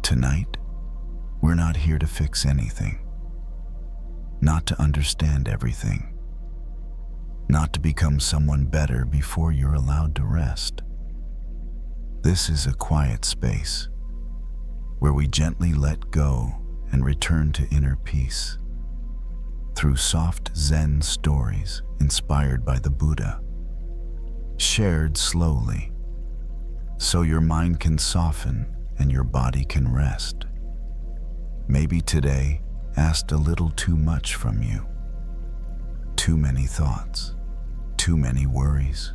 Tonight, we're not here to fix anything, not to understand everything, not to become someone better before you're allowed to rest. This is a quiet space where we gently let go and return to inner peace through soft Zen stories inspired by the Buddha, shared slowly so your mind can soften and your body can rest. Maybe today asked a little too much from you. Too many thoughts, too many worries,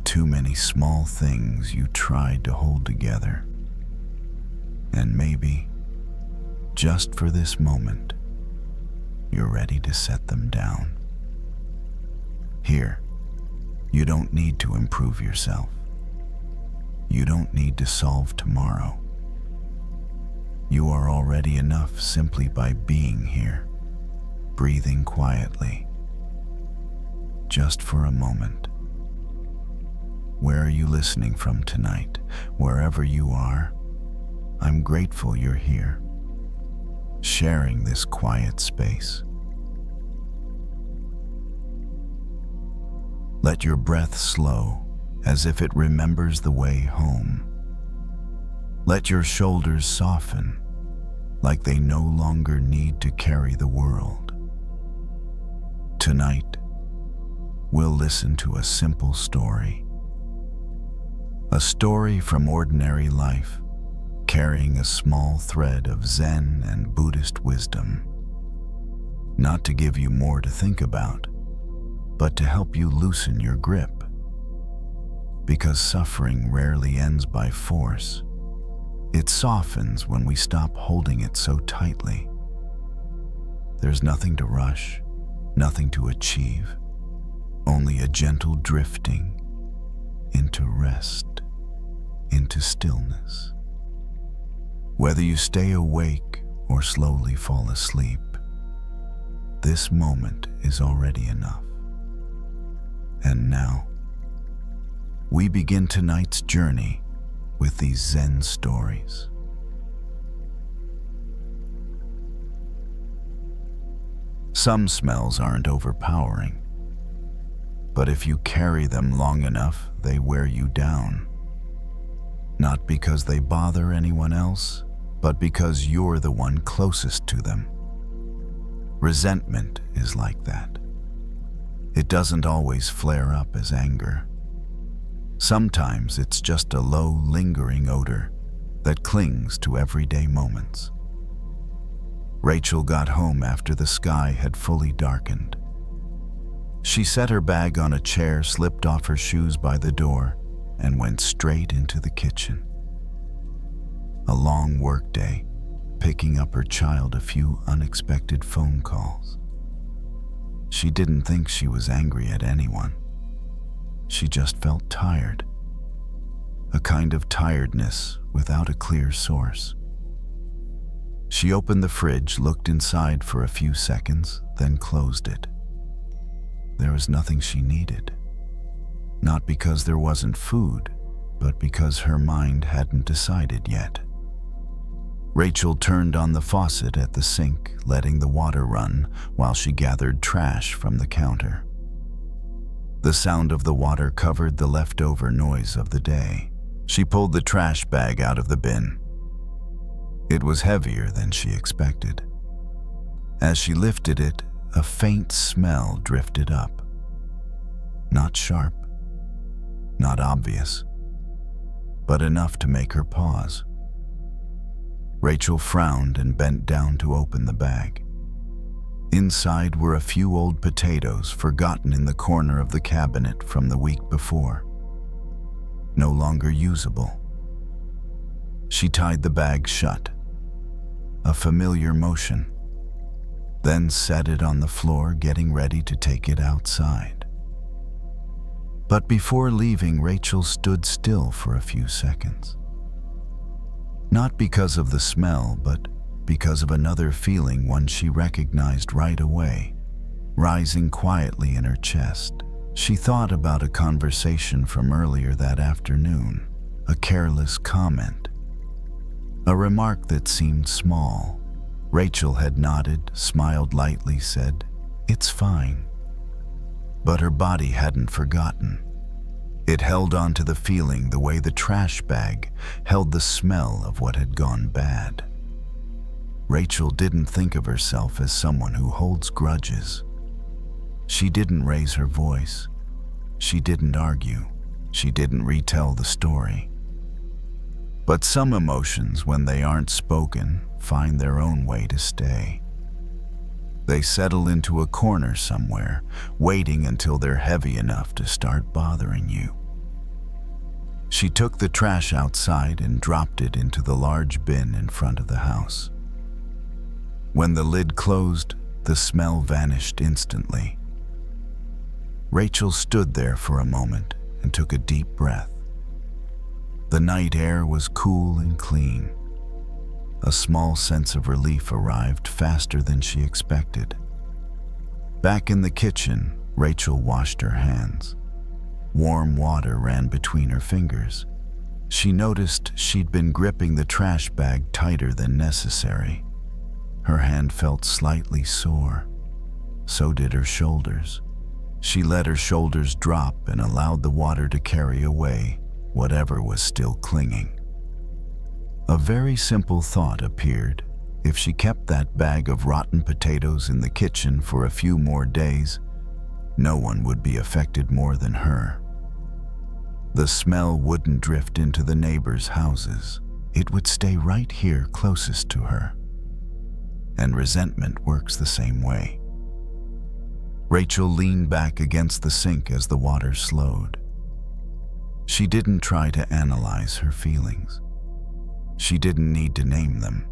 too many small things you tried to hold together. And maybe, just for this moment, you're ready to set them down. Here, you don't need to improve yourself. You don't need to solve tomorrow. You are already enough simply by being here, breathing quietly. Just for a moment. Where are you listening from tonight? Wherever you are, I'm grateful you're here, sharing this quiet space. Let your breath slow as if it remembers the way home. Let your shoulders soften like they no longer need to carry the world. Tonight, we'll listen to a simple story. A story from ordinary life, carrying a small thread of Zen and Buddhist wisdom. Not to give you more to think about, but to help you loosen your grip. Because suffering rarely ends by force. It softens when we stop holding it so tightly. There's nothing to rush, nothing to achieve, only a gentle drifting into rest, into stillness. Whether you stay awake or slowly fall asleep, this moment is already enough. And now, we begin tonight's journey with these Zen stories. Some smells aren't overpowering, but if you carry them long enough, they wear you down. Not because they bother anyone else, but because you're the one closest to them. Resentment is like that. It doesn't always flare up as anger. Sometimes it's just a low, lingering odor that clings to everyday moments. Rachel got home after the sky had fully darkened. She set her bag on a chair, slipped off her shoes by the door, and went straight into the kitchen. A long workday, picking up her child a few unexpected phone calls. She didn't think she was angry at anyone. She just felt tired. A kind of tiredness without a clear source. She opened the fridge, looked inside for a few seconds, then closed it. There was nothing she needed. Not because there wasn't food, but because her mind hadn't decided yet. Rachel turned on the faucet at the sink, letting the water run while she gathered trash from the counter. The sound of the water covered the leftover noise of the day. She pulled the trash bag out of the bin. It was heavier than she expected. As she lifted it, a faint smell drifted up. Not sharp, not obvious, but enough to make her pause. Rachel frowned and bent down to open the bag. Inside were a few old potatoes forgotten in the corner of the cabinet from the week before. No longer usable. She tied the bag shut, a familiar motion, then set it on the floor, getting ready to take it outside. But before leaving, Rachel stood still for a few seconds. Not because of the smell, but because of another feeling, one she recognized right away, rising quietly in her chest. She thought about a conversation from earlier that afternoon, a careless comment, A remark that seemed small. Rachel had nodded, smiled lightly, said, "It's fine." But her body hadn't forgotten. It held on to the feeling the way the trash bag held the smell of what had gone bad. Rachel didn't think of herself as someone who holds grudges. She didn't raise her voice. She didn't argue. She didn't retell the story. But some emotions, when they aren't spoken, find their own way to stay. They settle into a corner somewhere, waiting until they're heavy enough to start bothering you. She took the trash outside and dropped it into the large bin in front of the house. When the lid closed, the smell vanished instantly. Rachel stood there for a moment and took a deep breath. The night air was cool and clean. A small sense of relief arrived faster than she expected. Back in the kitchen, Rachel washed her hands. Warm water ran between her fingers. She noticed she'd been gripping the trash bag tighter than necessary. Her hand felt slightly sore. So did her shoulders. She let her shoulders drop and allowed the water to carry away whatever was still clinging. A very simple thought appeared. If she kept that bag of rotten potatoes in the kitchen for a few more days, no one would be affected more than her. The smell wouldn't drift into the neighbors' houses. It would stay right here closest to her. And resentment works the same way. Rachel leaned back against the sink as the water slowed. She didn't try to analyze her feelings. She didn't need to name them.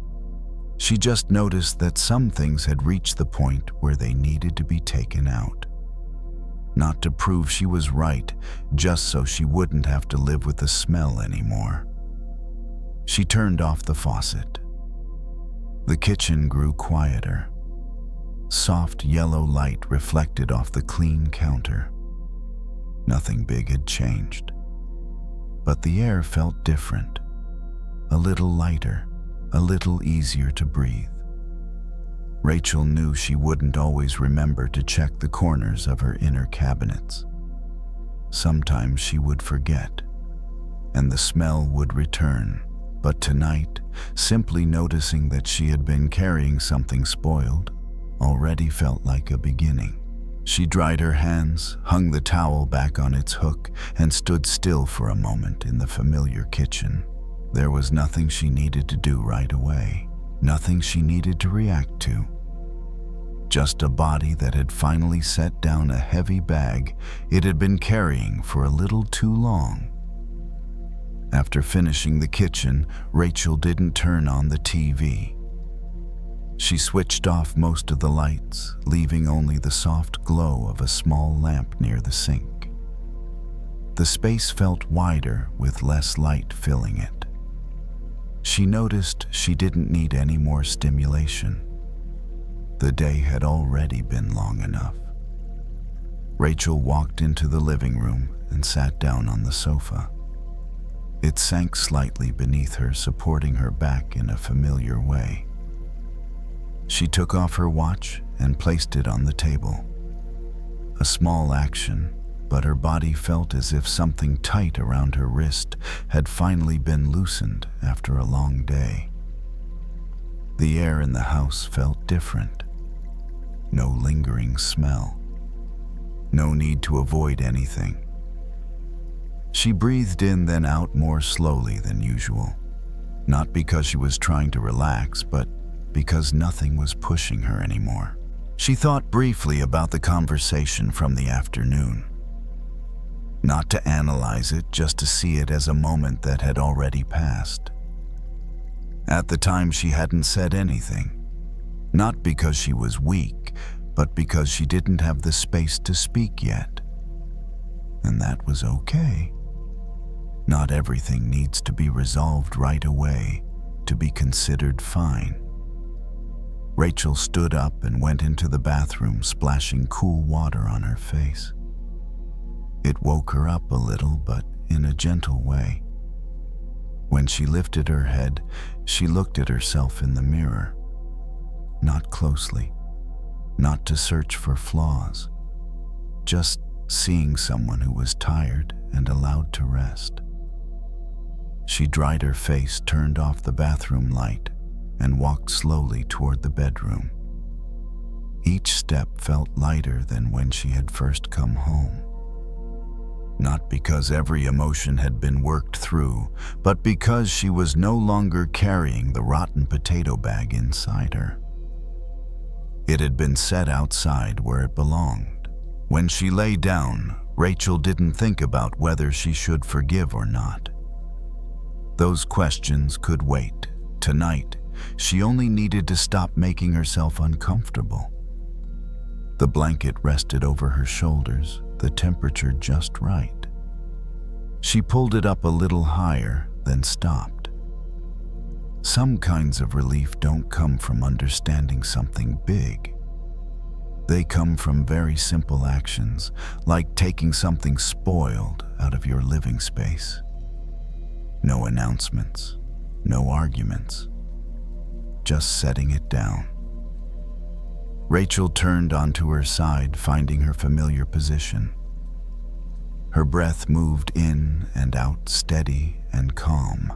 She just noticed that some things had reached the point where they needed to be taken out. Not to prove she was right, just so she wouldn't have to live with the smell anymore. She turned off the faucet. The kitchen grew quieter. Soft yellow light reflected off the clean counter. Nothing big had changed. But the air felt different. A little lighter, a little easier to breathe. Rachel knew she wouldn't always remember to check the corners of her inner cabinets. Sometimes she would forget, and the smell would return. But tonight, simply noticing that she had been carrying something spoiled already felt like a beginning. She dried her hands, hung the towel back on its hook, and stood still for a moment in the familiar kitchen. There was nothing she needed to do right away, nothing she needed to react to. Just a body that had finally set down a heavy bag it had been carrying for a little too long. After finishing the kitchen, Rachel didn't turn on the TV. She switched off most of the lights, leaving only the soft glow of a small lamp near the sink. The space felt wider with less light filling it. She noticed she didn't need any more stimulation. The day had already been long enough. Rachel walked into the living room and sat down on the sofa. It sank slightly beneath her, supporting her back in a familiar way. She took off her watch and placed it on the table. A small action, but her body felt as if something tight around her wrist had finally been loosened after a long day. The air in the house felt different. No lingering smell. No need to avoid anything. She breathed in then out more slowly than usual, not because she was trying to relax, but because nothing was pushing her anymore. She thought briefly about the conversation from the afternoon. Not to analyze it, just to see it as a moment that had already passed. At the time, she hadn't said anything, not because she was weak, but because she didn't have the space to speak yet. And that was okay. Not everything needs to be resolved right away to be considered fine. Rachel stood up and went into the bathroom, splashing cool water on her face. It woke her up a little, but in a gentle way. When When she lifted her head, she looked at herself in the mirror. Not closely, not to search for flaws, just seeing someone who was tired and allowed to rest. She dried her face, turned off the bathroom light, and walked slowly toward the bedroom. Each step felt lighter than when she had first come home. Not because every emotion had been worked through, but because she was no longer carrying the rotten potato bag inside her. It had been set outside where it belonged. When she lay down, Rachel didn't think about whether she should forgive or not. Those questions could wait. Tonight, she only needed to stop making herself uncomfortable. The blanket rested over her shoulders, the temperature just right. She pulled it up a little higher, then stopped. Some kinds of relief don't come from understanding something big. They come from very simple actions, like taking something spoiled out of your living space. No announcements, no arguments, just setting it down. Rachel turned onto her side, finding her familiar position. Her breath moved in and out, steady and calm.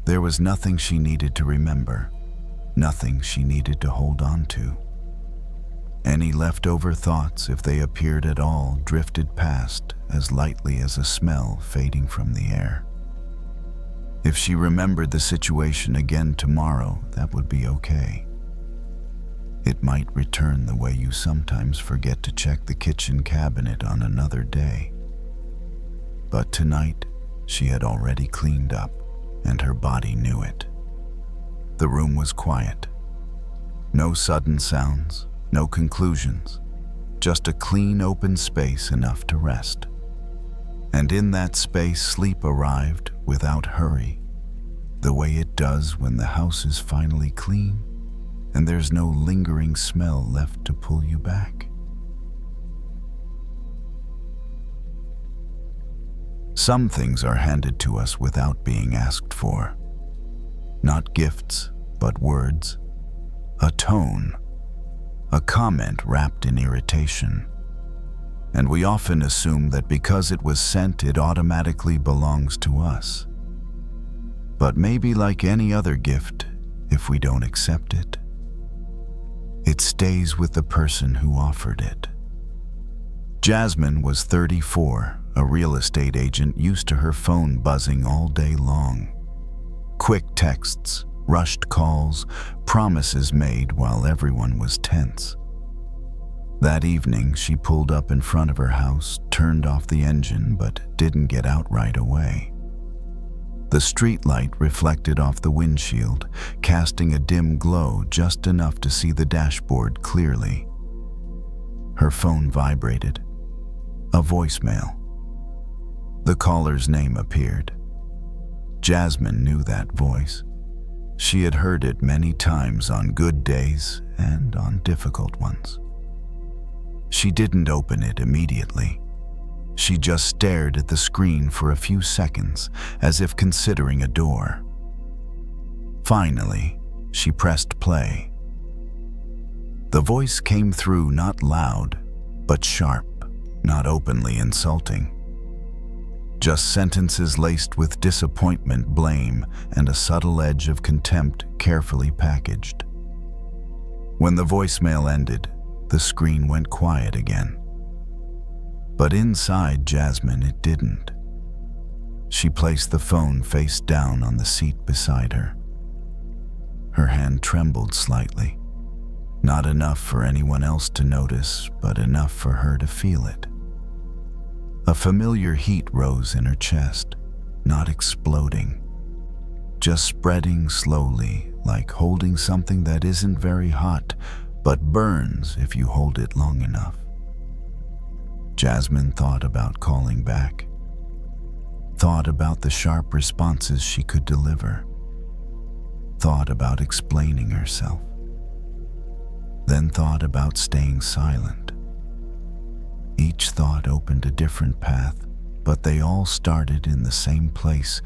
There was nothing she needed to remember, nothing she needed to hold on to. Any leftover thoughts, if they appeared at all, drifted past as lightly as a smell fading from the air. If she remembered the situation again tomorrow, that would be okay. It might return the way you sometimes forget to check the kitchen cabinet on another day. But tonight, she had already cleaned up, and her body knew it. The room was quiet. No sudden sounds, no conclusions, just a clean, open space enough to rest. And in that space, sleep arrived without hurry, the way it does when the house is finally clean and there's no lingering smell left to pull you back. Some things are handed to us without being asked for. Not gifts, but words, a tone, a comment wrapped in irritation. And we often assume that because it was sent, it automatically belongs to us. But maybe like any other gift, if we don't accept it, it stays with the person who offered it. Jasmine was 34, a real estate agent used to her phone buzzing all day long. Quick texts, rushed calls, promises made while everyone was tense. That evening, she pulled up in front of her house, turned off the engine, but didn't get out right away. The streetlight reflected off the windshield, casting a dim glow just enough to see the dashboard clearly. Her phone vibrated. A voicemail. The caller's name appeared. Jasmine knew that voice. She had heard it many times on good days and on difficult ones. She didn't open it immediately. She just stared at the screen for a few seconds, as if considering a door. Finally, she pressed play. The voice came through not loud, but sharp, not openly insulting. Just sentences laced with disappointment, blame, and a subtle edge of contempt carefully packaged. When the voicemail ended, the screen went quiet again. But inside Jasmine, it didn't. She placed the phone face down on the seat beside her. Her hand trembled slightly. Not enough for anyone else to notice, but enough for her to feel it. A familiar heat rose in her chest, not exploding, just spreading slowly, like holding something that isn't very hot, but burns if you hold it long enough. Jasmine thought about calling back, thought about the sharp responses she could deliver, thought about explaining herself, then thought about staying silent. Each thought opened a different path, but they all started in the same place,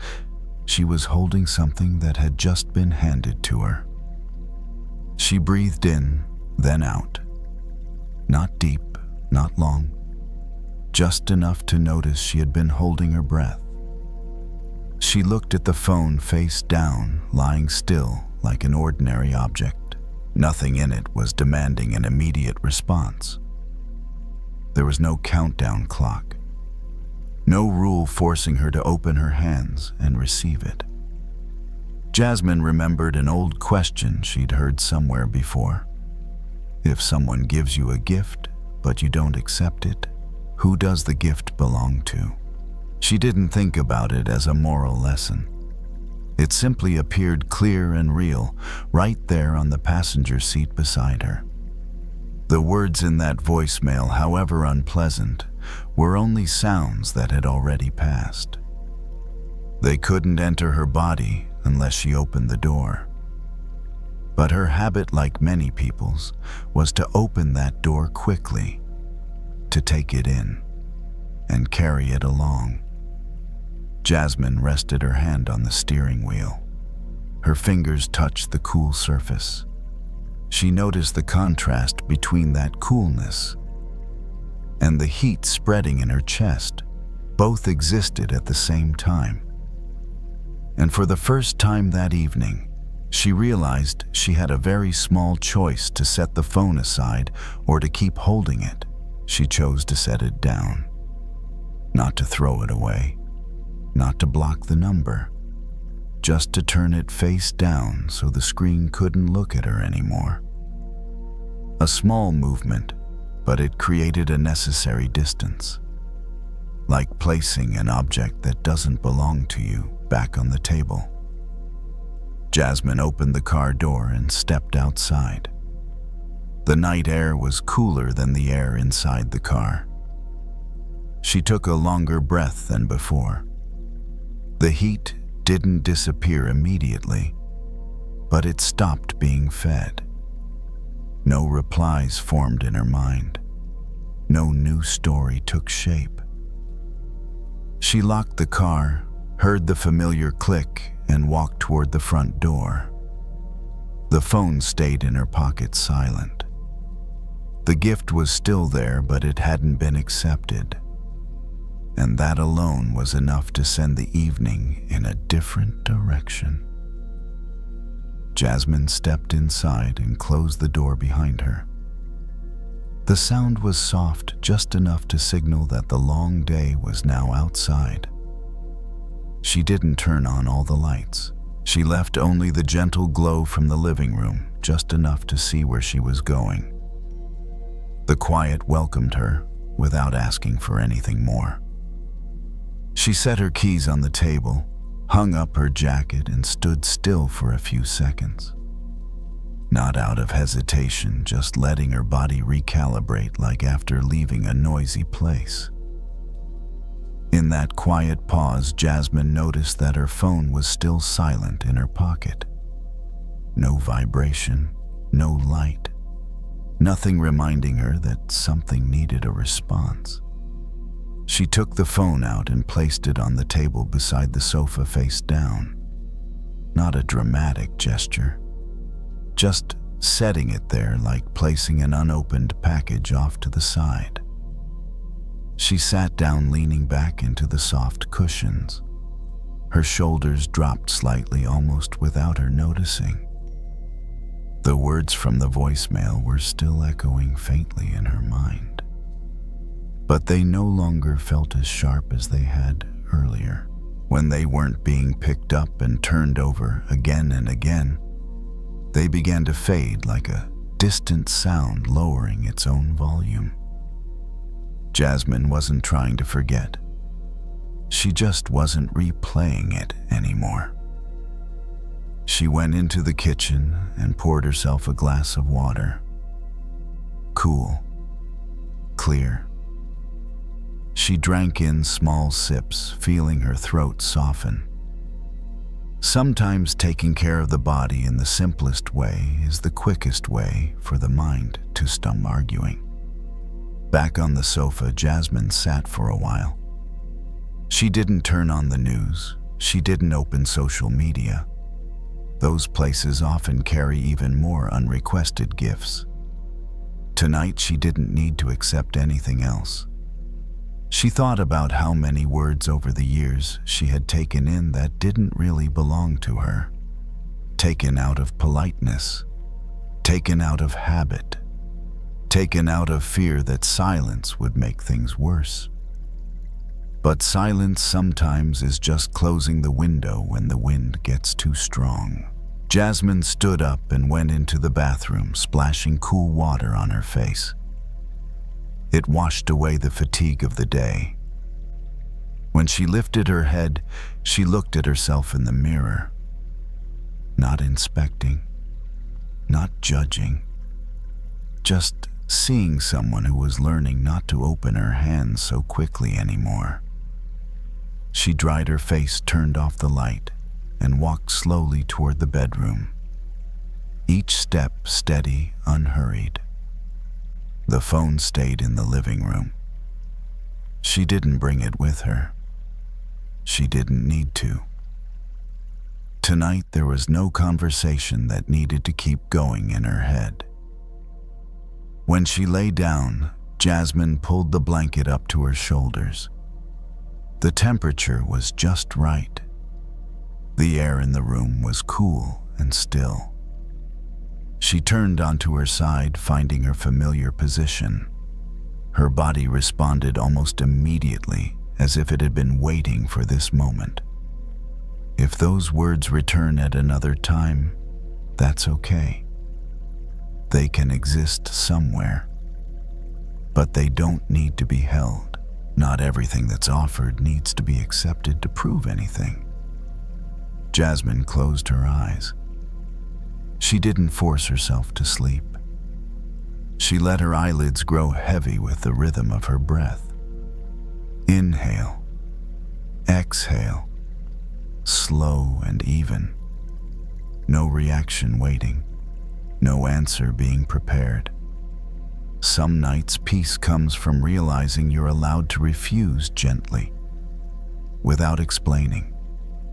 she was holding something that had just been handed to her. She breathed in, then out. Not deep, not long, just enough to notice she had been holding her breath. She looked at the phone face down, lying still like an ordinary object. Nothing in it was demanding an immediate response. There was no countdown clock, no rule forcing her to open her hands and receive it. Jasmine remembered an old question she'd heard somewhere before. If someone gives you a gift, but you don't accept it, who does the gift belong to? She didn't think about it as a moral lesson. It simply appeared clear and real, right there on the passenger seat beside her. The words in that voicemail, however unpleasant, were only sounds that had already passed. They couldn't enter her body unless she opened the door. But her habit, like many people's, was to open that door quickly, to take it in, and carry it along. Jasmine rested her hand on the steering wheel. Her fingers touched the cool surface. She noticed the contrast between that coolness and the heat spreading in her chest. Both existed at the same time. And for the first time that evening, she realized she had a very small choice to set the phone aside or to keep holding it. She chose to set it down, not to throw it away, not to block the number, just to turn it face down so the screen couldn't look at her anymore. A small movement, but it created a necessary distance, like placing an object that doesn't belong to you back on the table. Jasmine opened the car door and stepped outside. The night air was cooler than the air inside the car. She took a longer breath than before. The heat didn't disappear immediately, but it stopped being fed. No replies formed in her mind. No new story took shape. She locked the car, heard the familiar click, and walked toward the front door. The phone stayed in her pocket silent. The gift was still there, but it hadn't been accepted. And that alone was enough to send the evening in a different direction. Jasmine stepped inside and closed the door behind her. The sound was soft, just enough to signal that the long day was now outside. She didn't turn on all the lights. She left only the gentle glow from the living room, just enough to see where she was going. The quiet welcomed her without asking for anything more. She set her keys on the table, hung up her jacket, and stood still for a few seconds. Not out of hesitation, just letting her body recalibrate like after leaving a noisy place. In that quiet pause, Jasmine noticed that her phone was still silent in her pocket. No vibration, no light, nothing reminding her that something needed a response. She took the phone out and placed it on the table beside the sofa face down. Not a dramatic gesture, just setting it there like placing an unopened package off to the side. She sat down, leaning back into the soft cushions. Her shoulders dropped slightly, almost without her noticing. The words from the voicemail were still echoing faintly in her mind, but they no longer felt as sharp as they had earlier, when they weren't being picked up and turned over again and again. They began to fade like a distant sound lowering its own volume. Jasmine wasn't trying to forget. She just wasn't replaying it anymore. She went into the kitchen and poured herself a glass of water. Cool, clear. She drank in small sips, feeling her throat soften. Sometimes taking care of the body in the simplest way is the quickest way for the mind to stop arguing. Back on the sofa, Jasmine sat for a while. She didn't turn on the news, She didn't open social media. Those places often carry even more unrequested gifts. Tonight, she didn't need to accept anything else. She thought about how many words over the years she had taken in that didn't really belong to her. Taken out of politeness, taken out of habit, taken out of fear that silence would make things worse. But silence sometimes is just closing the window when the wind gets too strong. Jasmine stood up and went into the bathroom, splashing cool water on her face. It washed away the fatigue of the day. When she lifted her head, she looked at herself in the mirror. Not inspecting, not judging, just seeing someone who was learning not to open her hands so quickly anymore. She dried her face, turned off the light, and walked slowly toward the bedroom. Each step steady, unhurried. The phone stayed in the living room. She didn't bring it with her. She didn't need to. Tonight there was no conversation that needed to keep going in her head. When she lay down, Jasmine pulled the blanket up to her shoulders. The temperature was just right. The air in the room was cool and still. She turned onto her side, finding her familiar position. Her body responded almost immediately, as if it had been waiting for this moment. If those words return at another time, that's okay. They can exist somewhere. But they don't need to be held. Not everything that's offered needs to be accepted to prove anything. Jasmine closed her eyes. She didn't force herself to sleep. She let her eyelids grow heavy with the rhythm of her breath. Inhale, exhale, slow and even. No reaction waiting, no answer being prepared. Some nights peace comes from realizing you're allowed to refuse gently, without explaining,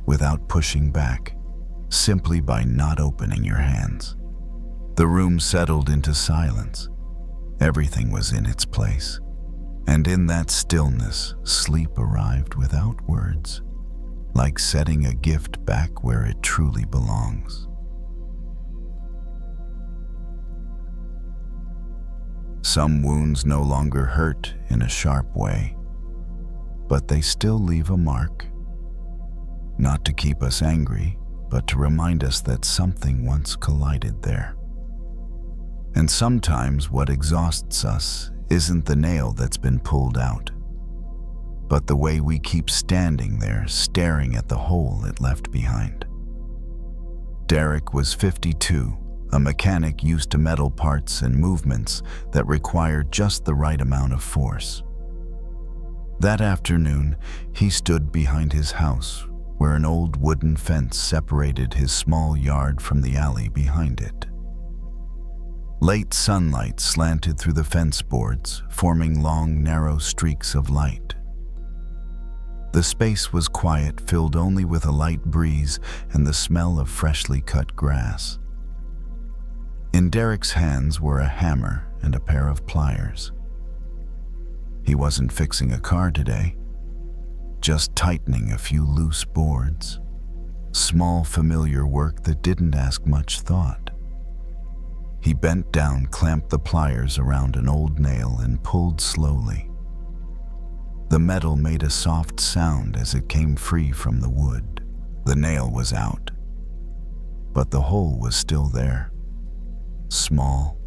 without pushing back, simply by not opening your hands. The room settled into silence. Everything was in its place. And in that stillness, sleep arrived without words, like setting a gift back where it truly belongs. Some wounds no longer hurt in a sharp way, but they still leave a mark. Not to keep us angry, but to remind us that something once collided there. And sometimes what exhausts us isn't the nail that's been pulled out, but the way we keep standing there, staring at the hole it left behind. Derek was 52, a mechanic used to metal parts and movements that required just the right amount of force. That afternoon, he stood behind his house, where an old wooden fence separated his small yard from the alley behind it. Late sunlight slanted through the fence boards, forming long, narrow streaks of light. The space was quiet, filled only with a light breeze and the smell of freshly cut grass. In Derek's hands were a hammer and a pair of pliers. He wasn't fixing a car today, just tightening a few loose boards. Small, familiar work that didn't ask much thought. He bent down, clamped the pliers around an old nail, and pulled slowly. The metal made a soft sound as it came free from the wood. The nail was out, but the hole was still there. Small,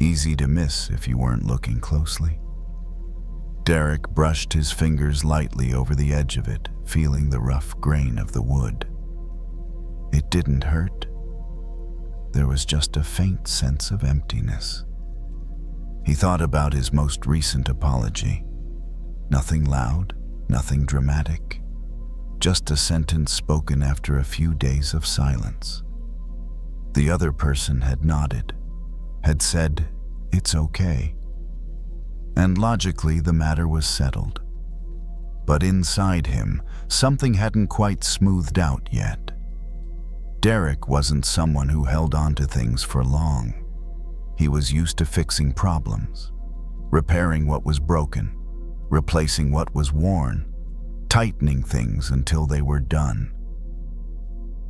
easy to miss if you weren't looking closely. Derek brushed his fingers lightly over the edge of it, feeling the rough grain of the wood. It didn't hurt. There was just a faint sense of emptiness. He thought about his most recent apology. Nothing loud, nothing dramatic, just a sentence spoken after a few days of silence. The other person had nodded, had said, "It's okay." And logically, the matter was settled. But inside him, something hadn't quite smoothed out yet. Derek wasn't someone who held on to things for long. He was used to fixing problems, repairing what was broken, replacing what was worn, tightening things until they were done.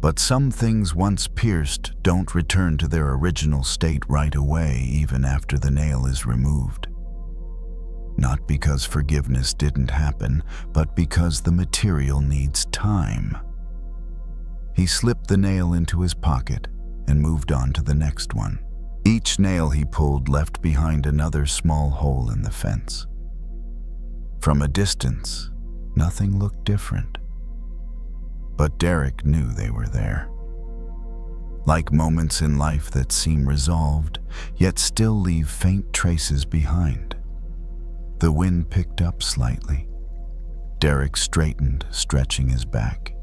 But some things once pierced don't return to their original state right away, even after the nail is removed. Not because forgiveness didn't happen, but because the material needs time. He slipped the nail into his pocket and moved on to the next one. Each nail he pulled left behind another small hole in the fence. From a distance, nothing looked different. But Derek knew they were there. Like moments in life that seem resolved, yet still leave faint traces behind. The wind picked up slightly. Derek straightened, stretching his back.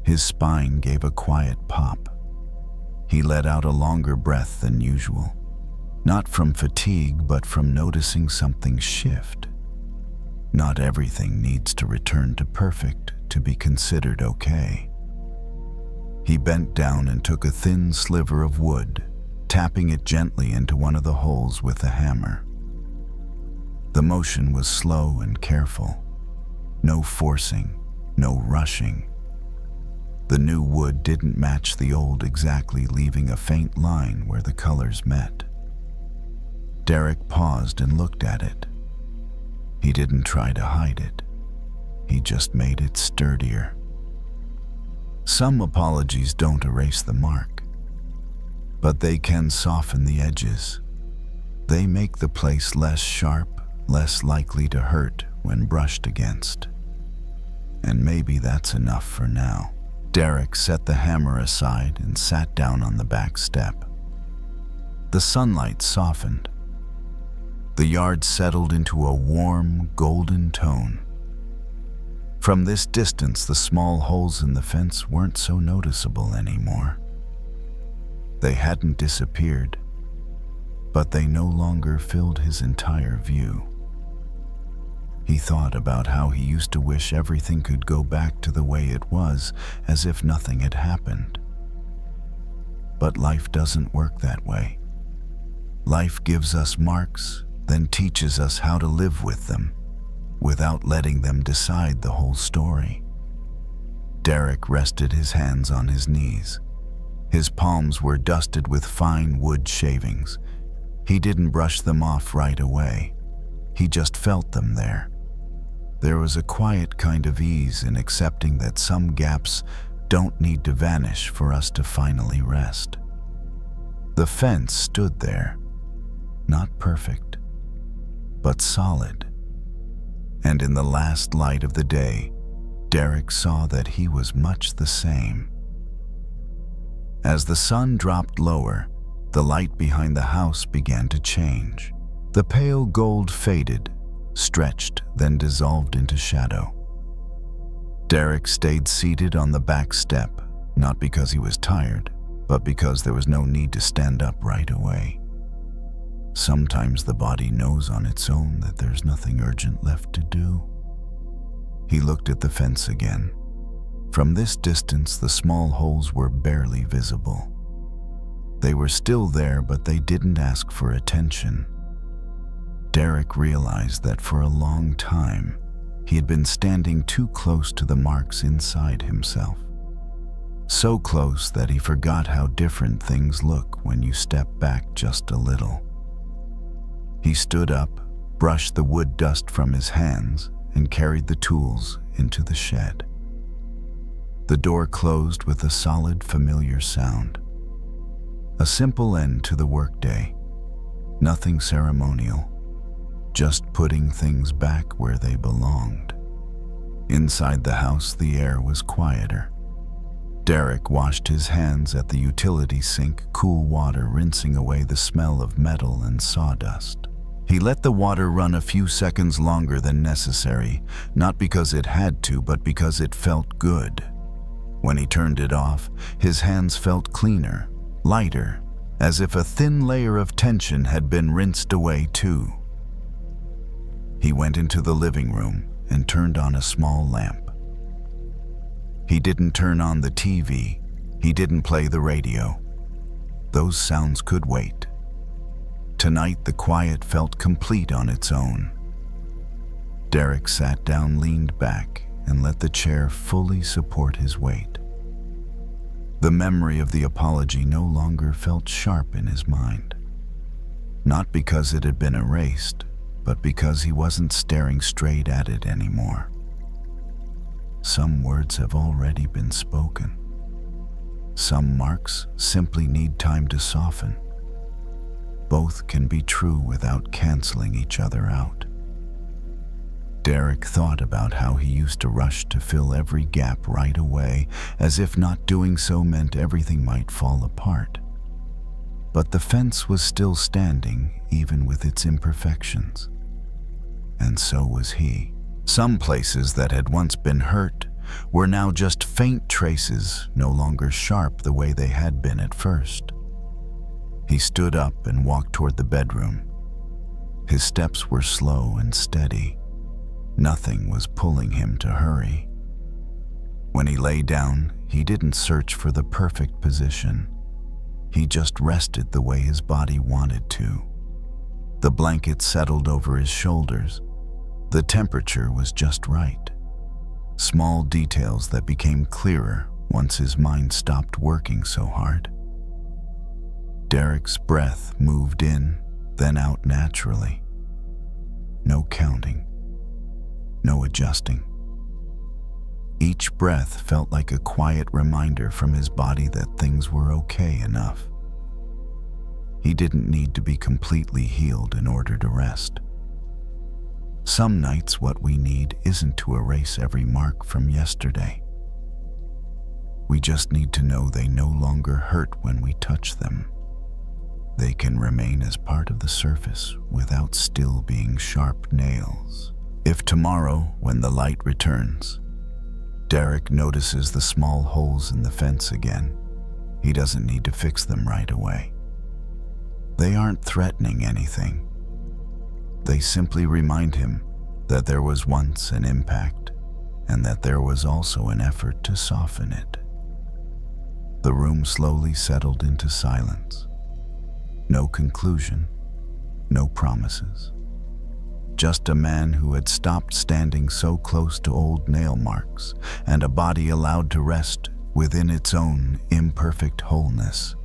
His spine gave a quiet pop. He let out a longer breath than usual, not from fatigue, but from noticing something shift. Not everything needs to return to perfect to be considered okay. He bent down and took a thin sliver of wood, tapping it gently into one of the holes with a hammer. The motion was slow and careful. No forcing, no rushing. The new wood didn't match the old exactly, leaving a faint line where the colors met. Derek paused and looked at it. He didn't try to hide it. He just made it sturdier. Some apologies don't erase the mark, but they can soften the edges. They make the place less sharp, less likely to hurt when brushed against. And maybe that's enough for now. Derek set the hammer aside and sat down on the back step. The sunlight softened. The yard settled into a warm, golden tone. From this distance, the small holes in the fence weren't so noticeable anymore. They hadn't disappeared, but they no longer filled his entire view. He thought about how he used to wish everything could go back to the way it was, as if nothing had happened. But life doesn't work that way. Life gives us marks, then teaches us how to live with them, without letting them decide the whole story. Derek rested his hands on his knees. His palms were dusted with fine wood shavings. He didn't brush them off right away. He just felt them there. There was a quiet kind of ease in accepting that some gaps don't need to vanish for us to finally rest. The fence stood there, not perfect, but solid. And in the last light of the day, Derek saw that he was much the same. As the sun dropped lower, the light behind the house began to change. The pale gold faded, stretched, then dissolved into shadow. Derek stayed seated on the back step, not because he was tired, but because there was no need to stand up right away. Sometimes the body knows on its own that there's nothing urgent left to do. He looked at the fence again. From this distance, the small holes were barely visible. They were still there, but they didn't ask for attention. Derek realized that for a long time, he had been standing too close to the marks inside himself. So close that he forgot how different things look when you step back just a little. He stood up, brushed the wood dust from his hands, and carried the tools into the shed. The door closed with a solid, familiar sound. A simple end to the workday. Nothing ceremonial. Just putting things back where they belonged. Inside the house, the air was quieter. Derek washed his hands at the utility sink, cool water rinsing away the smell of metal and sawdust. He let the water run a few seconds longer than necessary, not because it had to, but because it felt good. When he turned it off, his hands felt cleaner, lighter, as if a thin layer of tension had been rinsed away too. He went into the living room, and turned on a small lamp. He didn't turn on the TV. He didn't play the radio. Those sounds could wait. Tonight, the quiet felt complete on its own. Derek sat down, leaned back, and let the chair fully support his weight. The memory of the apology no longer felt sharp in his mind. Not because it had been erased, but because he wasn't staring straight at it anymore. Some words have already been spoken. Some marks simply need time to soften. Both can be true without canceling each other out. Derek thought about how he used to rush to fill every gap right away, as if not doing so meant everything might fall apart. But the fence was still standing, even with its imperfections. And so was he. Some places that had once been hurt were now just faint traces, no longer sharp the way they had been at first. He stood up and walked toward the bedroom. His steps were slow and steady. Nothing was pulling him to hurry. When he lay down, he didn't search for the perfect position. He just rested the way his body wanted to. The blanket settled over his shoulders. The temperature was just right. Small details that became clearer once his mind stopped working so hard. Derek's breath moved in, then out naturally. No counting. No adjusting. Each breath felt like a quiet reminder from his body that things were okay enough. He didn't need to be completely healed in order to rest. Some nights what we need isn't to erase every mark from yesterday. We just need to know they no longer hurt when we touch them. They can remain as part of the surface without still being sharp nails. If tomorrow, when the light returns, Derek notices the small holes in the fence again, he doesn't need to fix them right away. They aren't threatening anything. They simply remind him that there was once an impact and that there was also an effort to soften it. The room slowly settled into silence. No conclusion, no promises. Just a man who had stopped standing so close to old nail marks, and a body allowed to rest within its own imperfect wholeness.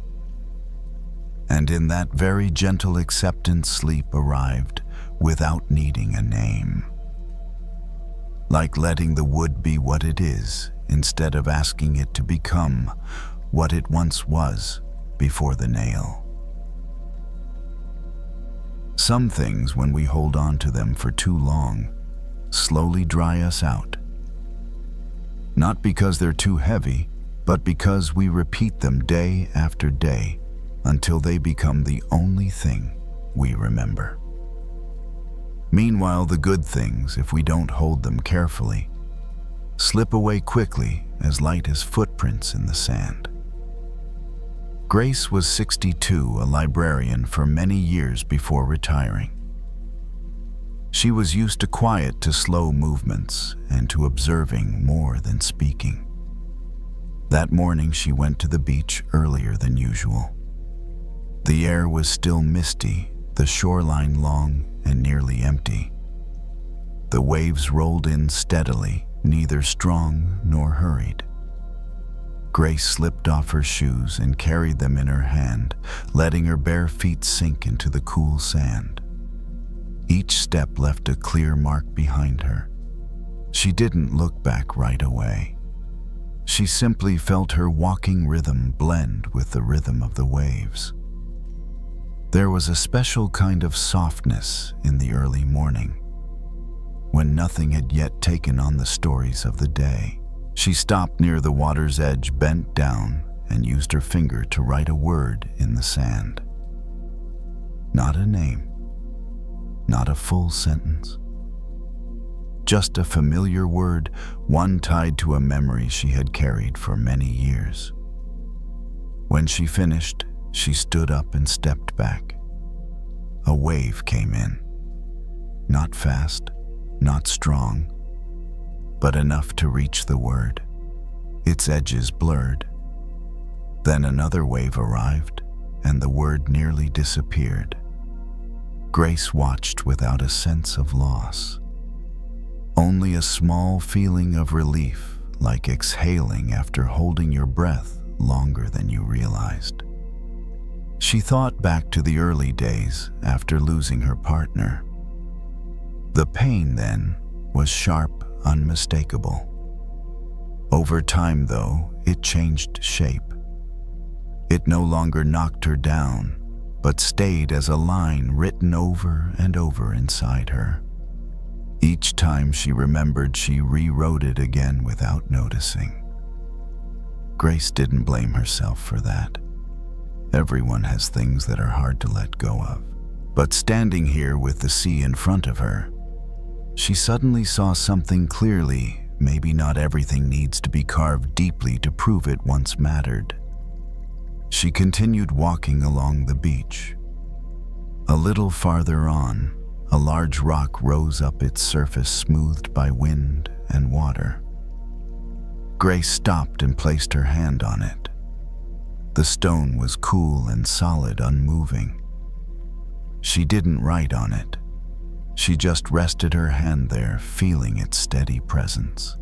And in that very gentle acceptance, sleep arrived without needing a name. Like letting the wood be what it is, instead of asking it to become what it once was before the nail. Some things, when we hold on to them for too long, slowly dry us out. Not because they're too heavy, but because we repeat them day after day until they become the only thing we remember. Meanwhile, the good things, if we don't hold them carefully, slip away quickly as light as footprints in the sand. Grace was 62, a librarian for many years before retiring. She was used to quiet to slow movements and to observing more than speaking. That morning she went to the beach earlier than usual. The air was still misty, the shoreline long and nearly empty. The waves rolled in steadily, neither strong nor hurried. Grace slipped off her shoes and carried them in her hand, letting her bare feet sink into the cool sand. Each step left a clear mark behind her. She didn't look back right away. She simply felt her walking rhythm blend with the rhythm of the waves. There was a special kind of softness in the early morning, when nothing had yet taken on the stories of the day. She stopped near the water's edge, bent down, and used her finger to write a word in the sand. Not a name, not a full sentence. Just a familiar word, one tied to a memory she had carried for many years. When she finished, she stood up and stepped back. A wave came in. Not fast, not strong, but enough to reach the word, its edges blurred. Then another wave arrived, and the word nearly disappeared. Grace watched without a sense of loss. Only a small feeling of relief, like exhaling after holding your breath longer than you realized. She thought back to the early days after losing her partner. The pain then was sharp, unmistakable. Over time, though, it changed shape. It no longer knocked her down, but stayed as a line written over and over inside her. Each time she remembered, she rewrote it again without noticing. Grace didn't blame herself for that. Everyone has things that are hard to let go of. But standing here with the sea in front of her, she suddenly saw something clearly. Maybe not everything needs to be carved deeply to prove it once mattered. She continued walking along the beach. A little farther on, a large rock rose up, its surface smoothed by wind and water. Grace stopped and placed her hand on it. The stone was cool and solid, unmoving. She didn't write on it. She just rested her hand there, feeling its steady presence.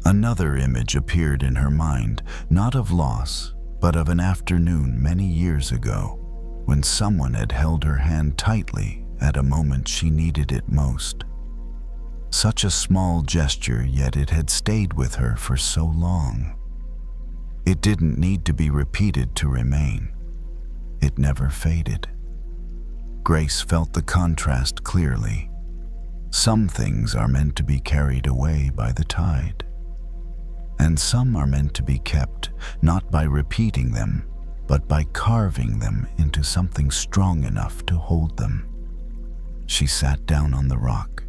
Another image appeared in her mind, not of loss, but of an afternoon many years ago, when someone had held her hand tightly at a moment she needed it most. Such a small gesture, yet it had stayed with her for so long. It didn't need to be repeated to remain. It never faded. Grace felt the contrast clearly. Some things are meant to be carried away by the tide, and some are meant to be kept, not by repeating them, but by carving them into something strong enough to hold them. She sat down on the rock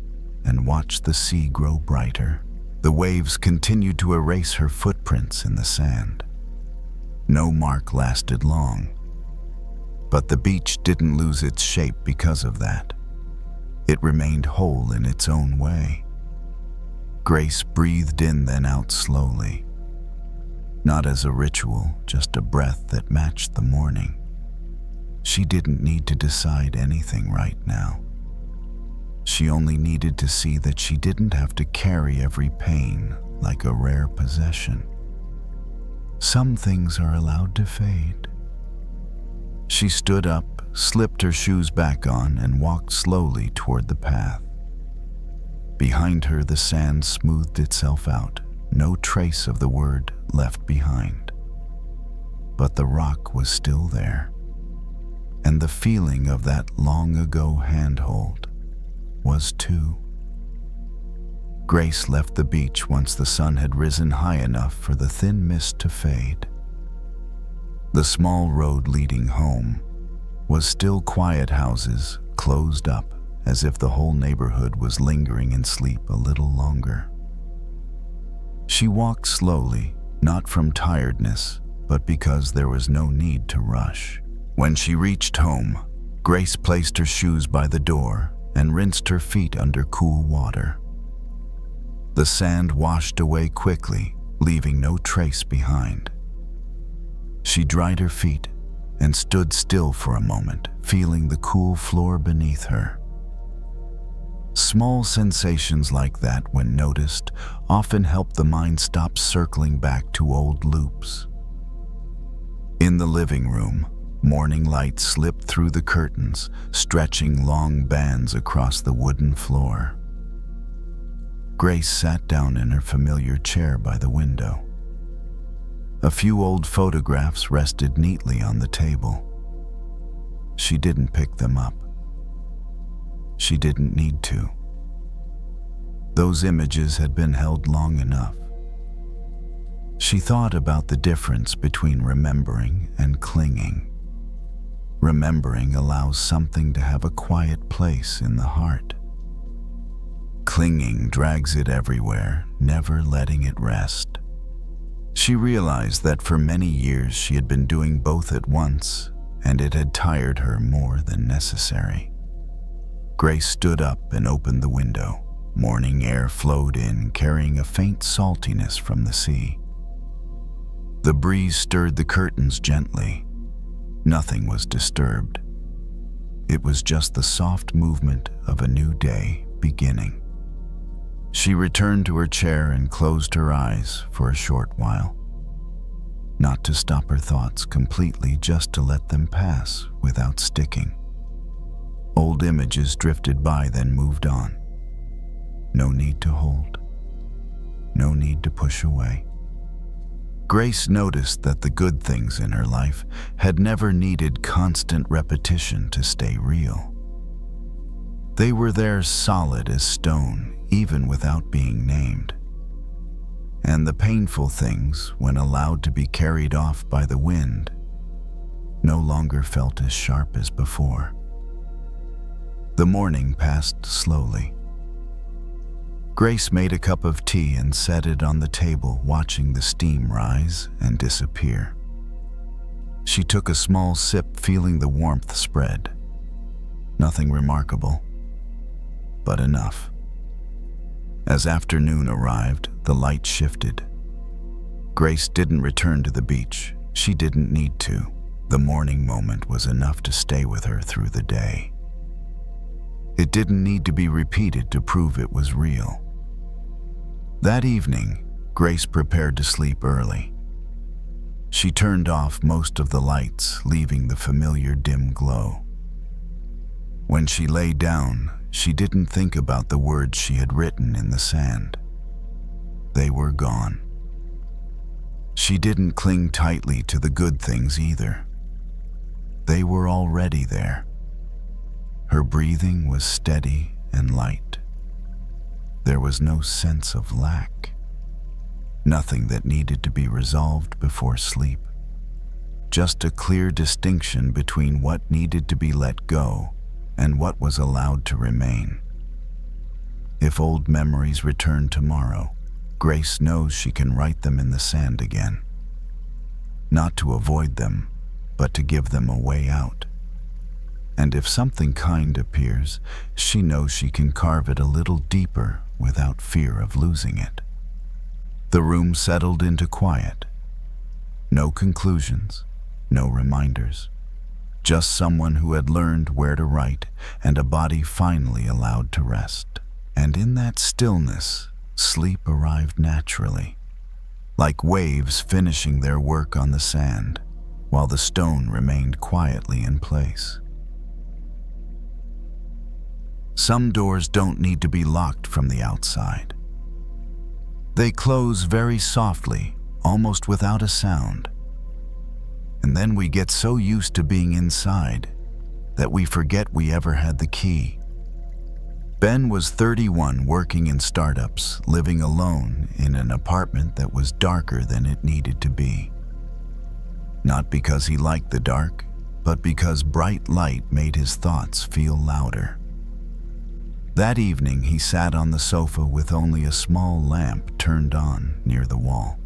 and watched the sea grow brighter. The waves continued to erase her footprints in the sand. No mark lasted long, but the beach didn't lose its shape because of that. It remained whole in its own way. Grace breathed in, then out slowly. Not as a ritual, just a breath that matched the morning. She didn't need to decide anything right now. She only needed to see that she didn't have to carry every pain like a rare possession. Some things are allowed to fade. She stood up, slipped her shoes back on, and walked slowly toward the path. Behind her, the sand smoothed itself out, no trace of the word left behind. But the rock was still there, and the feeling of that long-ago handhold was too. Grace left the beach once the sun had risen high enough for the thin mist to fade. The small road leading home was still quiet, houses closed up, as if the whole neighborhood was lingering in sleep a little longer. She walked slowly, not from tiredness, but because there was no need to rush. When she reached home, Grace placed her shoes by the door and rinsed her feet under cool water. The sand washed away quickly, leaving no trace behind. She dried her feet and stood still for a moment, feeling the cool floor beneath her. Small sensations like that, when noticed, often help the mind stop circling back to old loops. In the living room, morning light slipped through the curtains, stretching long bands across the wooden floor. Grace sat down in her familiar chair by the window. A few old photographs rested neatly on the table. She didn't pick them up. She didn't need to. Those images had been held long enough. She thought about the difference between remembering and clinging. Remembering allows something to have a quiet place in the heart. Clinging drags it everywhere, never letting it rest. She realized that for many years she had been doing both at once, and it had tired her more than necessary. Grace stood up and opened the window, Morning air flowed in, carrying a faint saltiness from the sea. The breeze stirred the curtains gently. Nothing was disturbed. It was just the soft movement of a new day beginning. She returned to her chair and closed her eyes for a short while. Not to stop her thoughts completely, just to let them pass without sticking. Old images drifted by, then moved on. No need to hold. No need to push away. Grace noticed that the good things in her life had never needed constant repetition to stay real. They were there solid as stone, even without being named. And the painful things, when allowed to be carried off by the wind, no longer felt as sharp as before. The morning passed slowly. Grace made a cup of tea and set it on the table, watching the steam rise and disappear. She took a small sip, feeling the warmth spread. Nothing remarkable, but enough. As afternoon arrived, the light shifted. Grace didn't return to the beach. She didn't need to. The morning moment was enough to stay with her through the day. It didn't need to be repeated to prove it was real. That evening, Grace prepared to sleep early. She turned off most of the lights, leaving the familiar dim glow. When she lay down, she didn't think about the words she had written in the sand. They were gone. She didn't cling tightly to the good things either. They were already there. Her breathing was steady and light. There was no sense of lack. Nothing that needed to be resolved before sleep. Just a clear distinction between what needed to be let go and what was allowed to remain. If old memories return tomorrow, Grace knows she can write them in the sand again. Not to avoid them, but to give them a way out. And if something kind appears, she knows she can carve it a little deeper without fear of losing it. The room settled into quiet. No conclusions, no reminders. Just someone who had learned where to write and a body finally allowed to rest. And in that stillness, sleep arrived naturally, like waves finishing their work on the sand, while the stone remained quietly in place. Some doors don't need to be locked from the outside. They close very softly, almost without a sound. And then we get so used to being inside that we forget we ever had the key. Ben was 31, working in startups, living alone in an apartment that was darker than it needed to be. Not because he liked the dark, but because bright light made his thoughts feel louder. That evening, he sat on the sofa with only a small lamp turned on near the wall.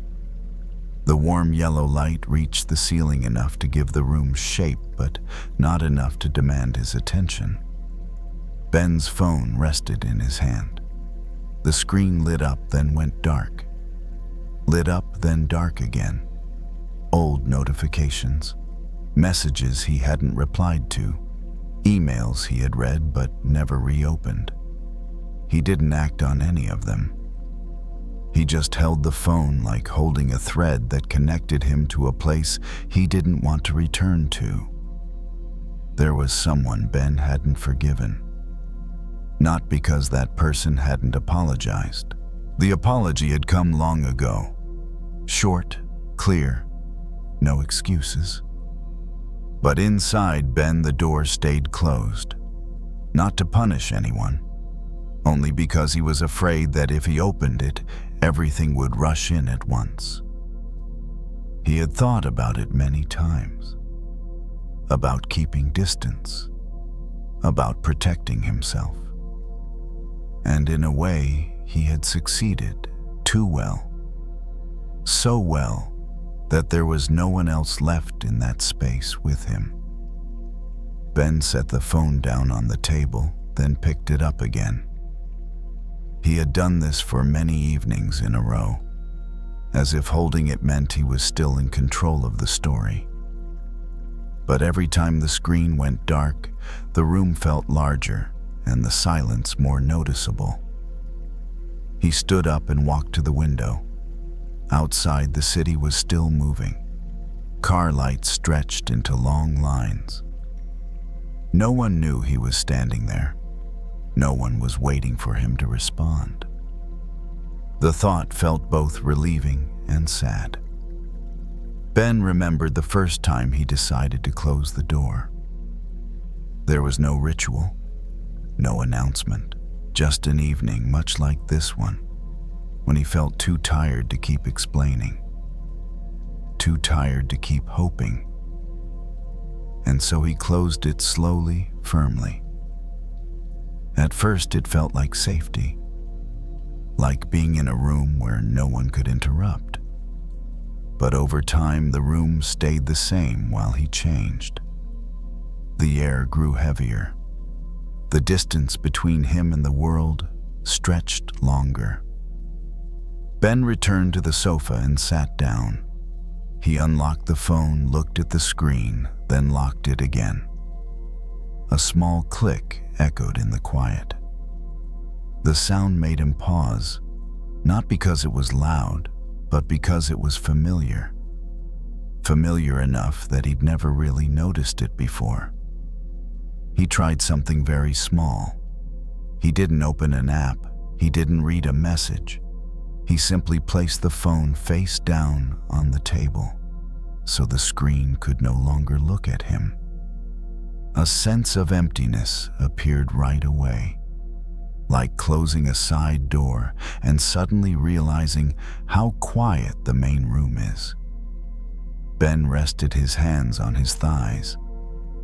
The warm yellow light reached the ceiling enough to give the room shape, but not enough to demand his attention. Ben's phone rested in his hand. The screen lit up, then went dark. Lit up, then dark again. Old notifications, messages he hadn't replied to, emails he had read but never reopened. He didn't act on any of them. He just held the phone like holding a thread that connected him to a place he didn't want to return to. There was someone Ben hadn't forgiven. Not because that person hadn't apologized. The apology had come long ago. Short, clear, no excuses. But inside Ben, the door stayed closed. Not to punish anyone, only because he was afraid that if he opened it, everything would rush in at once. He had thought about it many times. About keeping distance. About protecting himself. And in a way, he had succeeded too well. So well that there was no one else left in that space with him. Ben set the phone down on the table, then picked it up again. He had done this for many evenings in a row, as if holding it meant he was still in control of the story. But every time the screen went dark, the room felt larger and the silence more noticeable. He stood up and walked to the window. Outside, the city was still moving. Car lights stretched into long lines. No one knew he was standing there. No one was waiting for him to respond. The thought felt both relieving and sad. Ben remembered the first time he decided to close the door. There was no ritual, no announcement, just an evening much like this one, when he felt too tired to keep explaining, too tired to keep hoping. And so he closed it slowly, firmly. At first it felt like safety, like being in a room where no one could interrupt. But over time, the room stayed the same while he changed. The air grew heavier. The distance between him and the world stretched longer. Ben returned to the sofa and sat down. He unlocked the phone, looked at the screen, then locked it again. A small click echoed in the quiet. The sound made him pause, not because it was loud, but because it was familiar. Familiar enough that he'd never really noticed it before. He tried something very small. He didn't open an app. He didn't read a message. He simply placed the phone face down on the table, so the screen could no longer look at him. A sense of emptiness appeared right away, like closing a side door and suddenly realizing how quiet the main room is. Ben rested his hands on his thighs.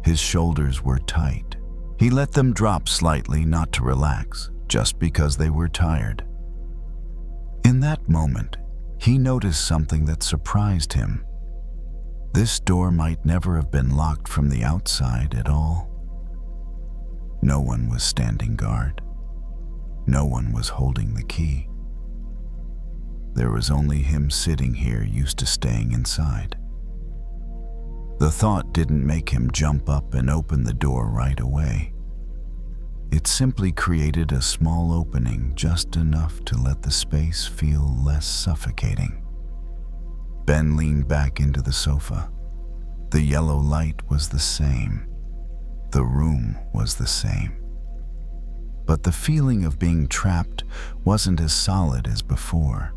His shoulders were tight. He let them drop slightly, not to relax, just because they were tired. In that moment, he noticed something that surprised him. This door might never have been locked from the outside at all. No one was standing guard. No one was holding the key. There was only him sitting here, used to staying inside. The thought didn't make him jump up and open the door right away. It simply created a small opening, just enough to let the space feel less suffocating. Ben leaned back into the sofa. The yellow light was the same. The room was the same. But the feeling of being trapped wasn't as solid as before.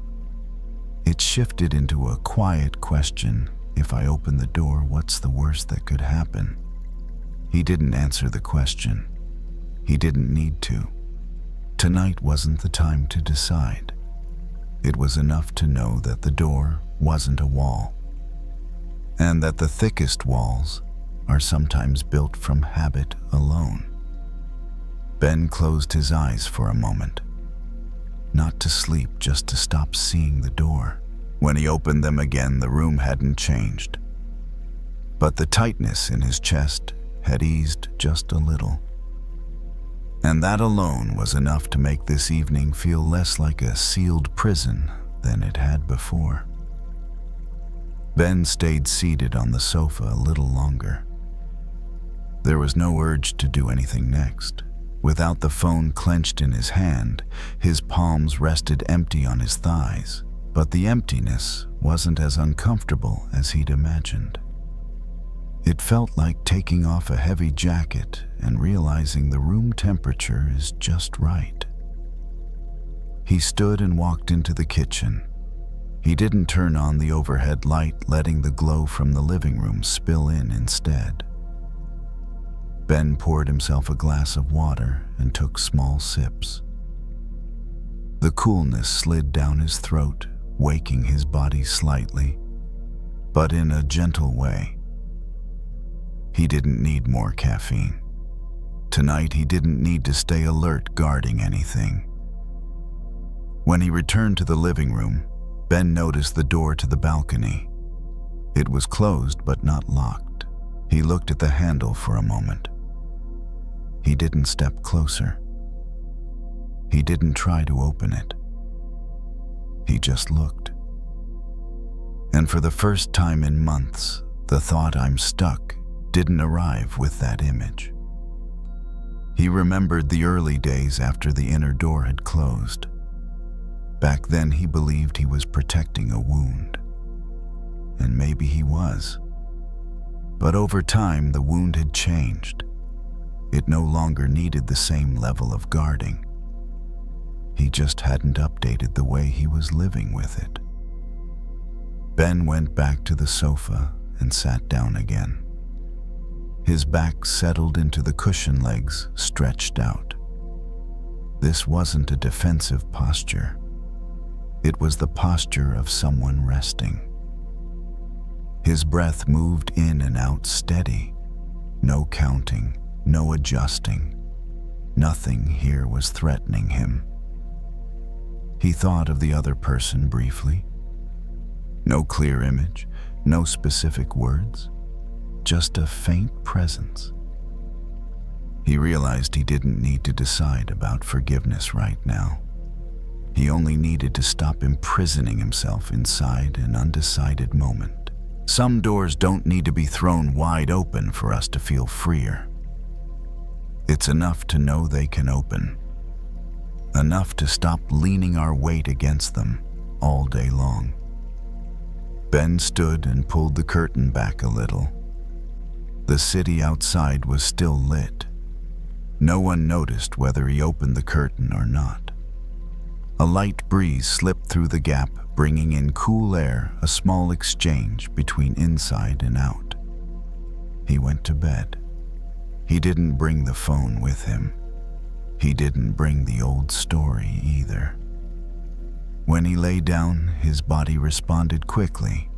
It shifted into a quiet question. If I open the door, what's the worst that could happen? He didn't answer the question. He didn't need to. Tonight wasn't the time to decide. It was enough to know that the door wasn't a wall, and that the thickest walls are sometimes built from habit alone. Ben closed his eyes for a moment, not to sleep, just to stop seeing the door. When he opened them again, the room hadn't changed, but the tightness in his chest had eased just a little. And that alone was enough to make this evening feel less like a sealed prison than it had before. Ben stayed seated on the sofa a little longer. There was no urge to do anything next. Without the phone clenched in his hand, his palms rested empty on his thighs, but the emptiness wasn't as uncomfortable as he'd imagined. It felt like taking off a heavy jacket and realizing the room temperature is just right. He stood and walked into the kitchen. He didn't turn on the overhead light, letting the glow from the living room spill in instead. Ben poured himself a glass of water and took small sips. The coolness slid down his throat, waking his body slightly, but in a gentle way. He didn't need more caffeine. Tonight he didn't need to stay alert, guarding anything. When he returned to the living room, Ben noticed the door to the balcony. It was closed but not locked. He looked at the handle for a moment. He didn't step closer. He didn't try to open it. He just looked. And for the first time in months, the thought "I'm stuck" didn't arrive with that image. He remembered the early days after the inner door had closed. Back then he believed he was protecting a wound. And maybe he was. But over time, the wound had changed. It no longer needed the same level of guarding. He just hadn't updated the way he was living with it. Ben went back to the sofa and sat down again. His back settled into the cushion legs stretched out. This wasn't a defensive posture. It was the posture of someone resting. His breath moved in and out steady. No counting, no adjusting. Nothing here was threatening him. He thought of the other person briefly. No clear image, no specific words, just a faint presence. He realized he didn't need to decide about forgiveness right now. He only needed to stop imprisoning himself inside an undecided moment. Some doors don't need to be thrown wide open for us to feel freer. It's enough to know they can open. Enough to stop leaning our weight against them all day long. Ben stood and pulled the curtain back a little. The city outside was still lit. No one noticed whether he opened the curtain or not. A light breeze slipped through the gap, bringing in cool air, a small exchange between inside and out. He went to bed. He didn't bring the phone with him. He didn't bring the old story either. When he lay down, his body responded quickly.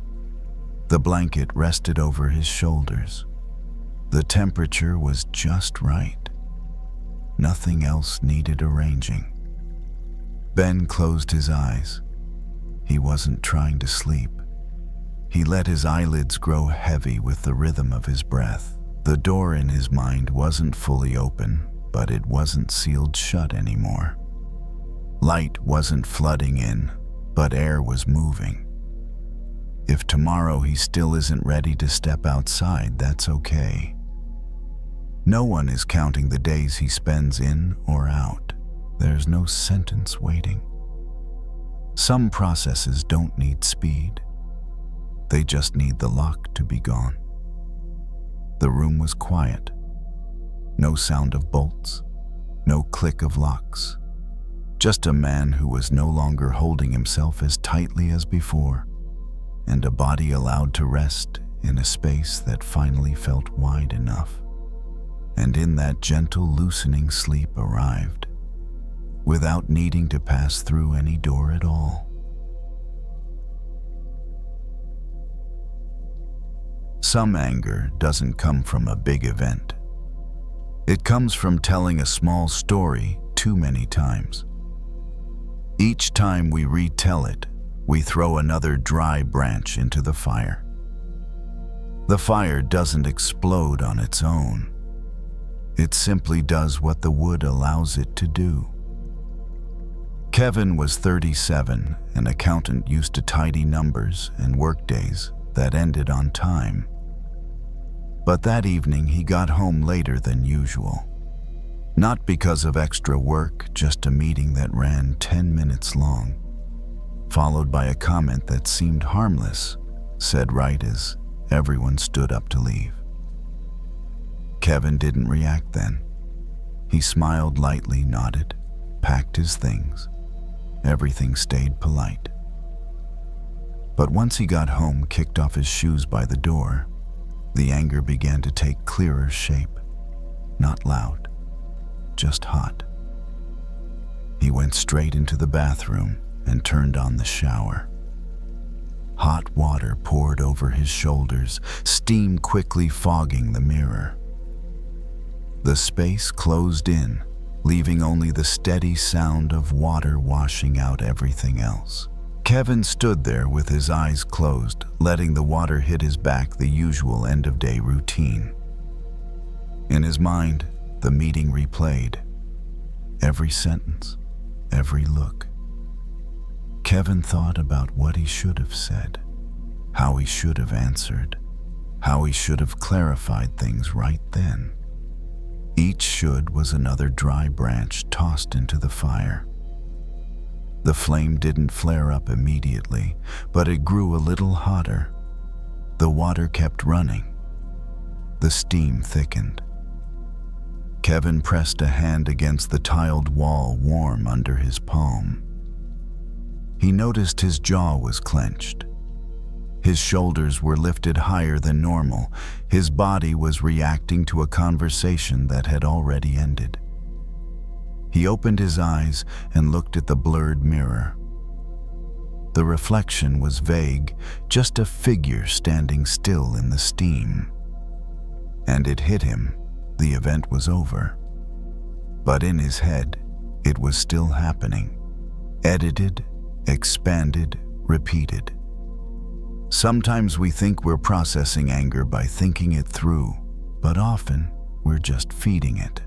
The blanket rested over his shoulders. The temperature was just right. Nothing else needed arranging. Ben closed his eyes. He wasn't trying to sleep. He let his eyelids grow heavy with the rhythm of his breath. The door in his mind wasn't fully open, but it wasn't sealed shut anymore. Light wasn't flooding in, but air was moving. If tomorrow he still isn't ready to step outside, that's okay. No one is counting the days he spends in or out. There's no sentence waiting. Some processes don't need speed. They just need the lock to be gone. The room was quiet. No sound of bolts, no click of locks. Just a man who was no longer holding himself as tightly as before, and a body allowed to rest in a space that finally felt wide enough. And in that gentle loosening sleep arrived, without needing to pass through any door at all. Some anger doesn't come from a big event. It comes from telling a small story too many times. Each time we retell it, we throw another dry branch into the fire. The fire doesn't explode on its own. It simply does what the wood allows it to do. Kevin was 37, an accountant used to tidy numbers and workdays that ended on time. But that evening he got home later than usual. Not because of extra work, just a meeting that ran 10 minutes long, followed by a comment that seemed harmless, said right as everyone stood up to leave. Kevin didn't react then. He smiled lightly, nodded, packed his things. Everything stayed polite. But once he got home, kicked off his shoes by the door, the anger began to take clearer shape. Not loud, just hot. He went straight into the bathroom and turned on the shower. Hot water poured over his shoulders, steam quickly fogging the mirror. The space closed in, leaving only the steady sound of water washing out everything else. Kevin stood there with his eyes closed, letting the water hit his back, the usual end-of-day routine. In his mind, the meeting replayed. Every sentence, every look. Kevin thought about what he should have said, how he should have answered, how he should have clarified things right then. Each should was another dry branch tossed into the fire. The flame didn't flare up immediately, but it grew a little hotter. The water kept running. The steam thickened. Kevin pressed a hand against the tiled wall, warm under his palm. He noticed his jaw was clenched. His shoulders were lifted higher than normal. His body was reacting to a conversation that had already ended. He opened his eyes and looked at the blurred mirror. The reflection was vague, just a figure standing still in the steam. And it hit him. The event was over. But in his head, it was still happening. Edited, expanded, repeated. Sometimes we think we're processing anger by thinking it through, but often we're just feeding it.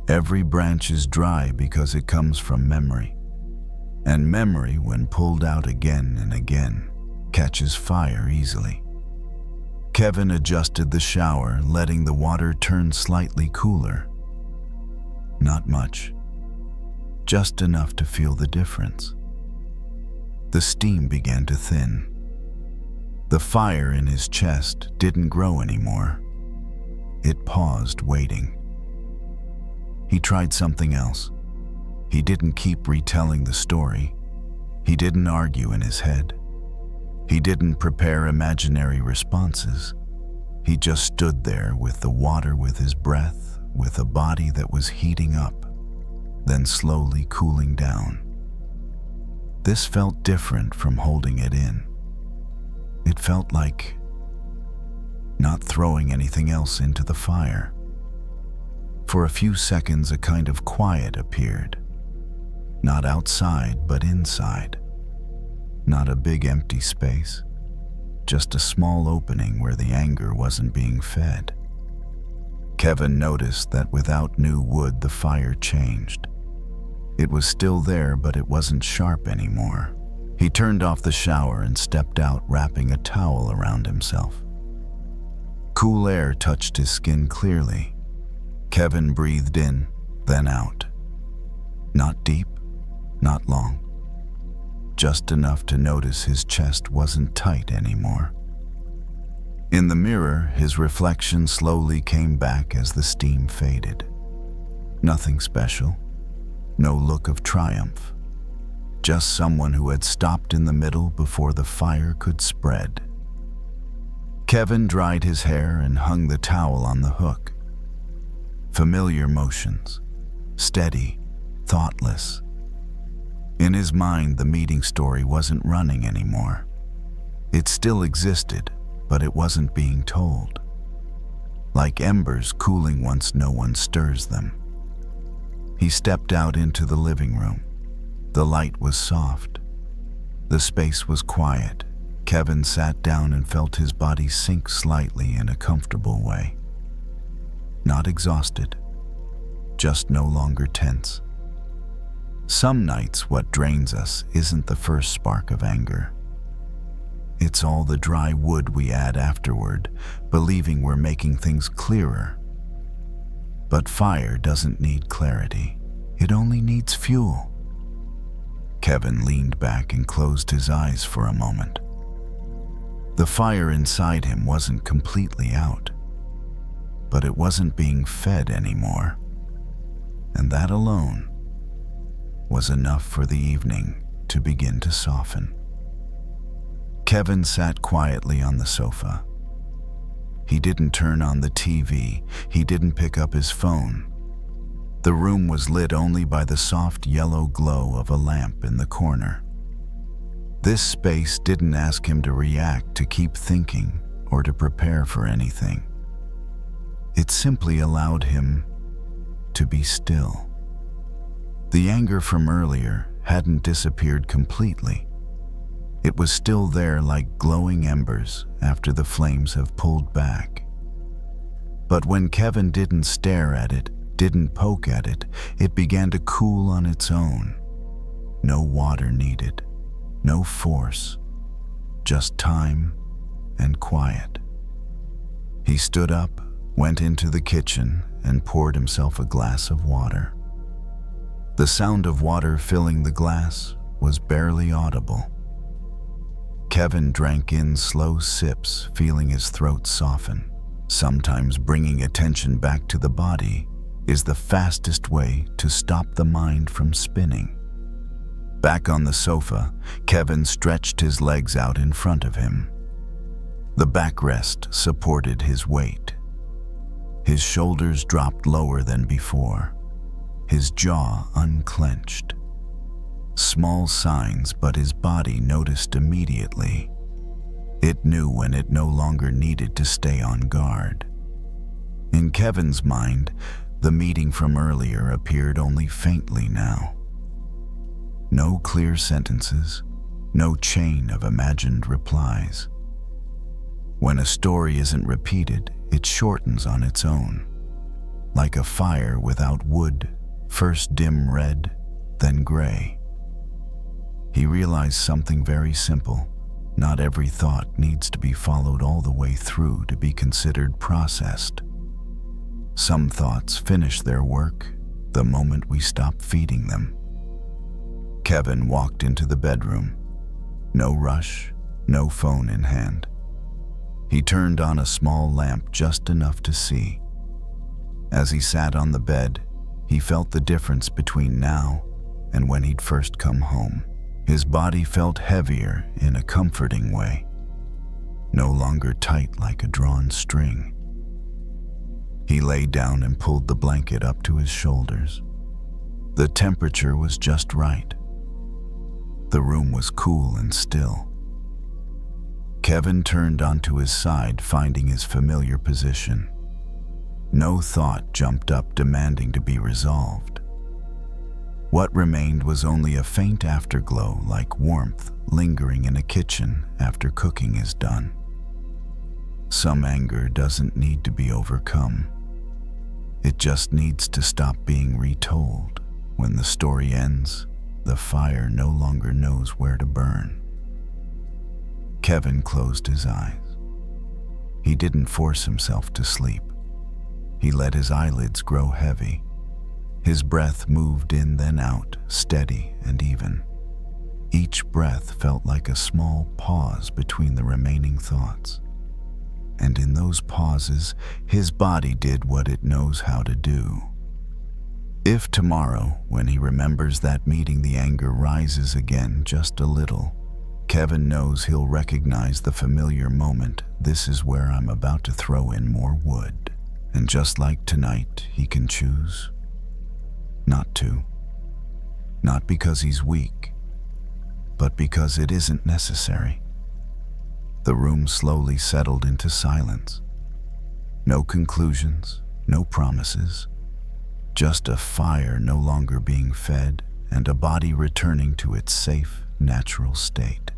Every branch is dry because it comes from memory. And memory, when pulled out again and again, catches fire easily. Kevin adjusted the shower, letting the water turn slightly cooler. Not much, just enough to feel the difference. The steam began to thin. The fire in his chest didn't grow anymore. It paused, waiting. He tried something else. He didn't keep retelling the story. He didn't argue in his head. He didn't prepare imaginary responses. He just stood there with the water, with his breath, with a body that was heating up, then slowly cooling down. This felt different from holding it in. It felt like not throwing anything else into the fire. For a few seconds, a kind of quiet appeared. Not outside, but inside. Not a big empty space, just a small opening where the anger wasn't being fed. Kevin noticed that without new wood, the fire changed. It was still there, but it wasn't sharp anymore. He turned off the shower and stepped out, wrapping a towel around himself. Cool air touched his skin clearly. Kevin breathed in, then out. Not deep, not long. Just enough to notice his chest wasn't tight anymore. In the mirror, his reflection slowly came back as the steam faded. Nothing special, no look of triumph. Just someone who had stopped in the middle before the fire could spread. Kevin dried his hair and hung the towel on the hook. Familiar motions, steady, thoughtless. In his mind, the meeting story wasn't running anymore. It still existed, but it wasn't being told. Like embers cooling once no one stirs them. He stepped out into the living room. The light was soft. The space was quiet. Kevin sat down and felt his body sink slightly in a comfortable way. Not exhausted, just no longer tense. Some nights, what drains us isn't the first spark of anger. It's all the dry wood we add afterward, believing we're making things clearer. But fire doesn't need clarity. It only needs fuel. Kevin leaned back and closed his eyes for a moment. The fire inside him wasn't completely out, but it wasn't being fed anymore. And that alone was enough for the evening to begin to soften. Kevin sat quietly on the sofa. He didn't turn on the TV. He didn't pick up his phone. The room was lit only by the soft yellow glow of a lamp in the corner. This space didn't ask him to react, to keep thinking, or to prepare for anything. It simply allowed him to be still. The anger from earlier hadn't disappeared completely. It was still there like glowing embers after the flames have pulled back. But when Kevin didn't stare at it, didn't poke at it, it began to cool on its own. No water needed, no force, just time and quiet. He stood up, went into the kitchen, and poured himself a glass of water. The sound of water filling the glass was barely audible. Kevin drank in slow sips, feeling his throat soften. Sometimes bringing attention back to the body is the fastest way to stop the mind from spinning. Back on the sofa, Kevin stretched his legs out in front of him. The backrest supported his weight. His shoulders dropped lower than before, his jaw unclenched. Small signs, but his body noticed immediately. It knew when it no longer needed to stay on guard. In Kevin's mind, the meeting from earlier appeared only faintly now. No clear sentences, no chain of imagined replies. When a story isn't repeated, it shortens on its own. Like a fire without wood, first dim red, then gray. He realized something very simple. Not every thought needs to be followed all the way through to be considered processed. Some thoughts finish their work the moment we stop feeding them. Kevin walked into the bedroom. No rush, no phone in hand. He turned on a small lamp just enough to see. As he sat on the bed, he felt the difference between now and when he'd first come home. His body felt heavier in a comforting way, no longer tight like a drawn string. He lay down and pulled the blanket up to his shoulders. The temperature was just right. The room was cool and still. Kevin turned onto his side, finding his familiar position. No thought jumped up demanding to be resolved. What remained was only a faint afterglow, like warmth lingering in a kitchen after cooking is done. Some anger doesn't need to be overcome. It just needs to stop being retold. When the story ends, the fire no longer knows where to burn. Kevin closed his eyes. He didn't force himself to sleep. He let his eyelids grow heavy. His breath moved in then out, steady and even. Each breath felt like a small pause between the remaining thoughts. And in those pauses, his body did what it knows how to do. If tomorrow, when he remembers that meeting, the anger rises again just a little, Kevin knows he'll recognize the familiar moment. This is where I'm about to throw in more wood. And just like tonight, he can choose not to. Not because he's weak, but because it isn't necessary. The room slowly settled into silence. No conclusions, no promises. Just a fire no longer being fed and a body returning to its safe, natural state.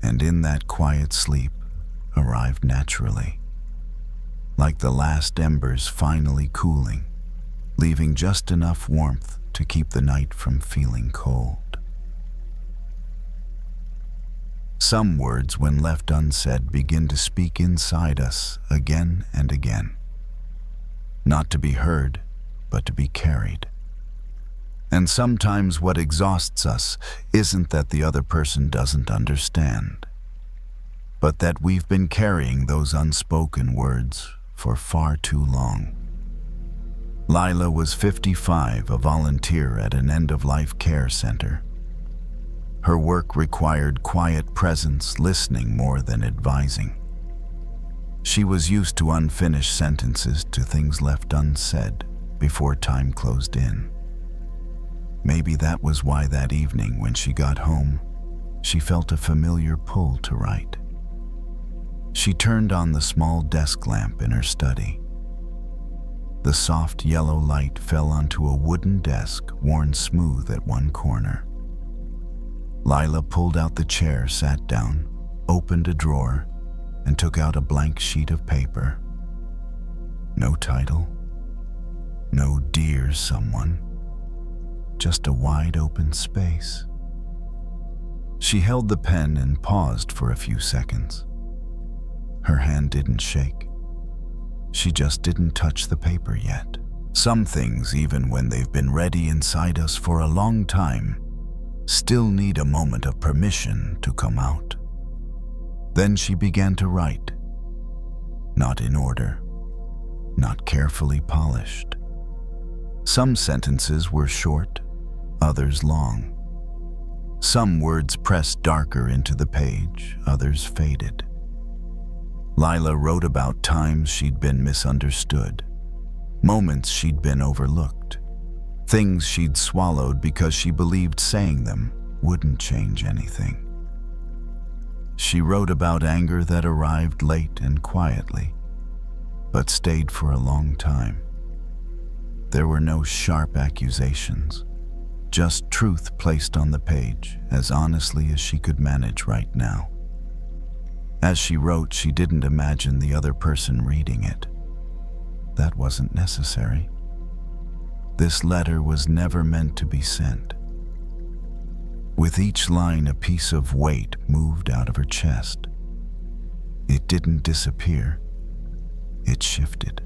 And in that quiet sleep arrived naturally, like the last embers finally cooling, leaving just enough warmth to keep the night from feeling cold. Some words, when left unsaid, begin to speak inside us again and again. Not to be heard, but to be carried. And sometimes what exhausts us isn't that the other person doesn't understand, but that we've been carrying those unspoken words for far too long. Lila was 55, a volunteer at an end-of-life care center. Her work required quiet presence, listening more than advising. She was used to unfinished sentences, to things left unsaid before time closed in. Maybe that was why that evening when she got home, she felt a familiar pull to write. She turned on the small desk lamp in her study. The soft yellow light fell onto a wooden desk worn smooth at one corner. Lila pulled out the chair, sat down, opened a drawer, and took out a blank sheet of paper. No title, No dear someone, just a wide open space. She held the pen and paused for a few seconds. Her hand didn't shake. She just didn't touch the paper yet. Some things, even when they've been ready inside us for a long time, still need a moment of permission to come out. Then she began to write. Not in order, not carefully polished. Some sentences were short, others long. Some words pressed darker into the page, others faded. Lila wrote about times she'd been misunderstood, moments she'd been overlooked, things she'd swallowed because she believed saying them wouldn't change anything. She wrote about anger that arrived late and quietly, but stayed for a long time. There were no sharp accusations, just truth placed on the page as honestly as she could manage right now. As she wrote, she didn't imagine the other person reading it. That wasn't necessary. This letter was never meant to be sent. With each line, a piece of weight moved out of her chest. It didn't disappear. It shifted.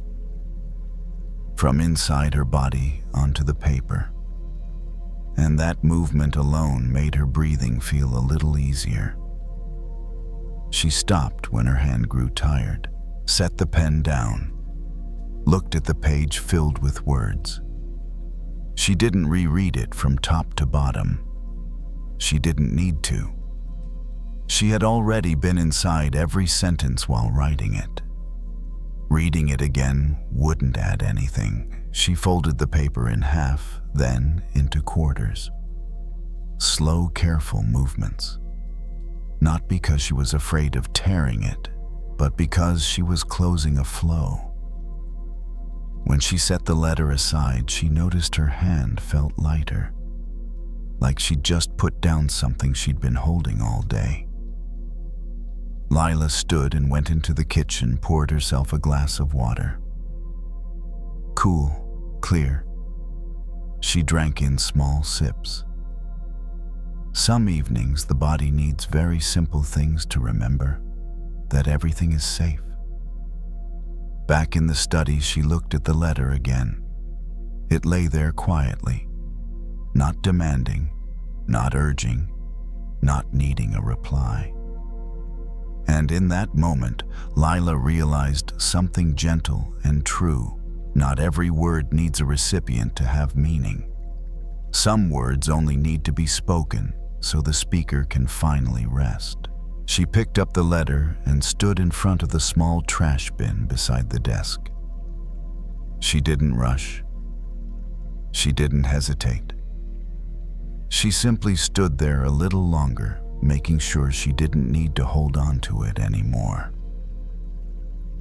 From inside her body onto the paper. And that movement alone made her breathing feel a little easier. She stopped when her hand grew tired, set the pen down, looked at the page filled with words. She didn't reread it from top to bottom. She didn't need to. She had already been inside every sentence while writing it. Reading it again wouldn't add anything. She folded the paper in half, then into quarters. Slow, careful movements. Not because she was afraid of tearing it, but because she was closing a flow. When she set the letter aside, she noticed her hand felt lighter, like she'd just put down something she'd been holding all day. Lila stood and went into the kitchen, poured herself a glass of water. Cool, clear. She drank in small sips. Some evenings, the body needs very simple things to remember, that everything is safe. Back in the study, she looked at the letter again. It lay there quietly, not demanding, not urging, not needing a reply. And in that moment, Lila realized something gentle and true. Not every word needs a recipient to have meaning. Some words only need to be spoken so the speaker can finally rest. She picked up the letter and stood in front of the small trash bin beside the desk. She didn't rush. She didn't hesitate. She simply stood there a little longer, making sure she didn't need to hold on to it anymore.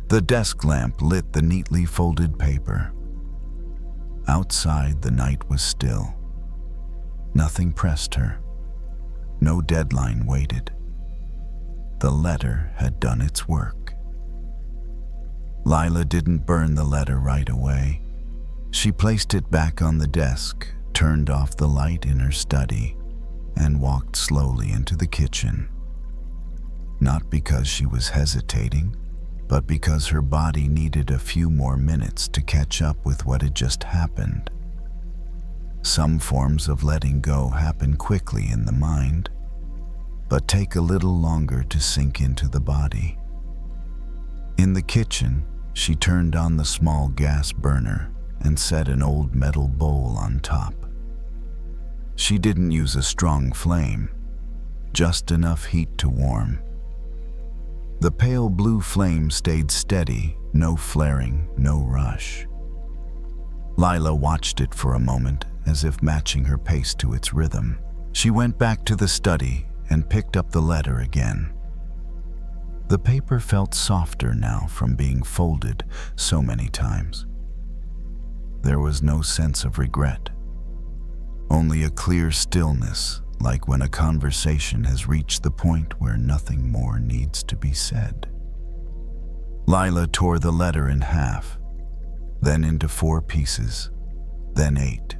The desk lamp lit the neatly folded paper. Outside, the night was still. Nothing pressed her. No deadline waited. The letter had done its work. Lila didn't burn the letter right away. She placed it back on the desk, turned off the light in her study, and walked slowly into the kitchen. Not because she was hesitating, but because her body needed a few more minutes to catch up with what had just happened. Some forms of letting go happen quickly in the mind, but take a little longer to sink into the body. In the kitchen, she turned on the small gas burner and set an old metal bowl on top. She didn't use a strong flame, just enough heat to warm. The pale blue flame stayed steady, no flaring, no rush. Lila watched it for a moment, as if matching her pace to its rhythm. She went back to the study and picked up the letter again. The paper felt softer now from being folded so many times. There was no sense of regret, only a clear stillness, like when a conversation has reached the point where nothing more needs to be said. Lila tore the letter in half, then into 4 pieces, then 8.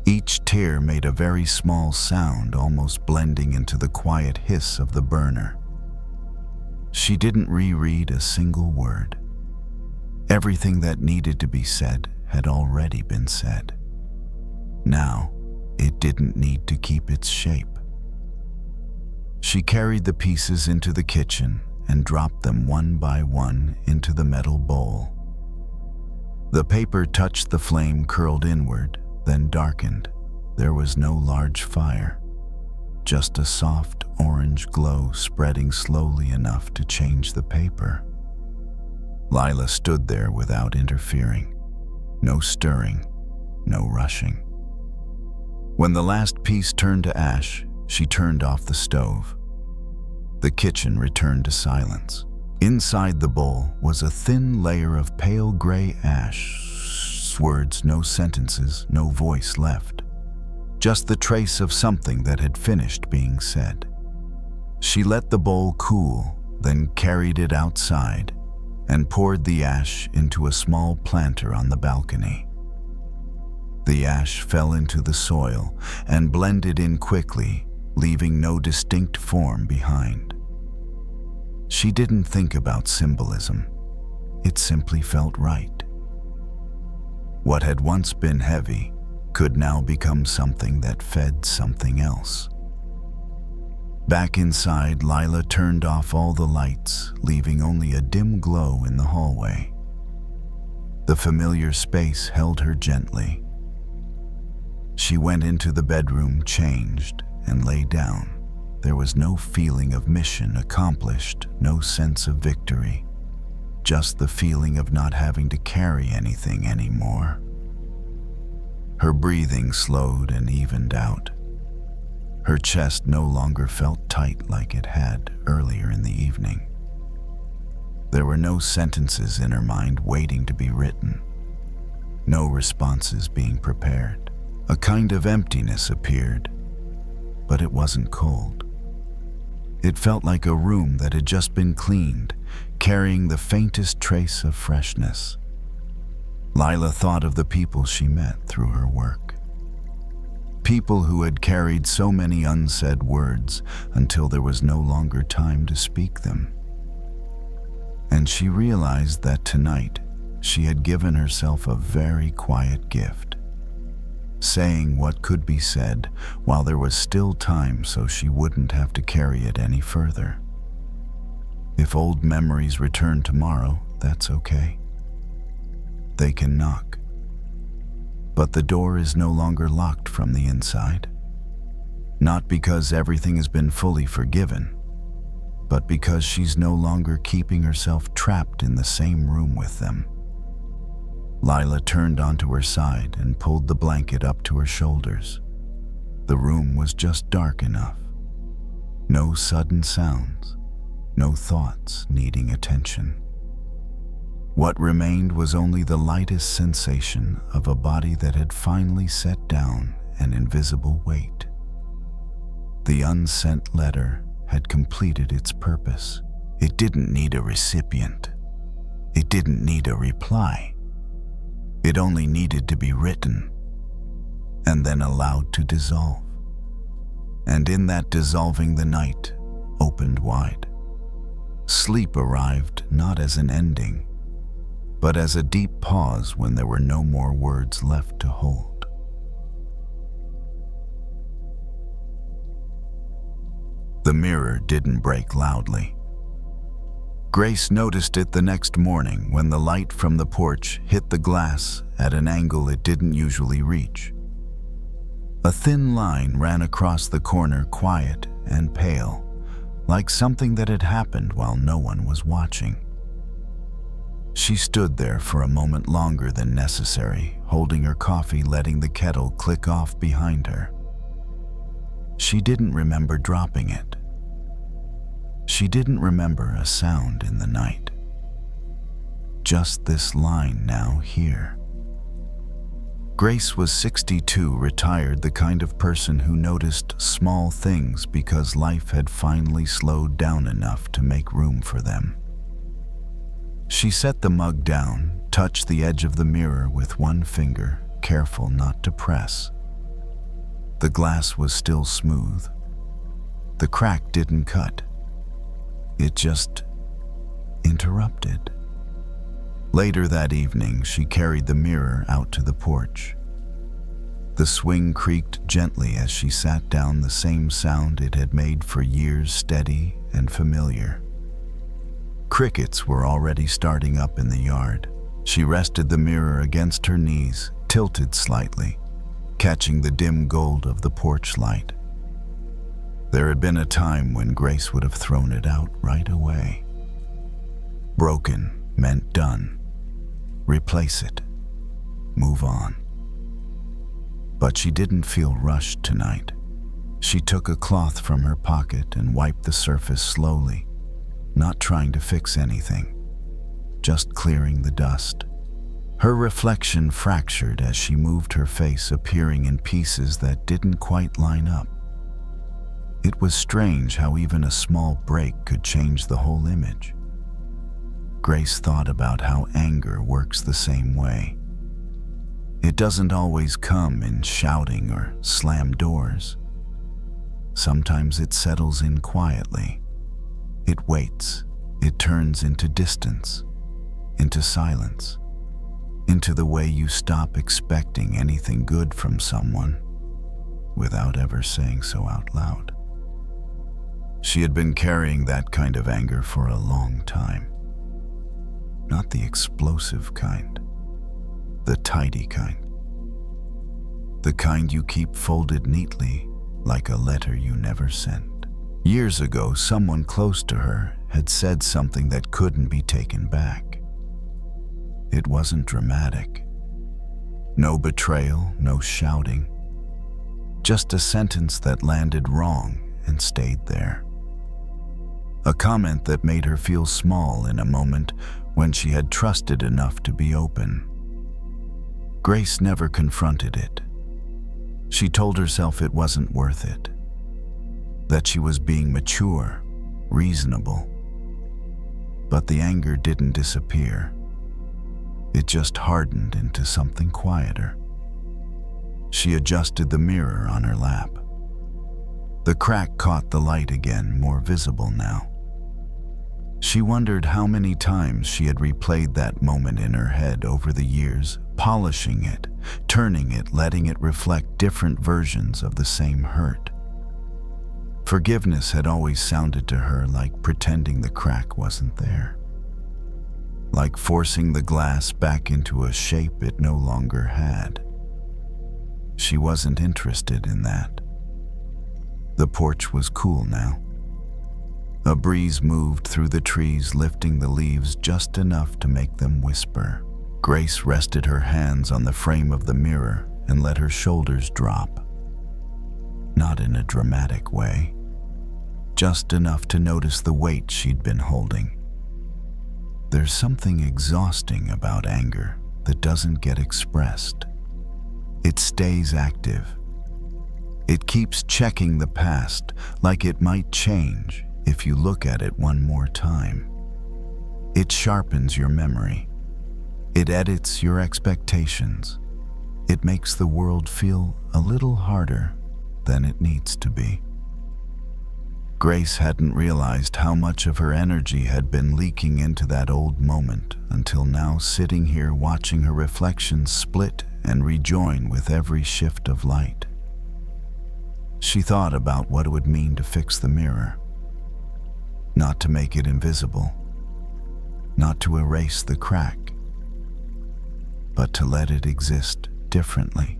Each tear made a very small sound, almost blending into the quiet hiss of the burner. She didn't reread a single word. Everything that needed to be said had already been said. Now, it didn't need to keep its shape. She carried the pieces into the kitchen and dropped them one by one into the metal bowl. The paper touched the flame, curled inward, then darkened. There was no large fire, just a soft orange glow spreading slowly enough to change the paper. Lila stood there without interfering. No stirring, no rushing. When the last piece turned to ash, she turned off the stove. The kitchen returned to silence. Inside the bowl was a thin layer of pale gray ash. Words, no sentences, no voice left. Just the trace of something that had finished being said. She let the bowl cool, then carried it outside and poured the ash into a small planter on the balcony. The ash fell into the soil and blended in quickly, leaving no distinct form behind. She didn't think about symbolism. It simply felt right. What had once been heavy could now become something that fed something else. Back inside, Lila turned off all the lights, leaving only a dim glow in the hallway. The familiar space held her gently. She went into the bedroom, changed, and lay down. There was no feeling of mission accomplished, no sense of victory, just the feeling of not having to carry anything anymore. Her breathing slowed and evened out. Her chest no longer felt tight like it had earlier in the evening. There were no sentences in her mind waiting to be written, no responses being prepared. A kind of emptiness appeared, but it wasn't cold. It felt like a room that had just been cleaned, carrying the faintest trace of freshness. Lila thought of the people she met through her work. People who had carried so many unsaid words until there was no longer time to speak them. And she realized that tonight she had given herself a very quiet gift, saying what could be said while there was still time so she wouldn't have to carry it any further. If old memories return tomorrow, that's okay. They can knock. But the door is no longer locked from the inside. Not because everything has been fully forgiven, but because she's no longer keeping herself trapped in the same room with them. Lila turned onto her side and pulled the blanket up to her shoulders. The room was just dark enough. No sudden sounds, no thoughts needing attention. What remained was only the lightest sensation of a body that had finally set down an invisible weight. The unsent letter had completed its purpose. It didn't need a recipient. It didn't need a reply. It only needed to be written and then allowed to dissolve. And in that dissolving, the night opened wide. Sleep arrived not as an ending, but as a deep pause when there were no more words left to hold. The mirror didn't break loudly. Grace noticed it the next morning when the light from the porch hit the glass at an angle it didn't usually reach. A thin line ran across the corner, quiet and pale, like something that had happened while no one was watching. She stood there for a moment longer than necessary, holding her coffee, letting the kettle click off behind her. She didn't remember dropping it. She didn't remember a sound in the night. Just this line now here. Grace was 62, retired, the kind of person who noticed small things because life had finally slowed down enough to make room for them. She set the mug down, touched the edge of the mirror with one finger, careful not to press. The glass was still smooth. The crack didn't cut. It just interrupted. Later that evening, she carried the mirror out to the porch. The swing creaked gently as she sat down, the same sound it had made for years, steady and familiar. Crickets were already starting up in the yard. She rested the mirror against her knees, tilted slightly, catching the dim gold of the porch light. There had been a time when Grace would have thrown it out right away. Broken meant done. Replace it. Move on. But she didn't feel rushed tonight. She took a cloth from her pocket and wiped the surface slowly, not trying to fix anything, just clearing the dust. Her reflection fractured as she moved her face, appearing in pieces that didn't quite line up. It was strange how even a small break could change the whole image. Grace thought about how anger works the same way. It doesn't always come in shouting or slam doors. Sometimes it settles in quietly. It waits. It turns into distance, into silence, into the way you stop expecting anything good from someone without ever saying so out loud. She had been carrying that kind of anger for a long time. Not the explosive kind, the tidy kind. The kind you keep folded neatly, like a letter you never sent. Years ago, someone close to her had said something that couldn't be taken back. It wasn't dramatic. No betrayal, no shouting. Just a sentence that landed wrong and stayed there. A comment that made her feel small in a moment when she had trusted enough to be open. Grace never confronted it. She told herself it wasn't worth it, that she was being mature, reasonable. But the anger didn't disappear. It just hardened into something quieter. She adjusted the mirror on her lap. The crack caught the light again, more visible now. She wondered how many times she had replayed that moment in her head over the years, polishing it, turning it, letting it reflect different versions of the same hurt. Forgiveness had always sounded to her like pretending the crack wasn't there, like forcing the glass back into a shape it no longer had. She wasn't interested in that. The porch was cool now. A breeze moved through the trees, lifting the leaves just enough to make them whisper. Grace rested her hands on the frame of the mirror and let her shoulders drop. Not in a dramatic way, just enough to notice the weight she'd been holding. There's something exhausting about anger that doesn't get expressed. It stays active. It keeps checking the past, like it might change if you look at it one more time. It sharpens your memory. It edits your expectations. It makes the world feel a little harder than it needs to be. Grace hadn't realized how much of her energy had been leaking into that old moment until now, sitting here watching her reflection split and rejoin with every shift of light. She thought about what it would mean to fix the mirror. Not to make it invisible, not to erase the crack, but to let it exist differently.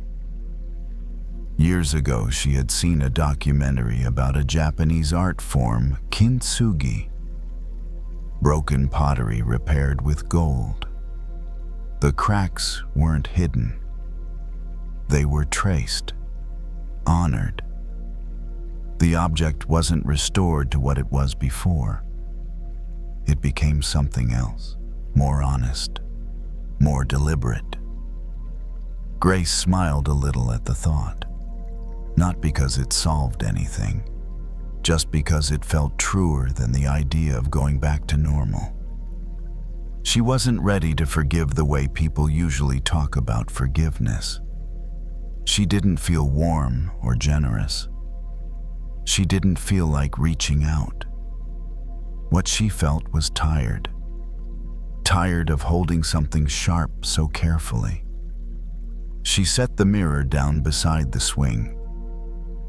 Years ago, she had seen a documentary about a Japanese art form, kintsugi, broken pottery repaired with gold. The cracks weren't hidden. They were traced, honored. The object wasn't restored to what it was before. It became something else, more honest, more deliberate. Grace smiled a little at the thought, not because it solved anything, just because it felt truer than the idea of going back to normal. She wasn't ready to forgive the way people usually talk about forgiveness, She didn't feel warm or generous. She didn't feel like reaching out. What she felt was tired. Tired of holding something sharp so carefully. She set the mirror down beside the swing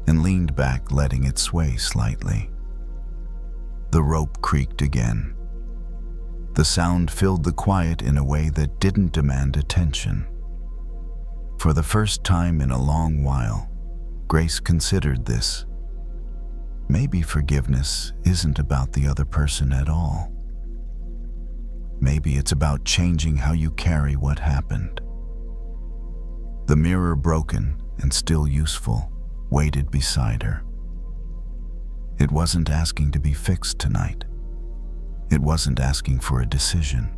and leaned back, letting it sway slightly. The rope creaked again. The sound filled the quiet in a way that didn't demand attention. For the first time in a long while, Grace considered this. Maybe forgiveness isn't about the other person at all. Maybe it's about changing how you carry what happened. The mirror, broken and still useful, waited beside her. It wasn't asking to be fixed tonight. It wasn't asking for a decision.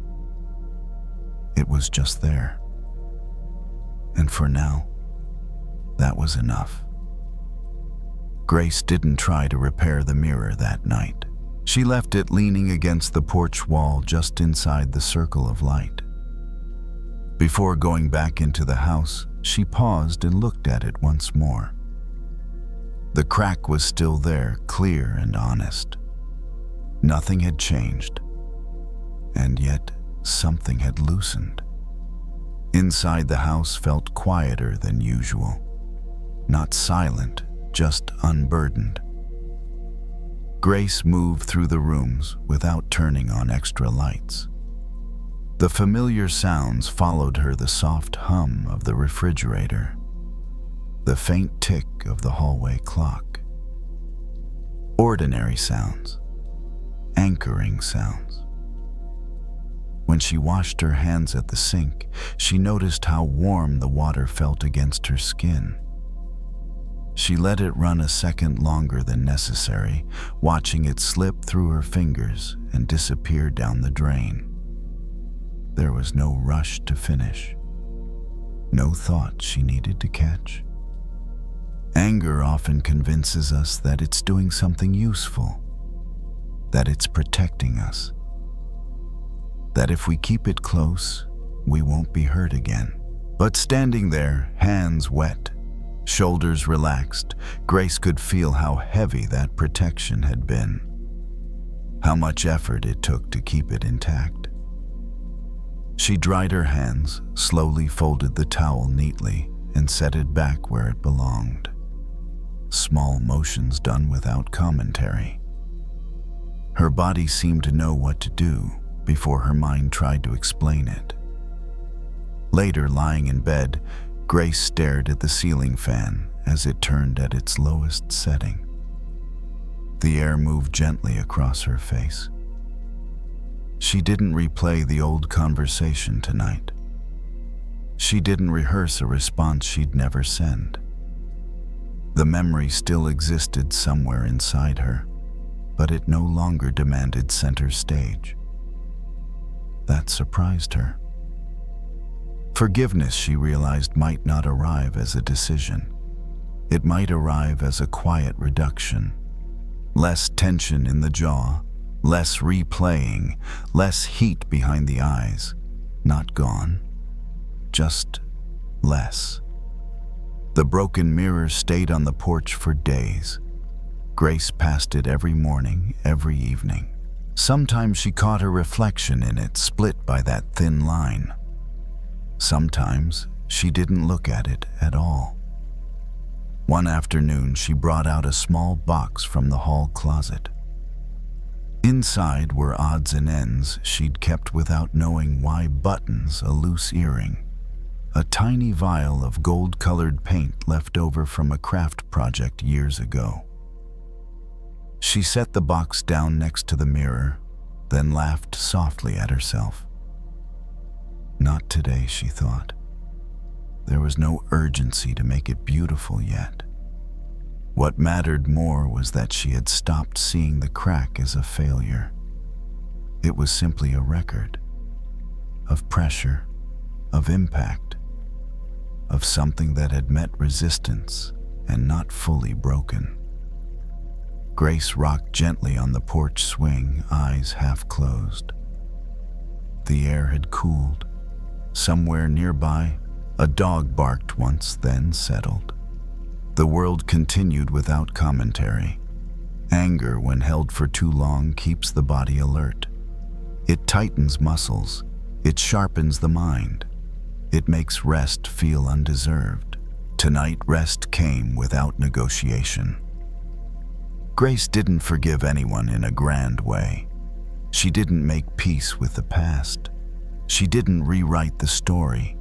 It was just there. And for now, that was enough. Grace didn't try to repair the mirror that night. She left it leaning against the porch wall just inside the circle of light. Before going back into the house, she paused and looked at it once more. The crack was still there, clear and honest. Nothing had changed, and yet something had loosened. Inside the house felt quieter than usual. Not silent, just unburdened. Grace moved through the rooms without turning on extra lights. The familiar sounds followed her, the soft hum of the refrigerator, the faint tick of the hallway clock. Ordinary sounds, anchoring sounds. When she washed her hands at the sink, she noticed how warm the water felt against her skin. She let it run a second longer than necessary, watching it slip through her fingers and disappear down the drain. There was no rush to finish, no thought she needed to catch. Anger often convinces us that it's doing something useful, that it's protecting us, that if we keep it close, we won't be hurt again. But standing there, hands wet, shoulders relaxed, Grace could feel how heavy that protection had been, how much effort it took to keep it intact. She dried her hands, slowly folded the towel neatly, and set it back where it belonged. Small motions done without commentary. Her body seemed to know what to do before her mind tried to explain it. Later, lying in bed, Grace stared at the ceiling fan as it turned at its lowest setting. The air moved gently across her face. She didn't replay the old conversation tonight. She didn't rehearse a response she'd never send. The memory still existed somewhere inside her, but it no longer demanded center stage. That surprised her. Forgiveness, she realized, might not arrive as a decision. It might arrive as a quiet reduction. Less tension in the jaw, less replaying, less heat behind the eyes. Not gone, just less. The broken mirror stayed on the porch for days. Grace passed it every morning, every evening. Sometimes she caught her reflection in it, split by that thin line. Sometimes she didn't look at it at all. One afternoon, she brought out a small box from the hall closet. Inside were odds and ends she'd kept without knowing why: buttons, a loose earring, a tiny vial of gold-colored paint left over from a craft project years ago. She set the box down next to the mirror, then laughed softly at herself. Not today, she thought. There was no urgency to make it beautiful yet. What mattered more was that she had stopped seeing the crack as a failure. It was simply a record of pressure, of impact, of something that had met resistance and not fully broken. Grace rocked gently on the porch swing, eyes half closed. The air had cooled. Somewhere nearby, A dog barked once, then settled. The world continued without commentary. Anger, when held for too long, keeps the body alert. It tightens muscles. It sharpens the mind. It makes rest feel undeserved. Tonight, rest came without negotiation. Grace didn't forgive anyone in a grand way. She didn't make peace with the past. She didn't rewrite the story.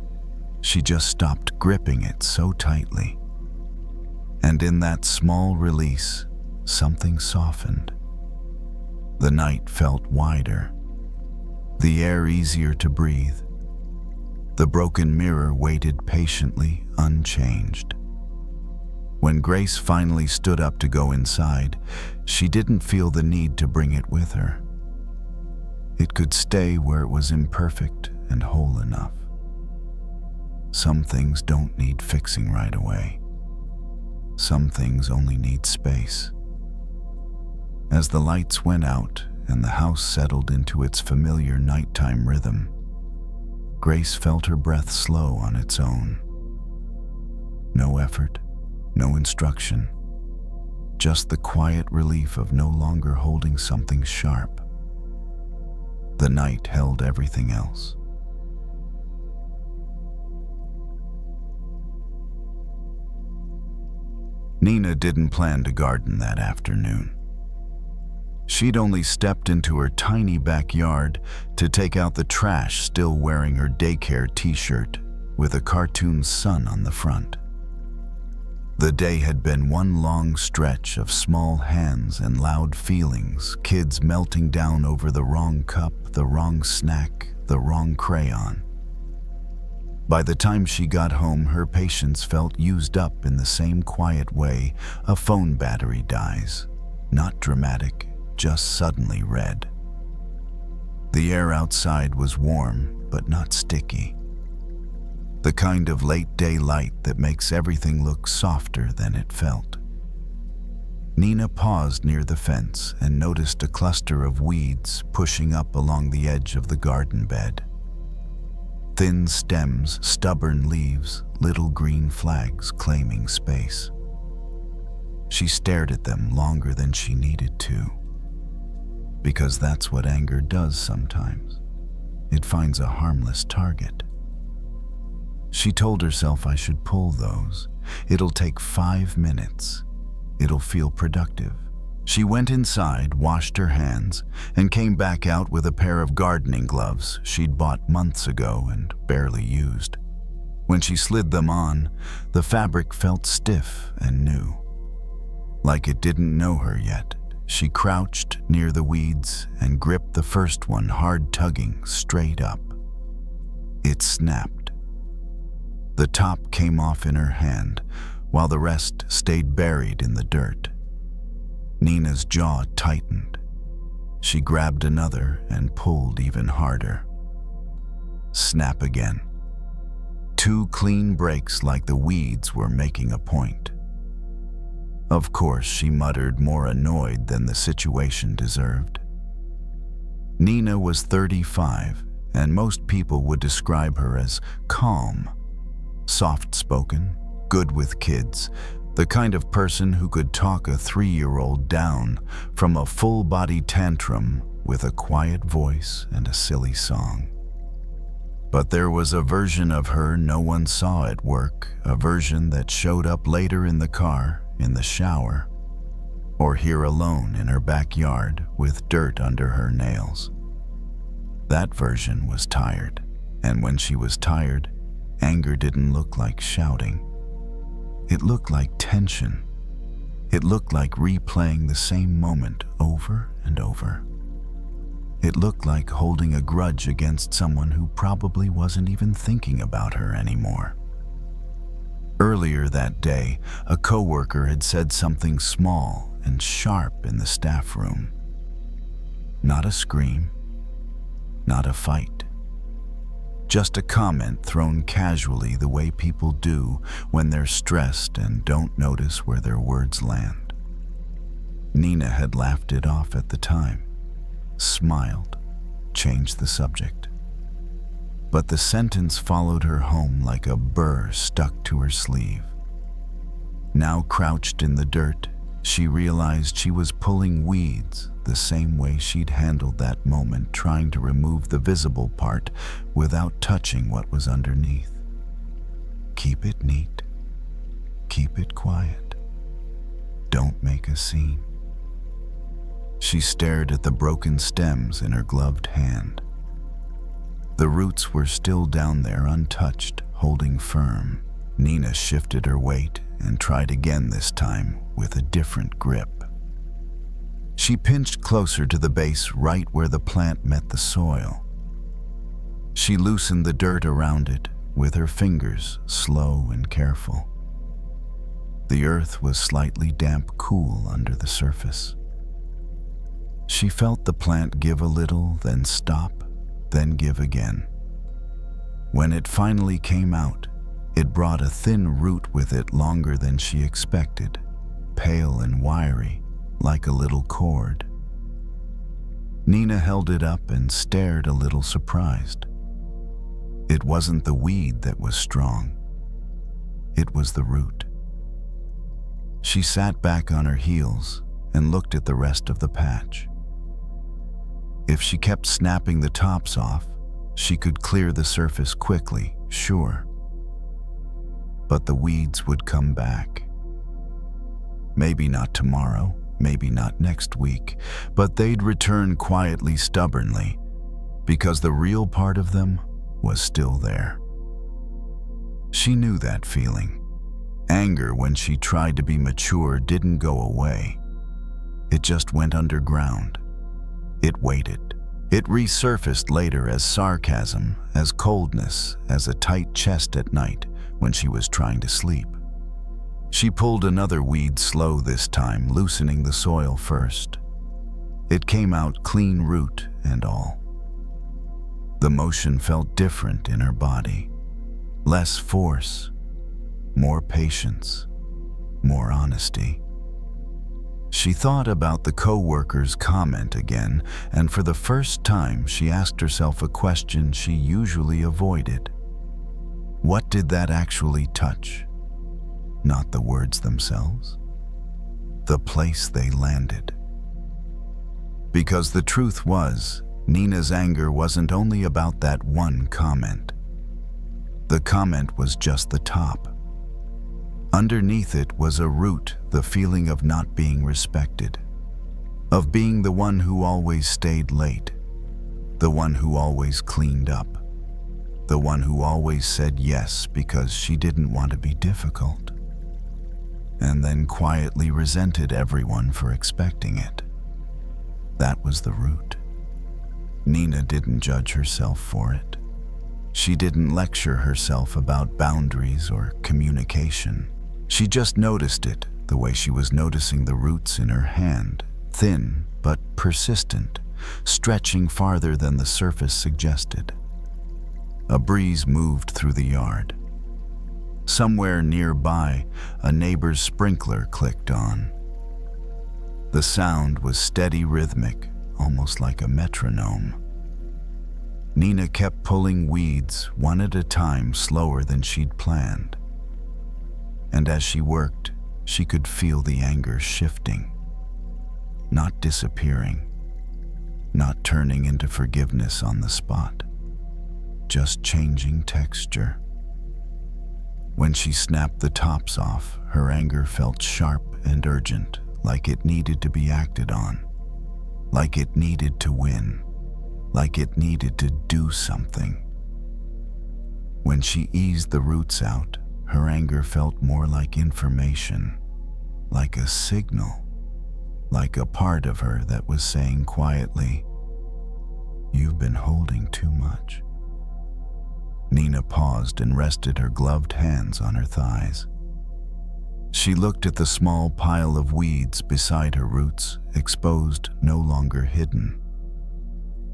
She just stopped gripping it so tightly. And in that small release, something softened. The night felt wider, the air easier to breathe. The broken mirror waited patiently, unchanged. When Grace finally stood up to go inside, she didn't feel the need to bring it with her. It could stay where it was imperfect and whole enough. Some things don't need fixing right away. Some things only need space. As the lights went out and the house settled into its familiar nighttime rhythm, Grace felt her breath slow on its own. No effort, no instruction, just the quiet relief of no longer holding something sharp. The night held everything else. Nina didn't plan to garden that afternoon. She'd only stepped into her tiny backyard to take out the trash, still wearing her daycare t-shirt with a cartoon sun on the front. The day had been one long stretch of small hands and loud feelings, kids melting down over the wrong cup, the wrong snack, the wrong crayon. By the time she got home, her patience felt used up in the same quiet way a phone battery dies. Not dramatic, just suddenly red. The air outside was warm, but not sticky. The kind of late-day light that makes everything look softer than it felt. Nina paused near the fence and noticed a cluster of weeds pushing up along the edge of the garden bed. Thin stems, stubborn leaves, little green flags claiming space. She stared at them longer than she needed to. Because that's what anger does sometimes. It finds a harmless target. She told herself, I should pull those. It'll take 5 minutes. It'll feel productive. She went inside, washed her hands, and came back out with a pair of gardening gloves she'd bought months ago and barely used. When she slid them on, the fabric felt stiff and new. Like it didn't know her yet, she crouched near the weeds and gripped the first one, hard tugging straight up. It snapped. The top came off in her hand, while the rest stayed buried in the dirt. Nina's jaw tightened. She grabbed another and pulled even harder. Snap again. 2 clean breaks like the weeds were making a point. Of course, she muttered, more annoyed than the situation deserved. Nina was 35, and most people would describe her as calm, soft-spoken, good with kids, the kind of person who could talk a 3-year-old down from a full-body tantrum with a quiet voice and a silly song. But there was a version of her no one saw at work, a version that showed up later in the car, in the shower, or here alone in her backyard with dirt under her nails. That version was tired, and when she was tired, anger didn't look like shouting. It looked like tension. It looked like replaying the same moment over and over. It looked like holding a grudge against someone who probably wasn't even thinking about her anymore. Earlier that day, a coworker had said something small and sharp in the staff room. Not a scream, not a fight. Just a comment thrown casually the way people do when they're stressed and don't notice where their words land. Nina had laughed it off at the time, smiled, changed the subject. but the sentence followed her home like a burr stuck to her sleeve. Now crouched in the dirt, she realized she was pulling weeds the same way she'd handled that moment, trying to remove the visible part without touching what was underneath. Keep it neat. Keep it quiet. Don't make a scene. She stared at the broken stems in her gloved hand. The roots were still down there, untouched, holding firm. Nina shifted her weight and tried again, this time with a different grip. She pinched closer to the base, right where the plant met the soil. She loosened the dirt around it with her fingers, slow and careful. The earth was slightly damp, cool under the surface. She felt the plant give a little, then stop, then give again. When it finally came out, it brought a thin root with it, longer than she expected, pale and wiry, like a little cord. Nina held it up and stared, a little surprised. It wasn't the weed that was strong. It was the root. She sat back on her heels and looked at the rest of the patch. If she kept snapping the tops off, she could clear the surface quickly, sure. But the weeds would come back. Maybe not tomorrow, maybe not next week, but they'd return quietly, stubbornly, because the real part of them was still there. She knew that feeling. Anger, when she tried to be mature, didn't go away. It just went underground. It waited. It resurfaced later as sarcasm, as coldness, as a tight chest at night when she was trying to sleep. She pulled another weed, slow this time, loosening the soil first. It came out clean, root and all. The motion felt different in her body. Less force, more patience, more honesty. She thought about the co-worker's comment again, and for the first time she asked herself a question she usually avoided. What did that actually touch? Not the words themselves. The place they landed. Because the truth was, Nina's anger wasn't only about that one comment. The comment was just the top. Underneath it was a root, the feeling of not being respected, of being the one who always stayed late, the one who always cleaned up, the one who always said yes because she didn't want to be difficult, and then quietly resented everyone for expecting it. That was the root. Nina didn't judge herself for it. She didn't lecture herself about boundaries or communication. She just noticed it, the way she was noticing the roots in her hand, thin but persistent, stretching farther than the surface suggested. A breeze moved through the yard. Somewhere nearby, a neighbor's sprinkler clicked on. The sound was steady, rhythmic, almost like a metronome. Nina kept pulling weeds, one at a time, slower than she'd planned. And as she worked, she could feel the anger shifting, not disappearing, not turning into forgiveness on the spot, just changing texture. When she snapped the tops off, her anger felt sharp and urgent, like it needed to be acted on, like it needed to win, like it needed to do something. When she eased the roots out, her anger felt more like information, like a signal, like a part of her that was saying quietly, "You've been holding too much." Nina paused and rested her gloved hands on her thighs. She looked at the small pile of weeds beside her roots, exposed, no longer hidden.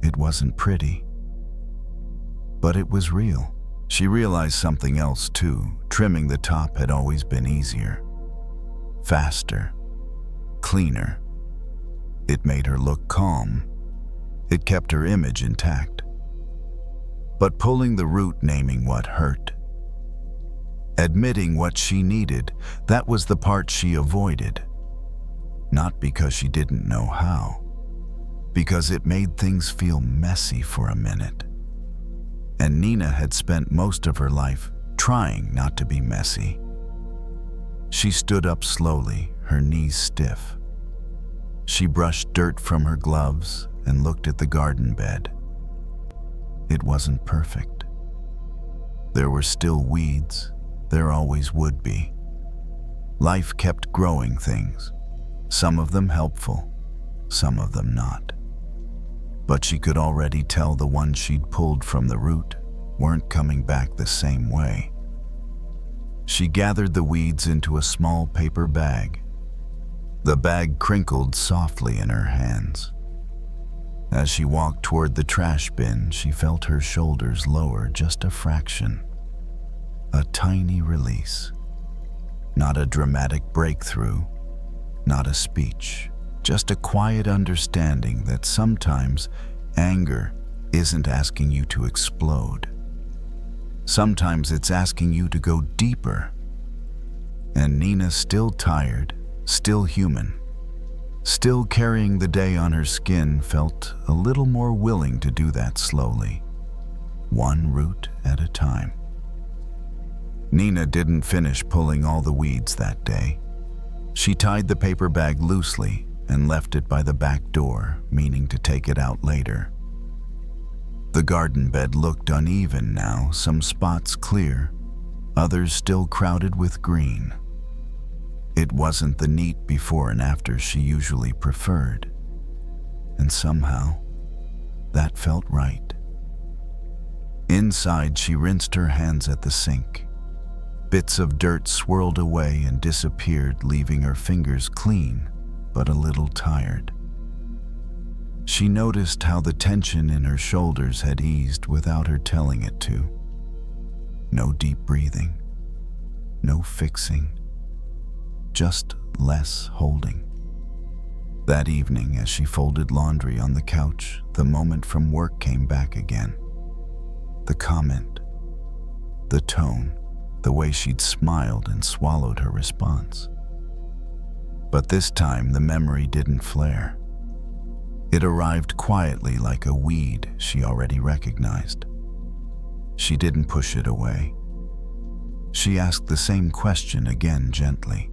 It wasn't pretty, but it was real. She realized something else too. Trimming the top had always been easier, faster, cleaner. It made her look calm. It kept her image intact. but pulling the root, naming what hurt. Admitting what she needed, that was the part she avoided. Not because she didn't know how, because it made things feel messy for a minute. And Nina had spent most of her life trying not to be messy. She stood up slowly, her knees stiff. She brushed dirt from her gloves and looked at the garden bed. It wasn't perfect. There were still weeds. There always would be. Life kept growing things, some of them helpful, some of them not. But she could already tell the ones she'd pulled from the root weren't coming back the same way. She gathered the weeds into a small paper bag. The bag crinkled softly in her hands. As she walked toward the trash bin, she felt her shoulders lower just a fraction. A tiny release. Not a dramatic breakthrough, not a speech, just a quiet understanding that sometimes anger isn't asking you to explode. Sometimes it's asking you to go deeper. And Nina, still tired, still human, still carrying the day on her skin, felt a little more willing to do that slowly, one root at a time. Nina didn't finish pulling all the weeds that day. She tied the paper bag loosely and left it by the back door, meaning to take it out later. The garden bed looked uneven now, some spots clear, others still crowded with green. It wasn't the neat before and after she usually preferred, and somehow that felt right. Inside, she rinsed her hands at the sink. Bits of dirt swirled away and disappeared, leaving her fingers clean, but a little tired. She noticed how the tension in her shoulders had eased without her telling it to. No deep breathing, no fixing, just less holding. That evening, as she folded laundry on the couch, the moment from work came back again. The comment, the tone, the way she'd smiled and swallowed her response. But this time, the memory didn't flare. It arrived quietly, like a weed she already recognized. She didn't push it away. She asked the same question again, gently.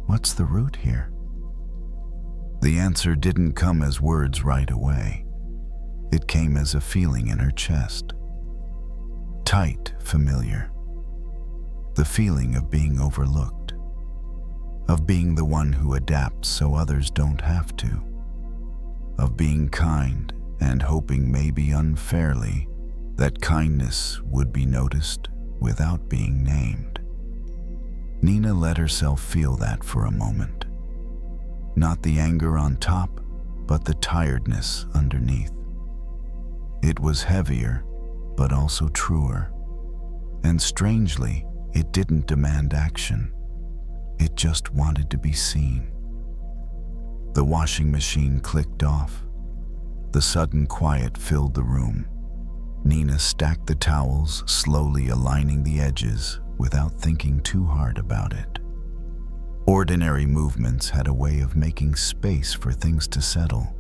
What's the root here? The answer didn't come as words right away. It came as a feeling in her chest. Tight, familiar. The feeling of being overlooked. Of being the one who adapts so others don't have to. Of being kind and hoping, maybe unfairly, that kindness would be noticed without being named. Nina let herself feel that for a moment. Not the anger on top, but the tiredness underneath. It was heavier, but also truer. And strangely, it didn't demand action. It just wanted to be seen. The washing machine clicked off. The sudden quiet filled the room. Nina stacked the towels, slowly aligning the edges without thinking too hard about it. Ordinary movements had a way of making space for things to settle.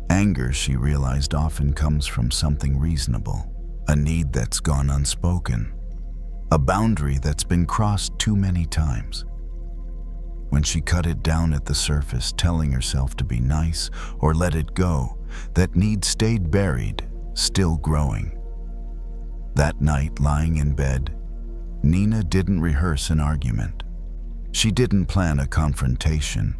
Anger, she realized, often comes from something reasonable, a need that's gone unspoken, a boundary that's been crossed too many times. When she cut it down at the surface, telling herself to be nice or let it go, that need stayed buried, still growing. That night, lying in bed, Nina didn't rehearse an argument. She didn't plan a confrontation.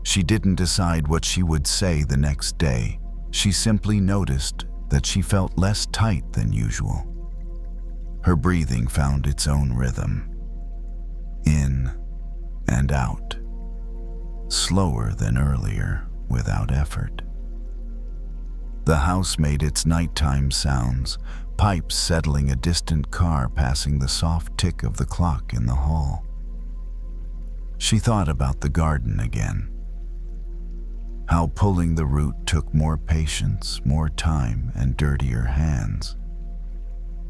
She didn't decide what she would say the next day. She simply noticed that she felt less tight than usual. Her breathing found its own rhythm. In and out. Slower than earlier, without effort. The house made its nighttime sounds, pipes settling, a distant car passing, the soft tick of the clock in the hall. She thought about the garden again. How pulling the root took more patience, more time, and dirtier hands.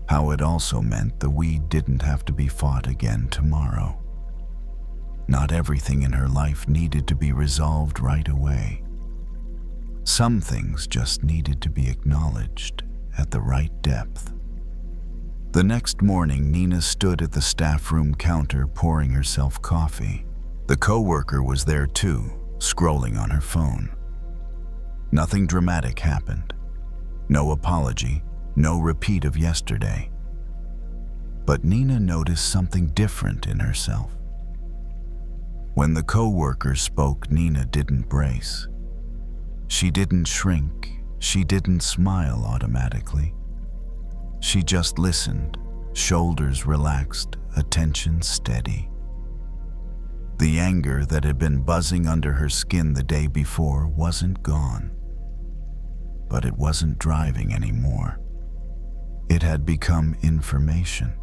How it also meant the weed didn't have to be fought again tomorrow. Not everything in her life needed to be resolved right away. Some things just needed to be acknowledged at the right depth. The next morning, Nina stood at the staff room counter pouring herself coffee. The coworker was there too, scrolling on her phone. Nothing dramatic happened. No apology, no repeat of yesterday. But Nina noticed something different in herself. When the coworker spoke, Nina didn't brace. She didn't shrink. She didn't smile automatically. She just listened, shoulders relaxed, attention steady. The anger that had been buzzing under her skin the day before wasn't gone. But it wasn't driving anymore. It had become information.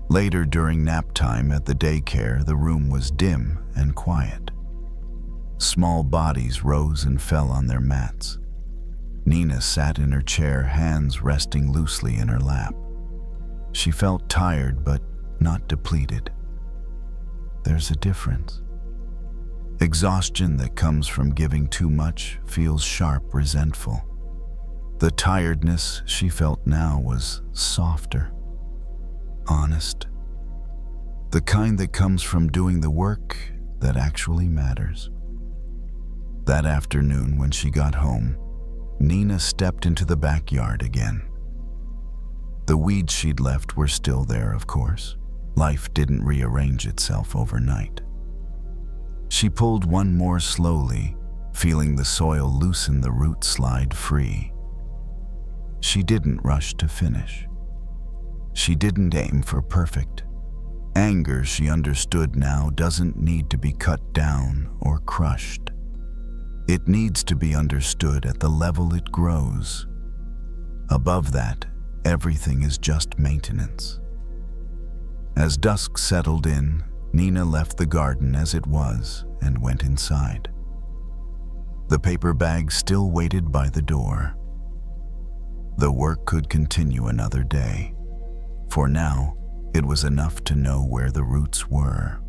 Later during nap time at the daycare, the room was dim and quiet. Small bodies rose and fell on their mats. Nina sat in her chair, hands resting loosely in her lap. She felt tired but not depleted. There's a difference. Exhaustion that comes from giving too much feels sharp, resentful. The tiredness she felt now was softer, honest. The kind that comes from doing the work that actually matters. That afternoon when she got home, Nina stepped into the backyard again. The weeds she'd left were still there, of course. Life didn't rearrange itself overnight. She pulled one more slowly, feeling the soil loosen, the roots slide free. She didn't rush to finish. She didn't aim for perfect. Anger, she understood now, doesn't need to be cut down or crushed. It needs to be understood at the level it grows. Above that, everything is just maintenance. As dusk settled in, Nina left the garden as it was and went inside. The paper bag still waited by the door. The work could continue another day. For now, it was enough to know where the roots were.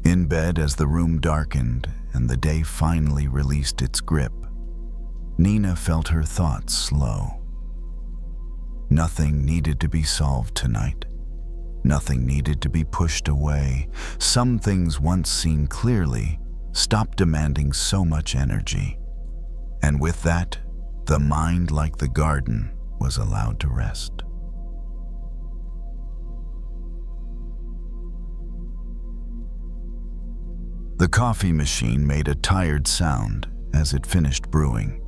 In bed, as the room darkened and the day finally released its grip, Nina felt her thoughts slow. Nothing needed to be solved tonight. Nothing needed to be pushed away. Some things, once seen clearly, stopped demanding so much energy. And with that, the mind, like the garden, was allowed to rest. The coffee machine made a tired sound as it finished brewing.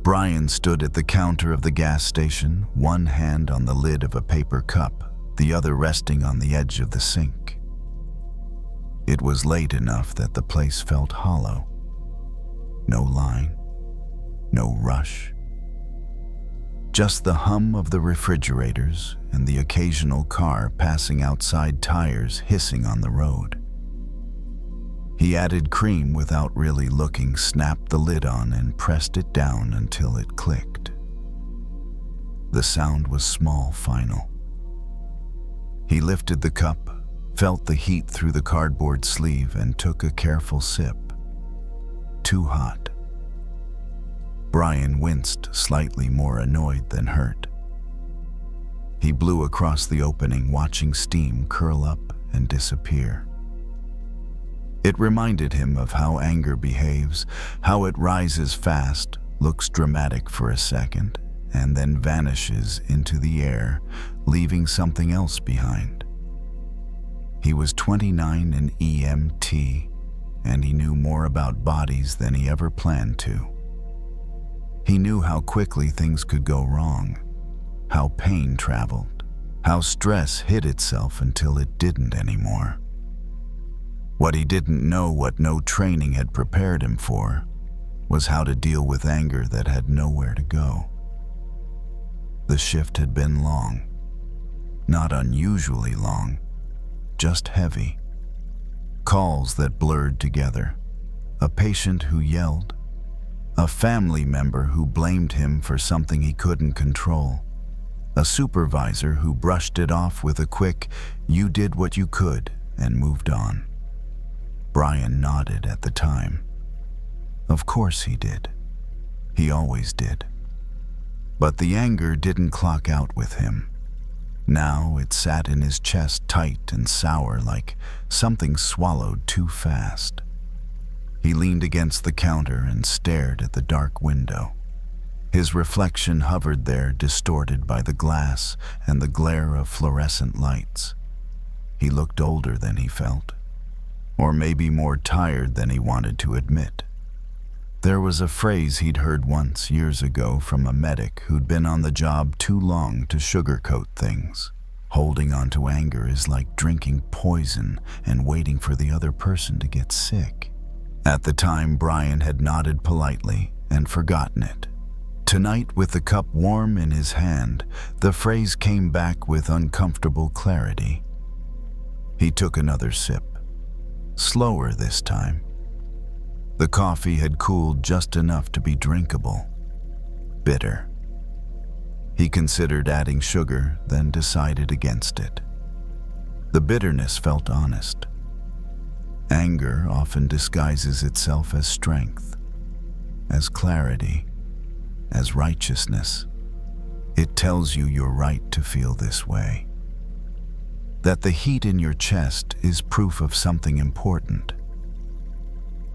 Brian stood at the counter of the gas station, one hand on the lid of a paper cup, the other resting on the edge of the sink. It was late enough that the place felt hollow. No line, no rush. Just the hum of the refrigerators and the occasional car passing outside, tires hissing on the road. He added cream without really looking, snapped the lid on, and pressed it down until it clicked. The sound was small, final. He lifted the cup, felt the heat through the cardboard sleeve, and took a careful sip. Too hot. Brian winced, slightly more annoyed than hurt. He blew across the opening, watching steam curl up and disappear. It reminded him of how anger behaves, how it rises fast, looks dramatic for a second, and then vanishes into the air, leaving something else behind. He was 29 in EMT, and he knew more about bodies than he ever planned to. He knew how quickly things could go wrong, how pain traveled, how stress hid itself until it didn't anymore. What he didn't know, what no training had prepared him for, was how to deal with anger that had nowhere to go. The shift had been long. Not unusually long, just heavy. Calls that blurred together. a patient who yelled, a family member who blamed him for something he couldn't control, a supervisor who brushed it off with a quick, "You did what you could," and moved on. Brian nodded at the time. Of course he did. He always did. But the anger didn't clock out with him. Now it sat in his chest tight and sour, like something swallowed too fast. He leaned against the counter and stared at the dark window. His reflection hovered there, distorted by the glass and the glare of fluorescent lights. He looked older than he felt, or maybe more tired than he wanted to admit. There was a phrase he'd heard once years ago from a medic who'd been on the job too long to sugarcoat things. Holding on to anger is like drinking poison and waiting for the other person to get sick. At the time, Brian had nodded politely and forgotten it. Tonight, with the cup warm in his hand, the phrase came back with uncomfortable clarity. He took another sip, slower this time. The coffee had cooled just enough to be drinkable, bitter. He considered adding sugar, then decided against it. The bitterness felt honest. Anger often disguises itself as strength, as clarity, as righteousness. It tells you you're right to feel this way. That the heat in your chest is proof of something important.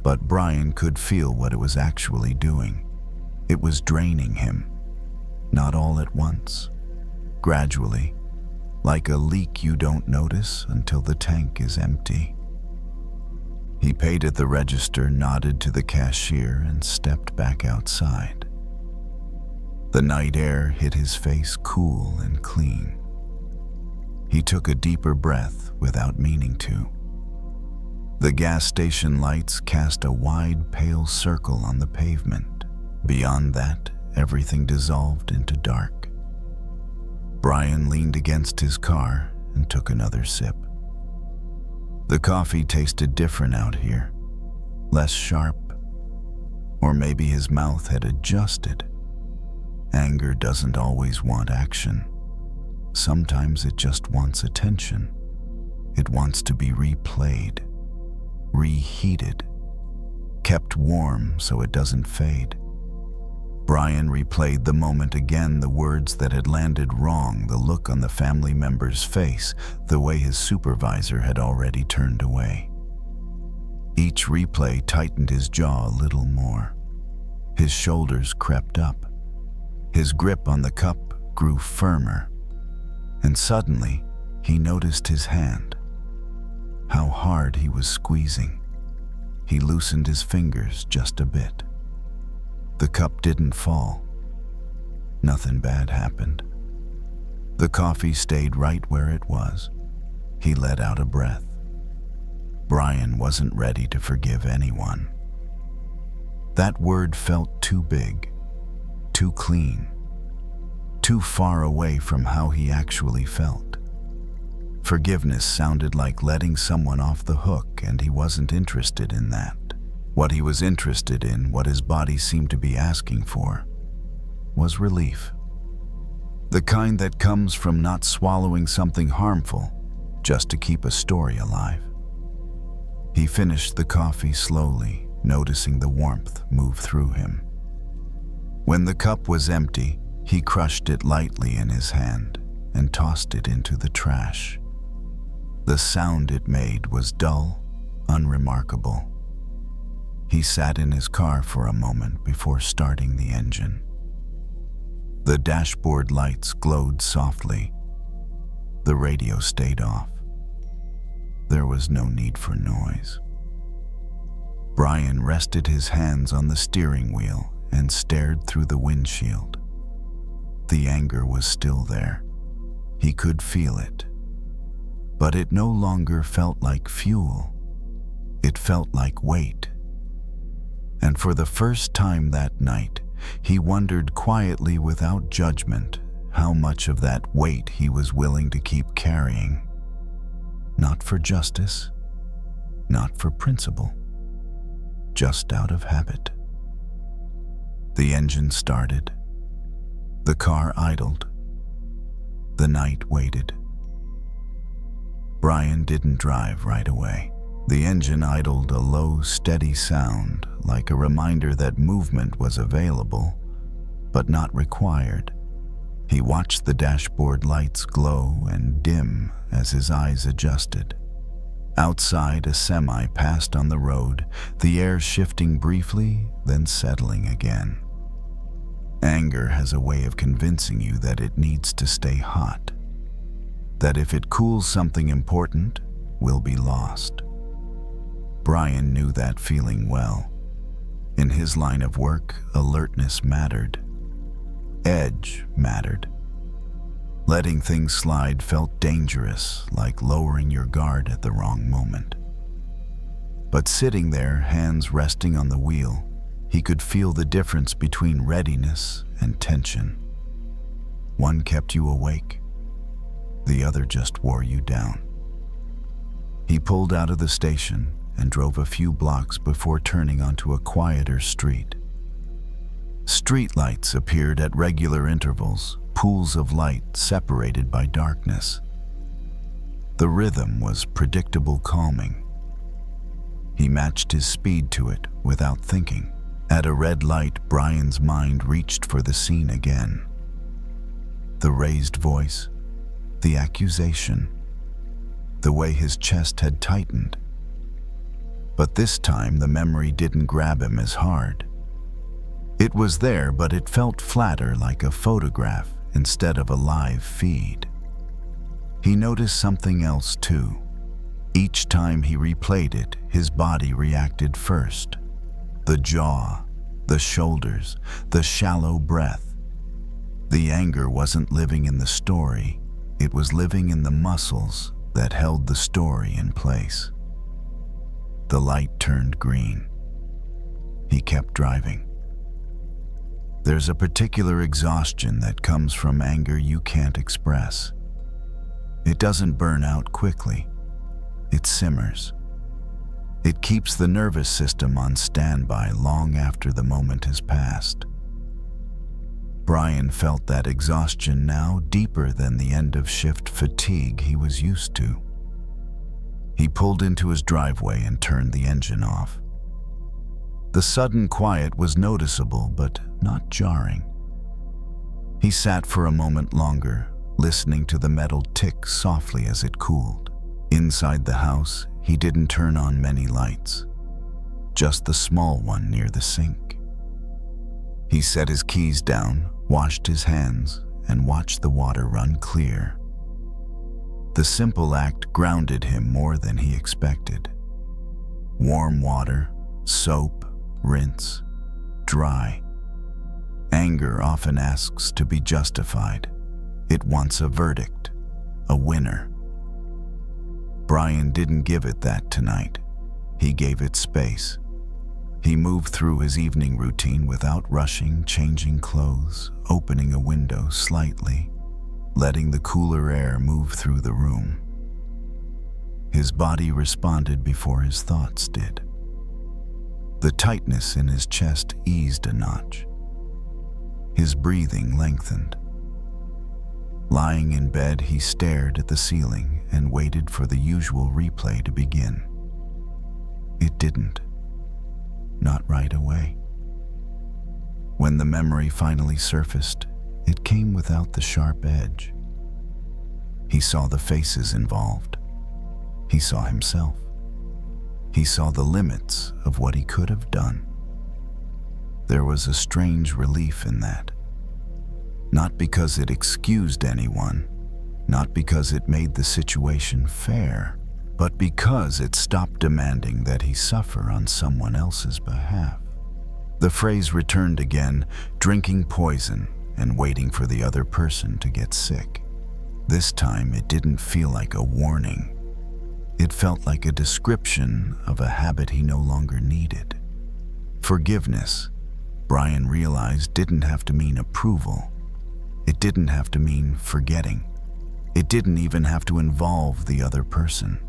But Brian could feel what it was actually doing. It was draining him. Not all at once. Gradually, like a leak you don't notice until the tank is empty. He paid at the register, nodded to the cashier, and stepped back outside. The night air hit his face cool and clean. He took a deeper breath without meaning to. The gas station lights cast a wide, pale circle on the pavement. Beyond that, everything dissolved into dark. Brian leaned against his car and took another sip. The coffee tasted different out here, less sharp. Or maybe his mouth had adjusted. Anger doesn't always want action. Sometimes it just wants attention. It wants to be replayed, reheated, kept warm so it doesn't fade. Brian replayed the moment again, the words that had landed wrong, the look on the family member's face, the way his supervisor had already turned away. Each replay tightened his jaw a little more. His shoulders crept up. His grip on the cup grew firmer. And suddenly, he noticed his hand. How hard he was squeezing. He loosened his fingers just a bit. The cup didn't fall. Nothing bad happened. The coffee stayed right where it was. He let out a breath. Brian wasn't ready to forgive anyone. That word felt too big, too clean, too far away from how he actually felt. Forgiveness sounded like letting someone off the hook, and he wasn't interested in that. What he was interested in, what his body seemed to be asking for, was relief. The kind that comes from not swallowing something harmful just to keep a story alive. He finished the coffee slowly, noticing the warmth move through him. When the cup was empty, he crushed it lightly in his hand and tossed it into the trash. The sound it made was dull, unremarkable. He sat in his car for a moment before starting the engine. The dashboard lights glowed softly. The radio stayed off. There was no need for noise. Brian rested his hands on the steering wheel and stared through the windshield. The anger was still there. He could feel it. But it no longer felt like fuel. It felt like weight. And for the first time that night, he wondered quietly without judgment how much of that weight he was willing to keep carrying. Not for justice, not for principle, just out of habit. The engine started. The car idled. The night waited. Brian didn't drive right away. The engine idled, a low, steady sound, like a reminder that movement was available, but not required. He watched the dashboard lights glow and dim as his eyes adjusted. Outside, a semi passed on the road, the air shifting briefly, then settling again. Anger has a way of convincing you that it needs to stay hot, that if it cools something important, will be lost. Brian knew that feeling well. In his line of work, alertness mattered. Edge mattered. Letting things slide felt dangerous, like lowering your guard at the wrong moment. But sitting there, hands resting on the wheel, he could feel the difference between readiness and tension. One kept you awake, the other just wore you down. He pulled out of the station and drove a few blocks before turning onto a quieter street. Streetlights appeared at regular intervals, pools of light separated by darkness. The rhythm was predictable calming. He matched his speed to it without thinking. At a red light, Brian's mind reached for the scene again. The raised voice, the accusation, the way his chest had tightened. But this time the memory didn't grab him as hard. It was there, but it felt flatter, like a photograph instead of a live feed. He noticed something else too. Each time he replayed it, his body reacted first. The jaw, the shoulders, the shallow breath. The anger wasn't living in the story, it was living in the muscles that held the story in place. The light turned green. He kept driving. There's a particular exhaustion that comes from anger you can't express. It doesn't burn out quickly. It simmers. It keeps the nervous system on standby long after the moment has passed. Brian felt that exhaustion now, deeper than the end-of-shift fatigue he was used to. He pulled into his driveway and turned the engine off. The sudden quiet was noticeable, but not jarring. He sat for a moment longer, listening to the metal tick softly as it cooled. Inside the house, he didn't turn on many lights, just the small one near the sink. He set his keys down, washed his hands, and watched the water run clear. The simple act grounded him more than he expected. Warm water, soap, rinse, dry. Anger often asks to be justified. It wants a verdict, a winner. Brian didn't give it that tonight. He gave it space. He moved through his evening routine without rushing, changing clothes, opening a window slightly, letting the cooler air move through the room. His body responded before his thoughts did. The tightness in his chest eased a notch. His breathing lengthened. Lying in bed, he stared at the ceiling and waited for the usual replay to begin. It didn't. Not right away. When the memory finally surfaced, it came without the sharp edge. He saw the faces involved. He saw himself. He saw the limits of what he could have done. There was a strange relief in that. Not because it excused anyone, not because it made the situation fair, but because it stopped demanding that he suffer on someone else's behalf. The phrase returned again, drinking poison and waiting for the other person to get sick. This time it didn't feel like a warning. It felt like a description of a habit he no longer needed. Forgiveness, Brian realized, didn't have to mean approval. It didn't have to mean forgetting. It didn't even have to involve the other person.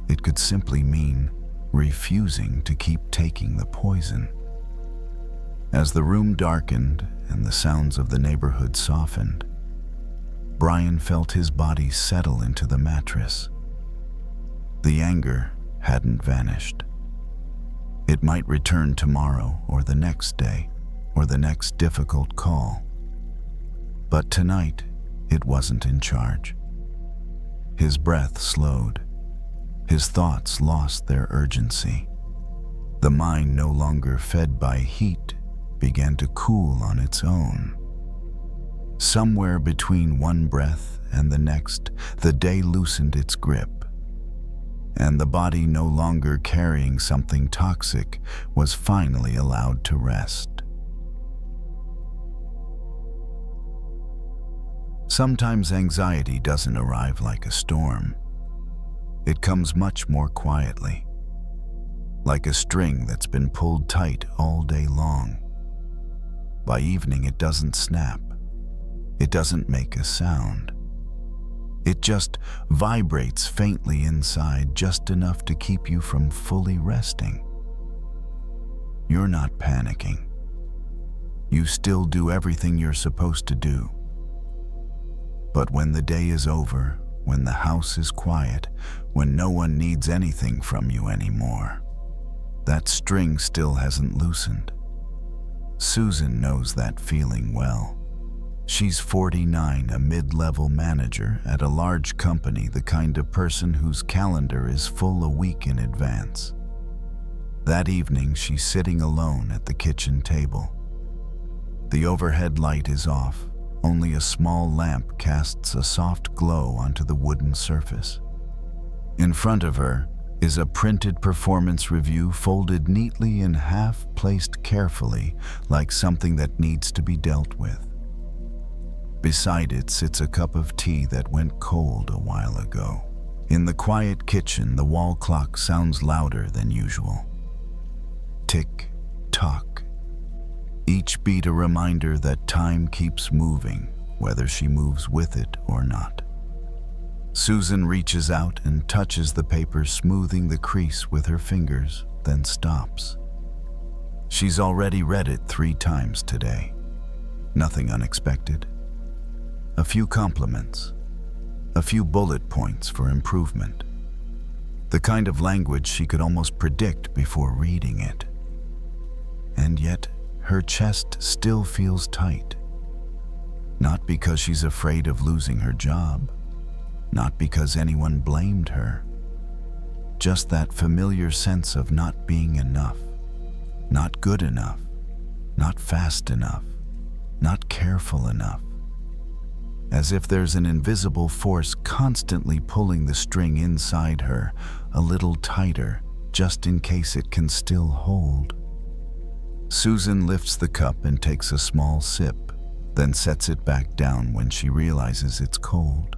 It could simply mean refusing to keep taking the poison. As the room darkened and the sounds of the neighborhood softened, Brian felt his body settle into the mattress. The anger hadn't vanished. It might return tomorrow or the next day or the next difficult call. But tonight, it wasn't in charge. His breath slowed. His thoughts lost their urgency. The mind, no longer fed by heat, began to cool on its own. Somewhere between one breath and the next, the day loosened its grip, and the body, no longer carrying something toxic, was finally allowed to rest. Sometimes anxiety doesn't arrive like a storm. It comes much more quietly, like a string that's been pulled tight all day long. By evening, it doesn't snap. It doesn't make a sound. It just vibrates faintly inside, just enough to keep you from fully resting. You're not panicking. You still do everything you're supposed to do. But when the day is over, when the house is quiet, when no one needs anything from you anymore, that string still hasn't loosened. Susan knows that feeling well. She's 49, a mid-level manager at a large company, the kind of person whose calendar is full a week in advance. That evening, she's sitting alone at the kitchen table. The overhead light is off. Only a small lamp casts a soft glow onto the wooden surface. In front of her is a printed performance review folded neatly in half, placed carefully, like something that needs to be dealt with. Beside it sits a cup of tea that went cold a while ago. In the quiet kitchen, the wall clock sounds louder than usual. Tick, tock. Each beat a reminder that time keeps moving, whether she moves with it or not. Susan reaches out and touches the paper, smoothing the crease with her fingers, then stops. She's already read it 3 times today. Nothing unexpected. A few compliments. A few bullet points for improvement. The kind of language she could almost predict before reading it. And yet, her chest still feels tight. Not because she's afraid of losing her job. Not because anyone blamed her. Just that familiar sense of not being enough. Not good enough. Not fast enough. Not careful enough. As if there's an invisible force constantly pulling the string inside her a little tighter, just in case it can still hold. Susan lifts the cup and takes a small sip, then sets it back down when she realizes it's cold.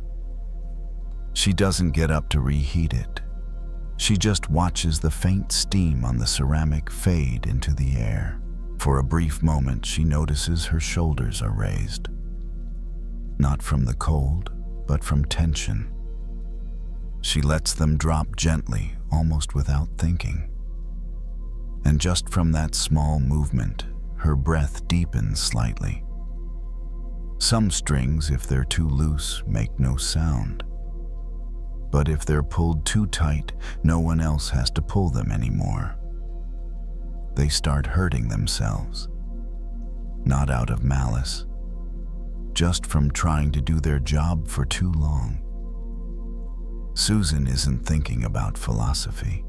She doesn't get up to reheat it. She just watches the faint steam on the ceramic fade into the air. For a brief moment, she notices her shoulders are raised. Not from the cold, but from tension. She lets them drop gently, almost without thinking. And just from that small movement, her breath deepens slightly. Some strings, if they're too loose, make no sound. But if they're pulled too tight, no one else has to pull them anymore. They start hurting themselves. Not out of malice, just from trying to do their job for too long. Susan isn't thinking about philosophy.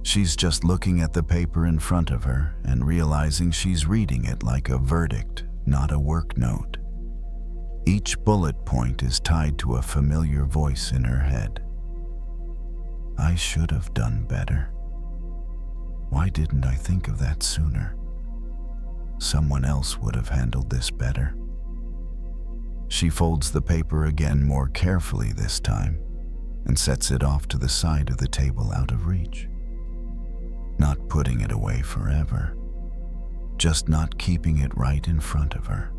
She's just looking at the paper in front of her and realizing she's reading it like a verdict, not a work note. Each bullet point is tied to a familiar voice in her head. I should have done better. Why didn't I think of that sooner? Someone else would have handled this better. She folds the paper again more carefully this time and sets it off to the side of the table out of reach. Not putting it away forever, just not keeping it right in front of her.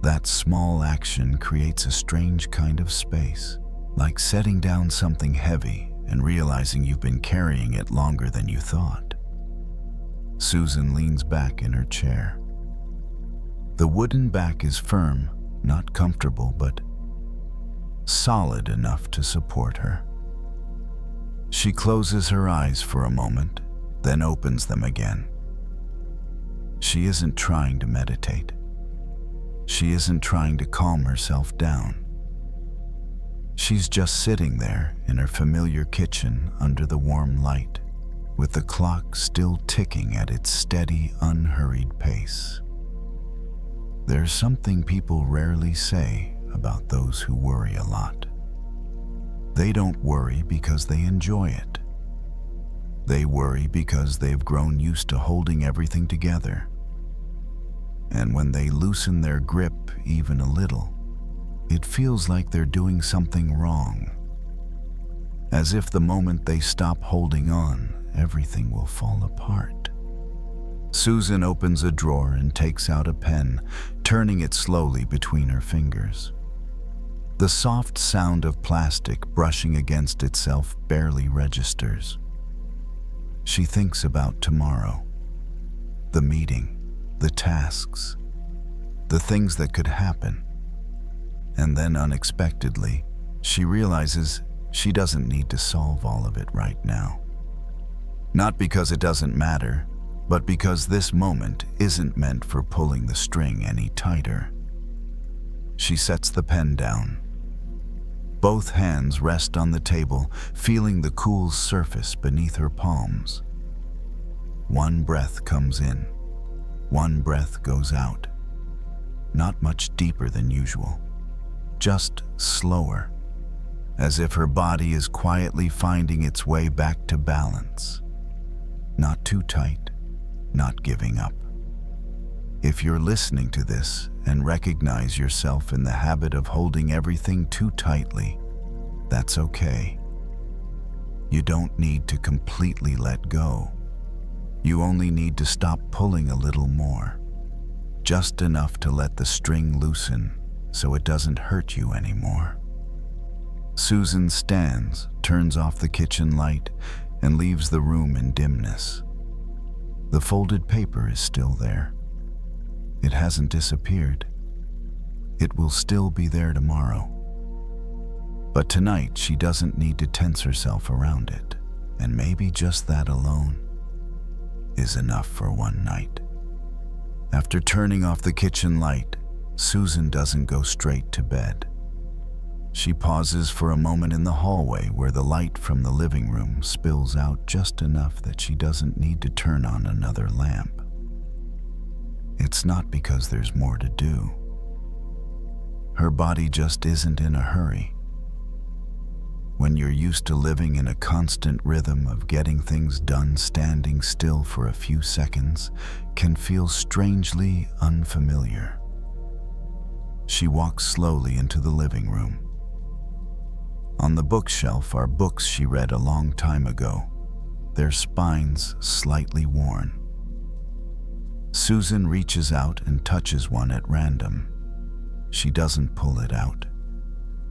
That small action creates a strange kind of space, like setting down something heavy and realizing you've been carrying it longer than you thought. Susan leans back in her chair. The wooden back is firm, not comfortable, but solid enough to support her. She closes her eyes for a moment, then opens them again. She isn't trying to meditate. She isn't trying to calm herself down. She's just sitting there in her familiar kitchen under the warm light, with the clock still ticking at its steady, unhurried pace. There's something people rarely say about those who worry a lot. They don't worry because they enjoy it. They worry because they've grown used to holding everything together. And when they loosen their grip even a little, it feels like they're doing something wrong. As if the moment they stop holding on, everything will fall apart. Susan opens a drawer and takes out a pen, turning it slowly between her fingers. The soft sound of plastic brushing against itself barely registers. She thinks about tomorrow, the meeting, the tasks, the things that could happen. And then unexpectedly, she realizes she doesn't need to solve all of it right now. Not because it doesn't matter, but because this moment isn't meant for pulling the string any tighter. She sets the pen down. Both hands rest on the table, feeling the cool surface beneath her palms. One breath comes in. One breath goes out. Not much deeper than usual. Just slower, as if her body is quietly finding its way back to balance. Not too tight, not giving up. If you're listening to this and recognize yourself in the habit of holding everything too tightly, that's okay. You don't need to completely let go. You only need to stop pulling a little more, just enough to let the string loosen so it doesn't hurt you anymore. Susan stands, turns off the kitchen light, and leaves the room in dimness. The folded paper is still there. It hasn't disappeared. It will still be there tomorrow. But tonight she doesn't need to tense herself around it, and maybe just that alone is enough for one night. After turning off the kitchen light, Susan doesn't go straight to bed. She pauses for a moment in the hallway where the light from the living room spills out just enough that she doesn't need to turn on another lamp. It's not because there's more to do. Her body just isn't in a hurry. When you're used to living in a constant rhythm of getting things done, standing still for a few seconds can feel strangely unfamiliar. She walks slowly into the living room. On the bookshelf are books she read a long time ago, their spines slightly worn. Susan reaches out and touches one at random. She doesn't pull it out.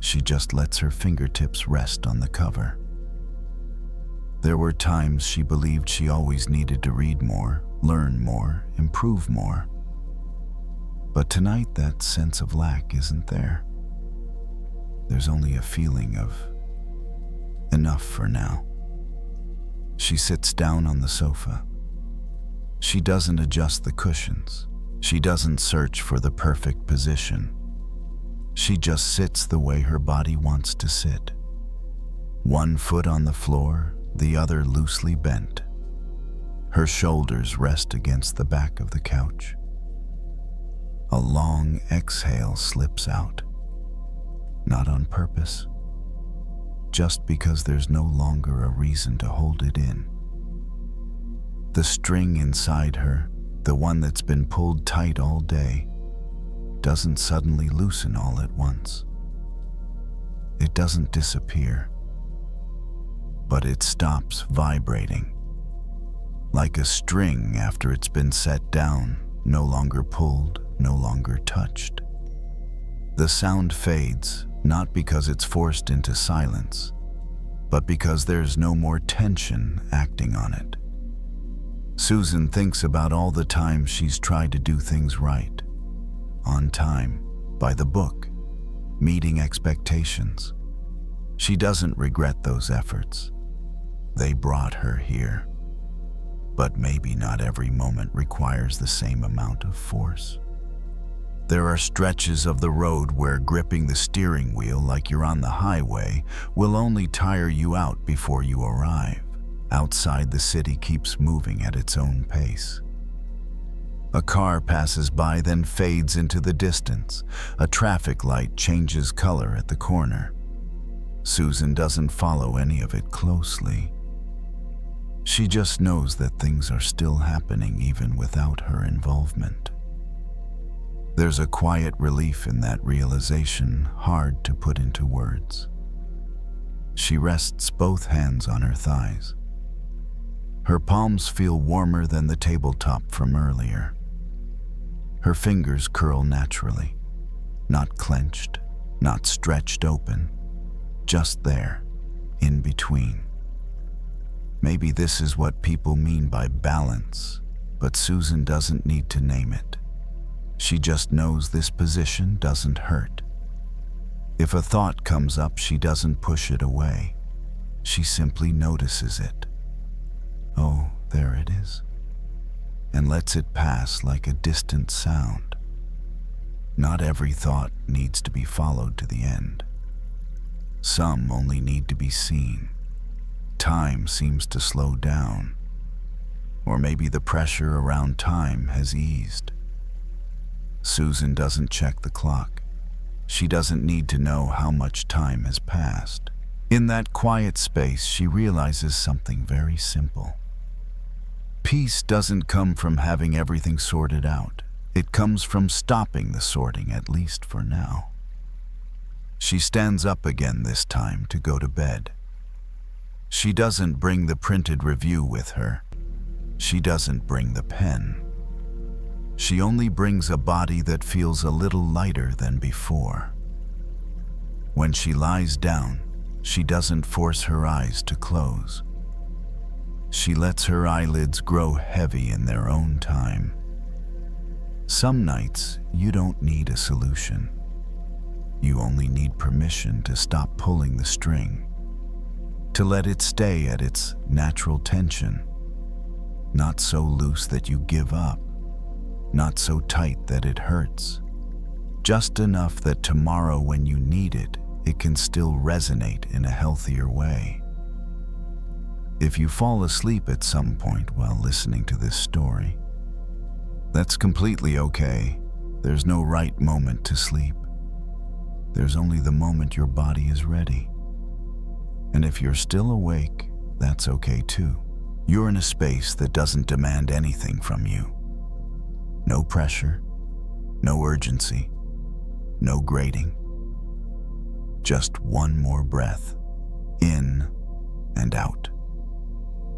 She just lets her fingertips rest on the cover. There were times she believed she always needed to read more, learn more, improve more. But tonight that sense of lack isn't there. There's only a feeling of enough for now. She sits down on the sofa. She doesn't adjust the cushions. She doesn't search for the perfect position. She just sits the way her body wants to sit. One foot on the floor, the other loosely bent. Her shoulders rest against the back of the couch. A long exhale slips out. Not on purpose, just because there's no longer a reason to hold it in. The string inside her, the one that's been pulled tight all day, doesn't suddenly loosen all at once. It doesn't disappear, but it stops vibrating. Like a string after it's been set down, no longer pulled, no longer touched. The sound fades, not because it's forced into silence, but because there's no more tension acting on it. Susan thinks about all the times she's tried to do things right, on time, by the book, meeting expectations. She doesn't regret those efforts. They brought her here. But maybe not every moment requires the same amount of force. There are stretches of the road where gripping the steering wheel like you're on the highway will only tire you out before you arrive. Outside, the city keeps moving at its own pace. A car passes by, then fades into the distance. A traffic light changes color at the corner. Susan doesn't follow any of it closely. She just knows that things are still happening even without her involvement. There's a quiet relief in that realization, hard to put into words. She rests both hands on her thighs. Her palms feel warmer than the tabletop from earlier. Her fingers curl naturally, not clenched, not stretched open, just there, in between. Maybe this is what people mean by balance, but Susan doesn't need to name it. She just knows this position doesn't hurt. If a thought comes up, she doesn't push it away. She simply notices it. Oh, there it is, and lets it pass like a distant sound. Not every thought needs to be followed to the end. Some only need to be seen. Time seems to slow down, or maybe the pressure around time has eased. Susan doesn't check the clock. She doesn't need to know how much time has passed. In that quiet space, she realizes something very simple. Peace doesn't come from having everything sorted out. It comes from stopping the sorting, at least for now. She stands up again this time to go to bed. She doesn't bring the printed review with her. She doesn't bring the pen. She only brings a body that feels a little lighter than before. When she lies down, she doesn't force her eyes to close. She lets her eyelids grow heavy in their own time. Some nights, you don't need a solution. You only need permission to stop pulling the string, to let it stay at its natural tension, not so loose that you give up, not so tight that it hurts, just enough that tomorrow when you need it, it can still resonate in a healthier way. If you fall asleep at some point while listening to this story, that's completely okay. There's no right moment to sleep. There's only the moment your body is ready. And if you're still awake, that's okay too. You're in a space that doesn't demand anything from you. No pressure, no urgency, no grading. Just one more breath, in and out.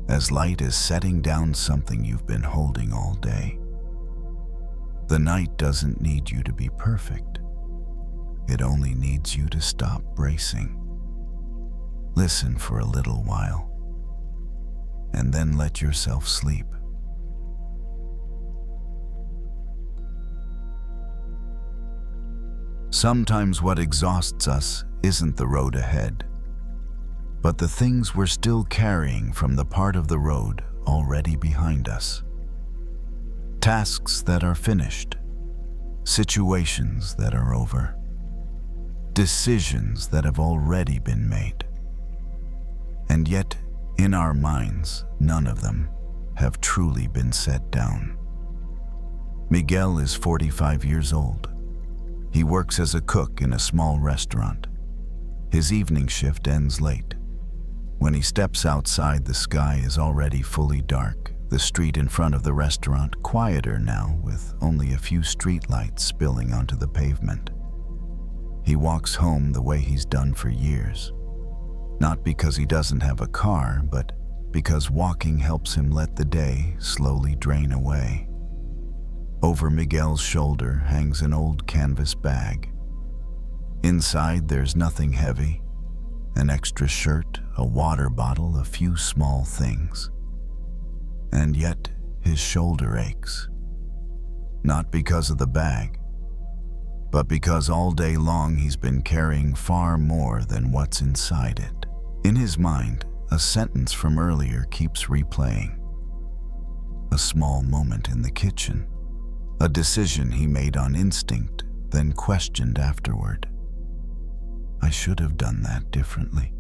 As light as setting down something you've been holding all day. The night doesn't need you to be perfect. It only needs you to stop bracing. Listen for a little while, and then let yourself sleep. Sometimes what exhausts us isn't the road ahead, but the things we're still carrying from the part of the road already behind us. Tasks that are finished, situations that are over, decisions that have already been made. And yet, in our minds, none of them have truly been set down. Miguel is 45 years old. He works as a cook in a small restaurant. His evening shift ends late. When he steps outside, the sky is already fully dark. The street in front of the restaurant quieter now, with only a few streetlights spilling onto the pavement. He walks home the way he's done for years. Not because he doesn't have a car, but because walking helps him let the day slowly drain away. Over Miguel's shoulder hangs an old canvas bag. Inside there's nothing heavy, An extra shirt, a water bottle, a few small things. And yet, his shoulder aches. Not because of the bag, but because all day long he's been carrying far more than what's inside it. In his mind, a sentence from earlier keeps replaying. A small moment in the kitchen, a decision he made on instinct, then questioned afterward. I should have done that differently.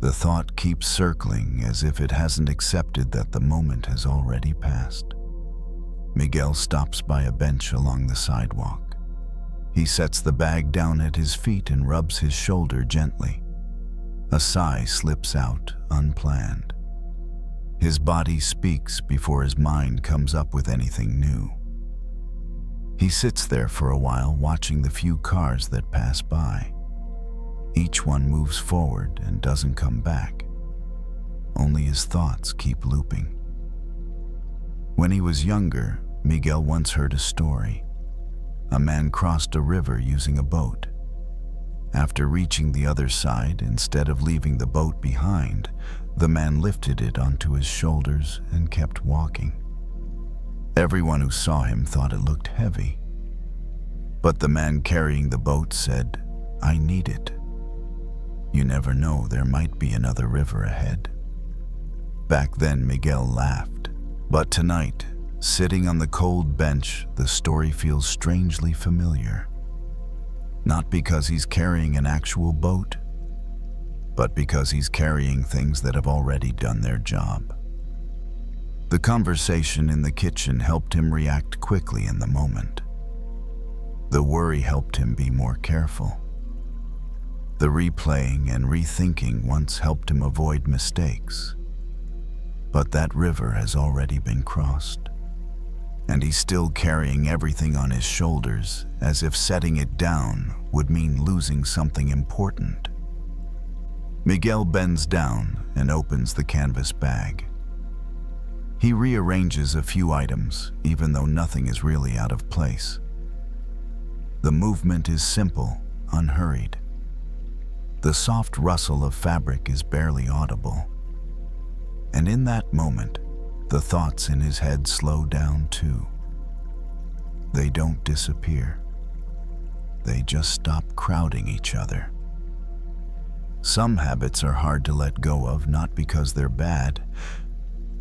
The thought keeps circling as if it hasn't accepted that the moment has already passed. Miguel stops by a bench along the sidewalk. He sets the bag down at his feet and rubs his shoulder gently. A sigh slips out, unplanned. His body speaks before his mind comes up with anything new. He sits there for a while, watching the few cars that pass by. Each one moves forward and doesn't come back. Only his thoughts keep looping. When he was younger, Miguel once heard a story. A man crossed a river using a boat. After reaching the other side, instead of leaving the boat behind, the man lifted it onto his shoulders and kept walking. Everyone who saw him thought it looked heavy. But the man carrying the boat said, "I need it. You never know, there might be another river ahead." Back then, Miguel laughed. But tonight, sitting on the cold bench, the story feels strangely familiar. Not because he's carrying an actual boat, but because he's carrying things that have already done their job. The conversation in the kitchen helped him react quickly in the moment. The worry helped him be more careful. The replaying and rethinking once helped him avoid mistakes. But that river has already been crossed, and he's still carrying everything on his shoulders, as if setting it down would mean losing something important. Miguel bends down and opens the canvas bag. He rearranges a few items, even though nothing is really out of place. The movement is simple, unhurried. The soft rustle of fabric is barely audible. And in that moment, the thoughts in his head slow down too. They don't disappear. They just stop crowding each other. Some habits are hard to let go of, not because they're bad,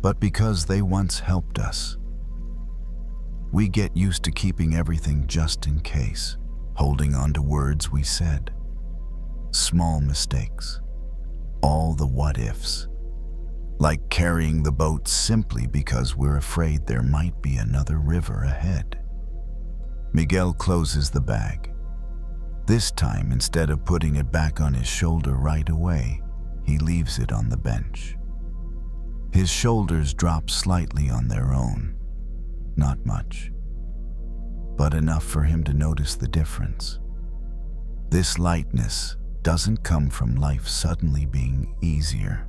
but because they once helped us. We get used to keeping everything just in case, holding on to words we said, small mistakes, all the what-ifs, like carrying the boat simply because we're afraid there might be another river ahead. Miguel closes the bag. This time, instead of putting it back on his shoulder right away, he leaves it on the bench. His shoulders drop slightly on their own. Not much, but enough for him to notice the difference. This lightness doesn't come from life suddenly being easier.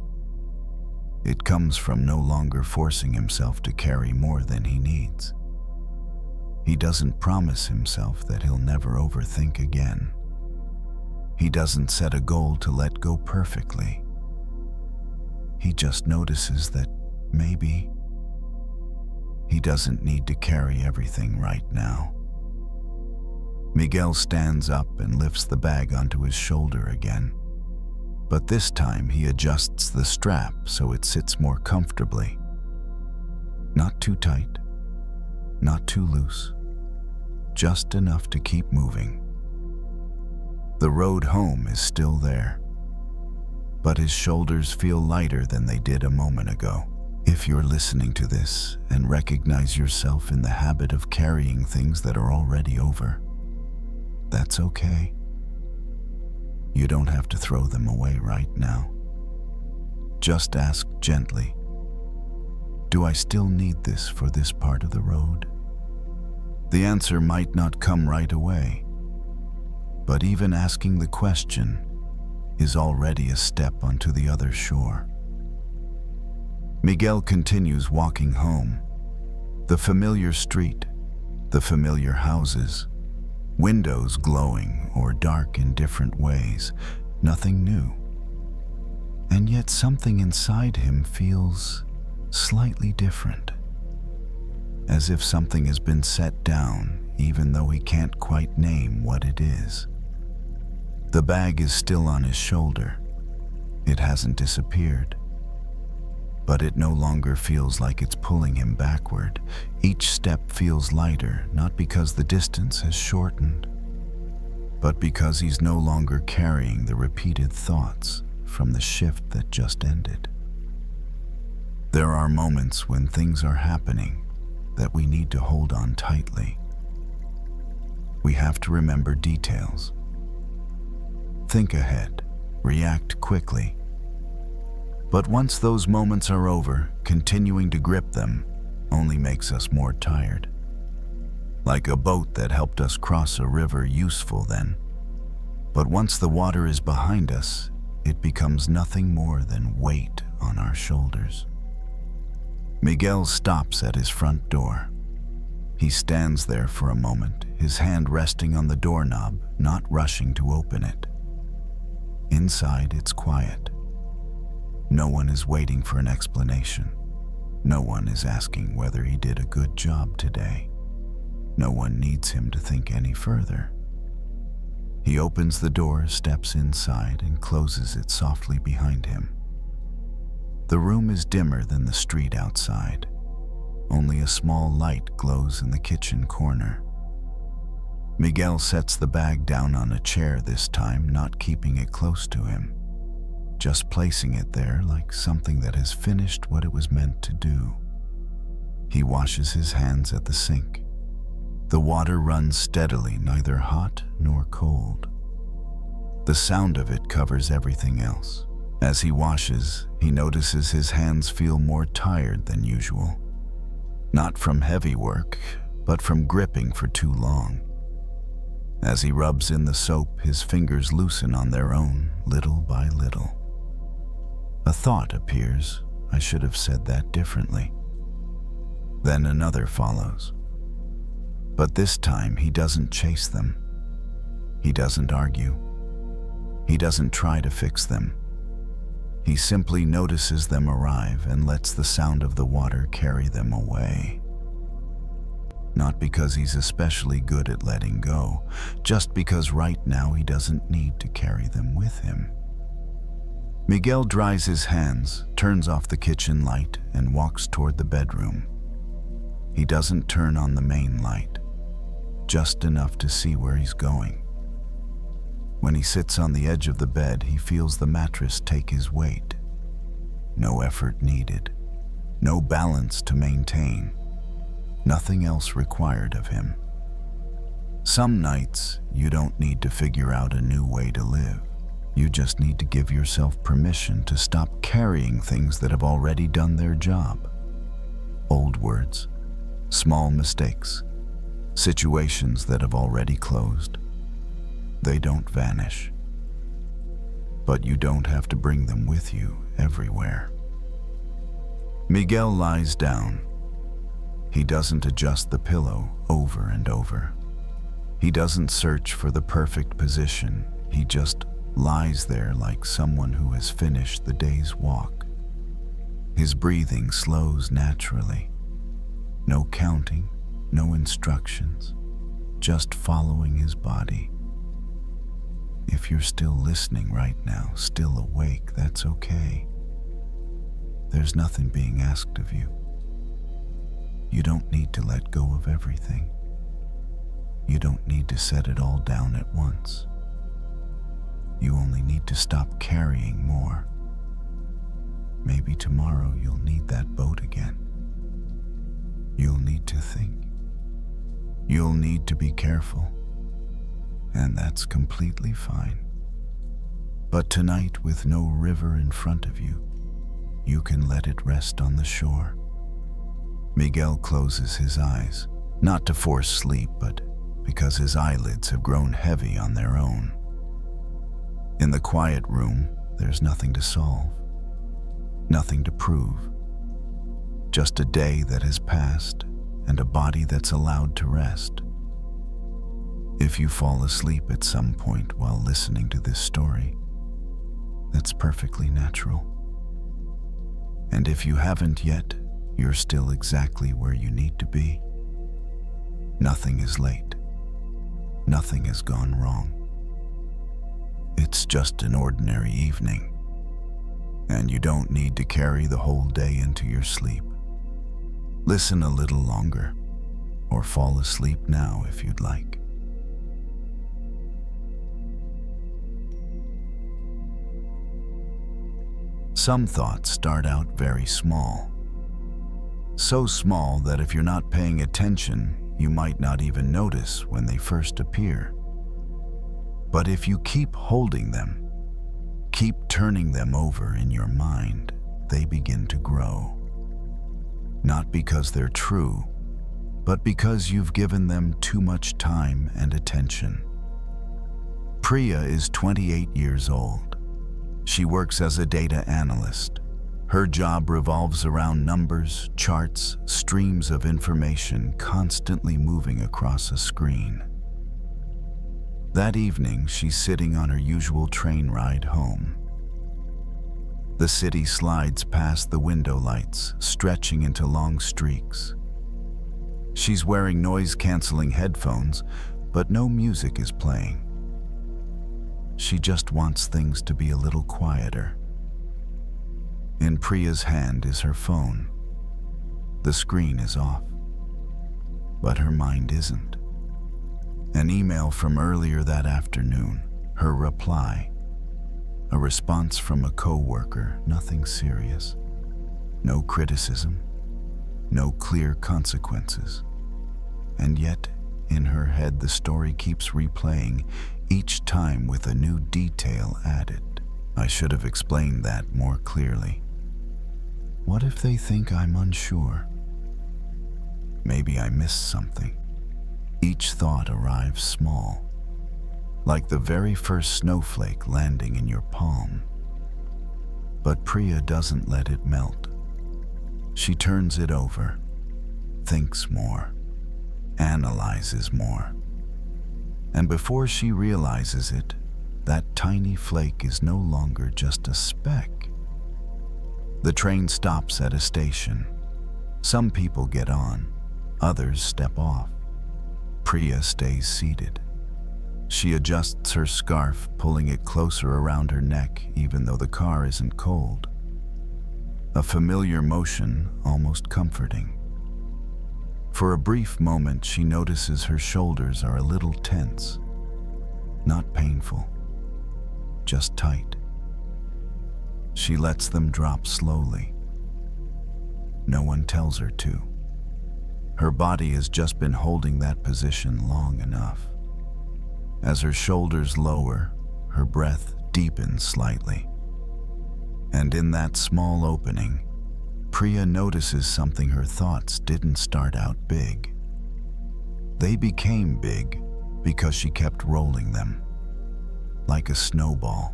It comes from no longer forcing himself to carry more than he needs. He doesn't promise himself that he'll never overthink again. He doesn't set a goal to let go perfectly. He just notices that maybe he doesn't need to carry everything right now. Miguel stands up and lifts the bag onto his shoulder again. But this time he adjusts the strap so it sits more comfortably. Not too tight, not too loose, just enough to keep moving. The road home is still there, but his shoulders feel lighter than they did a moment ago. If you're listening to this and recognize yourself in the habit of carrying things that are already over, that's okay. You don't have to throw them away right now. Just ask gently, do I still need this for this part of the road? The answer might not come right away, but even asking the question is already a step onto the other shore. Miguel continues walking home. The familiar street, the familiar houses, windows glowing or dark in different ways, nothing new. and yet something inside him feels slightly different, as if something has been set down even though he can't quite name what it is. The bag is still on his shoulder. It hasn't disappeared, but it no longer feels like it's pulling him backward. Each step feels lighter, not because the distance has shortened, but because he's no longer carrying the repeated thoughts from the shift that just ended. There are moments when things are happening that we need to hold on tightly. We have to remember details. Think ahead, react quickly. But once those moments are over, continuing to grip them only makes us more tired. Like a boat that helped us cross a river, useful then. But once the water is behind us, it becomes nothing more than weight on our shoulders. Miguel stops at his front door. He stands there for a moment, his hand resting on the doorknob, not rushing to open it. Inside, it's quiet. No one is waiting for an explanation. No one is asking whether he did a good job today. No one needs him to think any further. He opens the door, steps inside, and closes it softly behind him. The room is dimmer than the street outside. Only a small light glows in the kitchen corner. Miguel sets the bag down on a chair this time, not keeping it close to him, just placing it there like something that has finished what it was meant to do. He washes his hands at the sink. The water runs steadily, neither hot nor cold. The sound of it covers everything else. As he washes, he notices his hands feel more tired than usual. Not from heavy work, but from gripping for too long. As he rubs in the soap, his fingers loosen on their own, little by little. A thought appears, I should have said that differently. Then another follows. But this time he doesn't chase them. He doesn't argue. He doesn't try to fix them. He simply notices them arrive and lets the sound of the water carry them away. Not because he's especially good at letting go, just because right now he doesn't need to carry them with him. Miguel dries his hands, turns off the kitchen light, and walks toward the bedroom. He doesn't turn on the main light, just enough to see where he's going. When he sits on the edge of the bed, he feels the mattress take his weight. No effort needed, no balance to maintain, nothing else required of him. Some nights, you don't need to figure out a new way to live. You just need to give yourself permission to stop carrying things that have already done their job. Old words, small mistakes, situations that have already closed. They don't vanish. But you don't have to bring them with you everywhere. Miguel lies down. He doesn't adjust the pillow over and over. He doesn't search for the perfect position. He just lies there like someone who has finished the day's walk. His breathing slows naturally. No counting, no instructions, just following his body. If you're still listening right now, still awake, that's okay. There's nothing being asked of you. You don't need to let go of everything. You don't need to set it all down at once. You only need to stop carrying more. Maybe tomorrow you'll need that boat again. You'll need to think. You'll need to be careful. And that's completely fine. But tonight, with no river in front of you, you can let it rest on the shore. Miguel closes his eyes, not to force sleep, but because his eyelids have grown heavy on their own. In the quiet room, there's nothing to solve, nothing to prove. Just a day that has passed and a body that's allowed to rest. If you fall asleep at some point while listening to this story, That's perfectly natural. And if you haven't yet, you're still exactly where you need to be. Nothing is late. Nothing has gone wrong. It's just an ordinary evening, and you don't need to carry the whole day into your sleep. Listen a little longer, or fall asleep now if you'd like. Some thoughts start out very small. So small that if you're not paying attention, you might not even notice when they first appear. But if you keep holding them, keep turning them over in your mind, they begin to grow. Not because they're true, but because you've given them too much time and attention. Priya is 28 years old. She works as a data analyst. Her job revolves around numbers, charts, streams of information constantly moving across a screen. That evening, she's sitting on her usual train ride home. The city slides past the window lights, stretching into long streaks. She's wearing noise-canceling headphones, but no music is playing. She just wants things to be a little quieter. In Priya's hand is her phone. The screen is off, but her mind isn't. An email from earlier that afternoon, her reply, a response from a coworker, nothing serious, no criticism, no clear consequences. And yet, in her head, the story keeps replaying, each time with a new detail added. I should have explained that more clearly. What if they think I'm unsure? Maybe I missed something. Each thought arrives small, like the very first snowflake landing in your palm. But Priya doesn't let it melt. She turns it over, thinks more, analyzes more. And before she realizes it, that tiny flake is no longer just a speck. The train stops at a station. Some people get on, others step off. Priya stays seated. She adjusts her scarf, pulling it closer around her neck, even though the car isn't cold. A familiar motion, almost comforting. For a brief moment, she notices her shoulders are a little tense. Not painful, just tight. She lets them drop slowly. No one tells her to. Her body has just been holding that position long enough. As her shoulders lower, her breath deepens slightly. And in that small opening, Priya notices something her thoughts didn't start out big. They became big because she kept rolling them, like a snowball.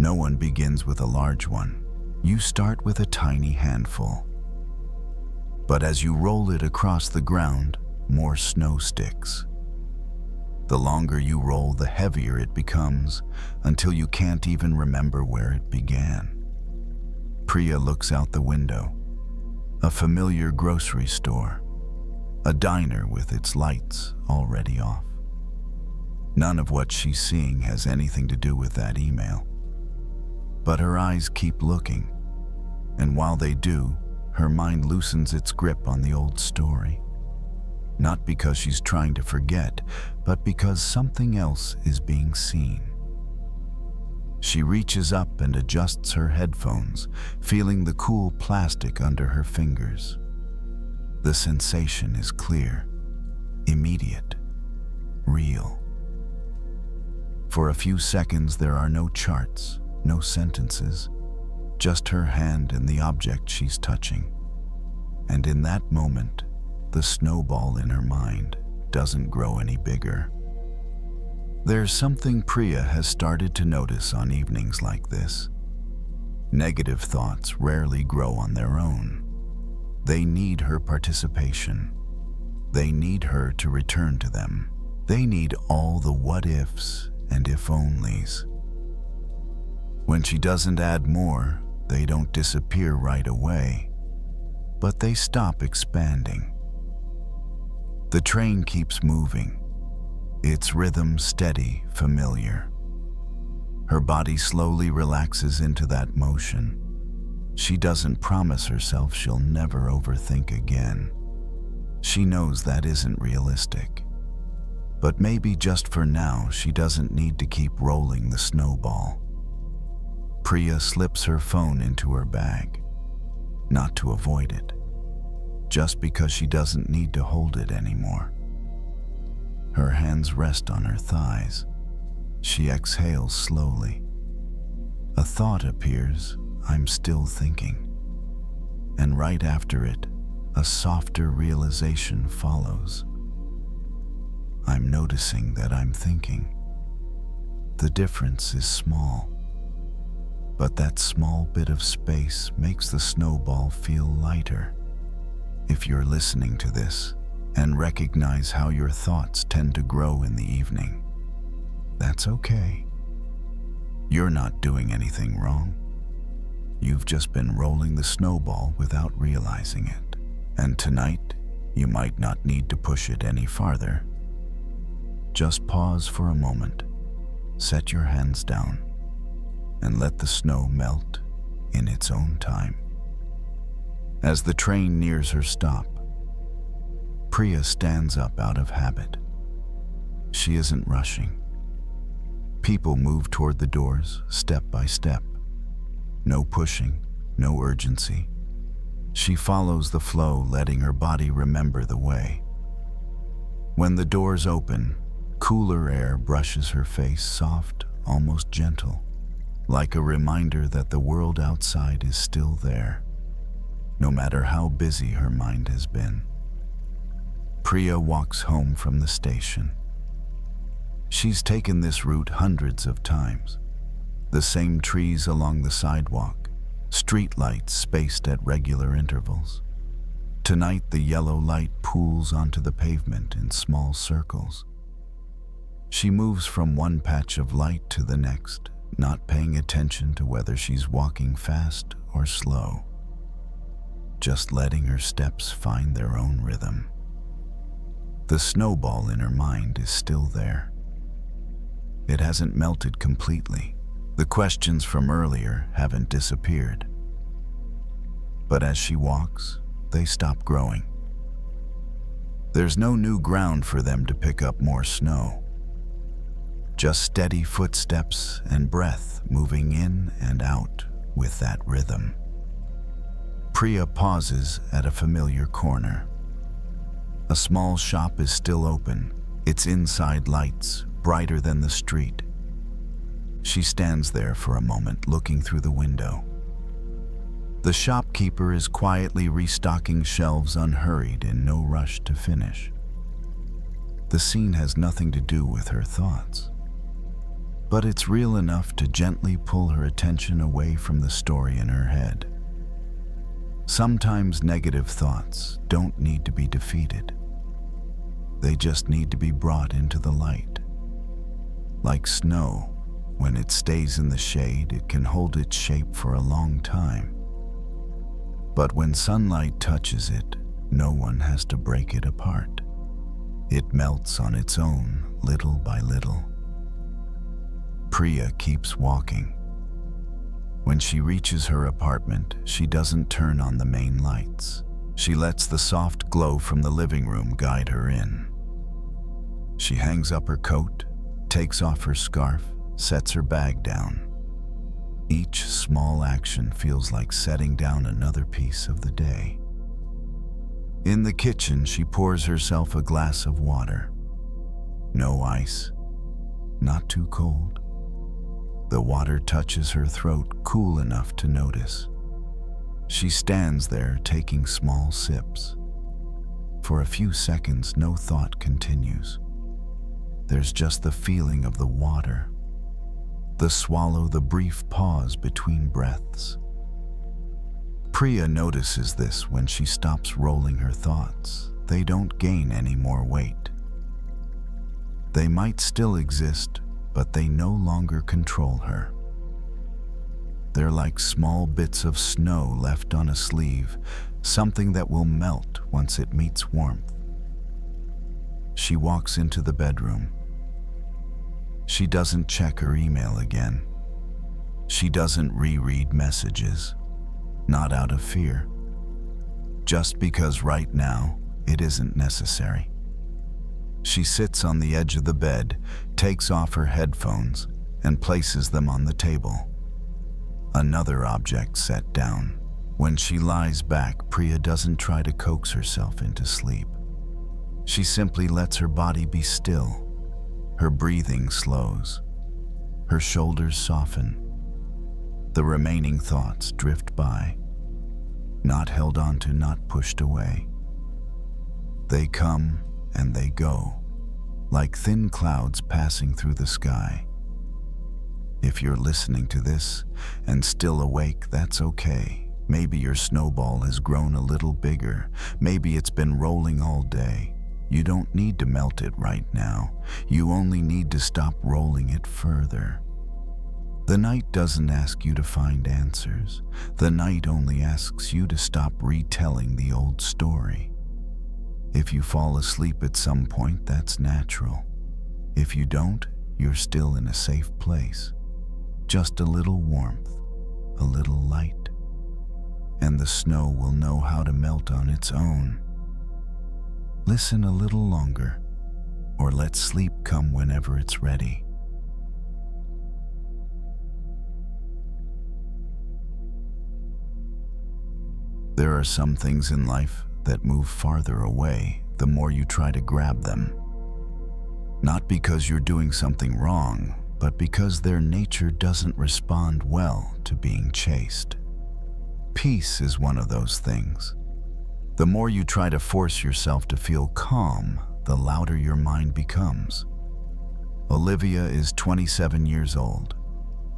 No one begins with a large one. You start with a tiny handful. But as you roll it across the ground, more snow sticks. The longer you roll, the heavier it becomes, until you can't even remember where it began. Priya looks out the window. A familiar grocery store. A diner with its lights already off. None of what she's seeing has anything to do with that email. But her eyes keep looking, and while they do, her mind loosens its grip on the old story. Not because she's trying to forget, but because something else is being seen. She reaches up and adjusts her headphones, feeling the cool plastic under her fingers. The sensation is clear, immediate, real. For a few seconds, there are no charts, no sentences, just her hand and the object she's touching. And in that moment, the snowball in her mind doesn't grow any bigger. There's something Priya has started to notice on evenings like this. Negative thoughts rarely grow on their own. They need her participation. They need her to return to them. They need all the what-ifs and if-onlys. When she doesn't add more, they don't disappear right away, but they stop expanding. The train keeps moving, its rhythm steady, familiar. Her body slowly relaxes into that motion. She doesn't promise herself she'll never overthink again. She knows that isn't realistic. But maybe just for now, she doesn't need to keep rolling the snowball. Priya slips her phone into her bag, not to avoid it, just because she doesn't need to hold it anymore. Her hands rest on her thighs. She exhales slowly. A thought appears, I'm still thinking. And right after it, a softer realization follows. I'm noticing that I'm thinking. The difference is small, but that small bit of space makes the snowball feel lighter. If you're listening to this and recognize how your thoughts tend to grow in the evening, that's okay. You're not doing anything wrong. You've just been rolling the snowball without realizing it. And tonight, you might not need to push it any farther. Just pause for a moment, set your hands down, and let the snow melt in its own time. As the train nears her stop, Priya stands up out of habit. She isn't rushing. People move toward the doors, step by step. No pushing, no urgency. She follows the flow, letting her body remember the way. When the doors open, cooler air brushes her face, soft, almost gentle, like a reminder that the world outside is still there, no matter how busy her mind has been. Priya walks home from the station. She's taken this route hundreds of times. The same trees along the sidewalk, street lights spaced at regular intervals. Tonight, the yellow light pools onto the pavement in small circles. She moves from one patch of light to the next, not paying attention to whether she's walking fast or slow, just letting her steps find their own rhythm. The snowball in her mind is still there. It hasn't melted completely. The questions from earlier haven't disappeared. But as she walks, they stop growing. There's no new ground for them to pick up more snow. Just steady footsteps and breath moving in and out with that rhythm. Priya pauses at a familiar corner. A small shop is still open, its inside lights brighter than the street. She stands there for a moment, looking through the window. The shopkeeper is quietly restocking shelves, unhurried, in no rush to finish. The scene has nothing to do with her thoughts, but it's real enough to gently pull her attention away from the story in her head. Sometimes negative thoughts don't need to be defeated. They just need to be brought into the light. Like snow, when it stays in the shade, it can hold its shape for a long time. But when sunlight touches it, no one has to break it apart. It melts on its own, little by little. Priya keeps walking. When she reaches her apartment, she doesn't turn on the main lights. She lets the soft glow from the living room guide her in. She hangs up her coat, takes off her scarf, sets her bag down. Each small action feels like setting down another piece of the day. In the kitchen, she pours herself a glass of water. No ice, not too cold. The water touches her throat, cool enough to notice. She stands there taking small sips. For a few seconds, no thought continues. There's just the feeling of the water, the swallow, the brief pause between breaths. Priya notices this when she stops rolling her thoughts. They don't gain any more weight. They might still exist, but they no longer control her. They're like small bits of snow left on a sleeve, something that will melt once it meets warmth. She walks into the bedroom. She doesn't check her email again. She doesn't reread messages, not out of fear, just because right now it isn't necessary. She sits on the edge of the bed, takes off her headphones, and places them on the table. Another object set down. When she lies back, Priya doesn't try to coax herself into sleep. She simply lets her body be still. Her breathing slows. Her shoulders soften. The remaining thoughts drift by, not held onto, not pushed away. They come and they go, like thin clouds passing through the sky. If you're listening to this and still awake, that's okay. Maybe your snowball has grown a little bigger. Maybe it's been rolling all day. You don't need to melt it right now. You only need to stop rolling it further. The night doesn't ask you to find answers. The night only asks you to stop retelling the old story. If you fall asleep at some point, that's natural. If you don't, you're still in a safe place. Just a little warmth, a little light, and the snow will know how to melt on its own. Listen a little longer, or let sleep come whenever it's ready. There are some things in life that move farther away the more you try to grab them. Not because you're doing something wrong, but because their nature doesn't respond well to being chased. Peace is one of those things. The more you try to force yourself to feel calm, the louder your mind becomes. Olivia is 27 years old.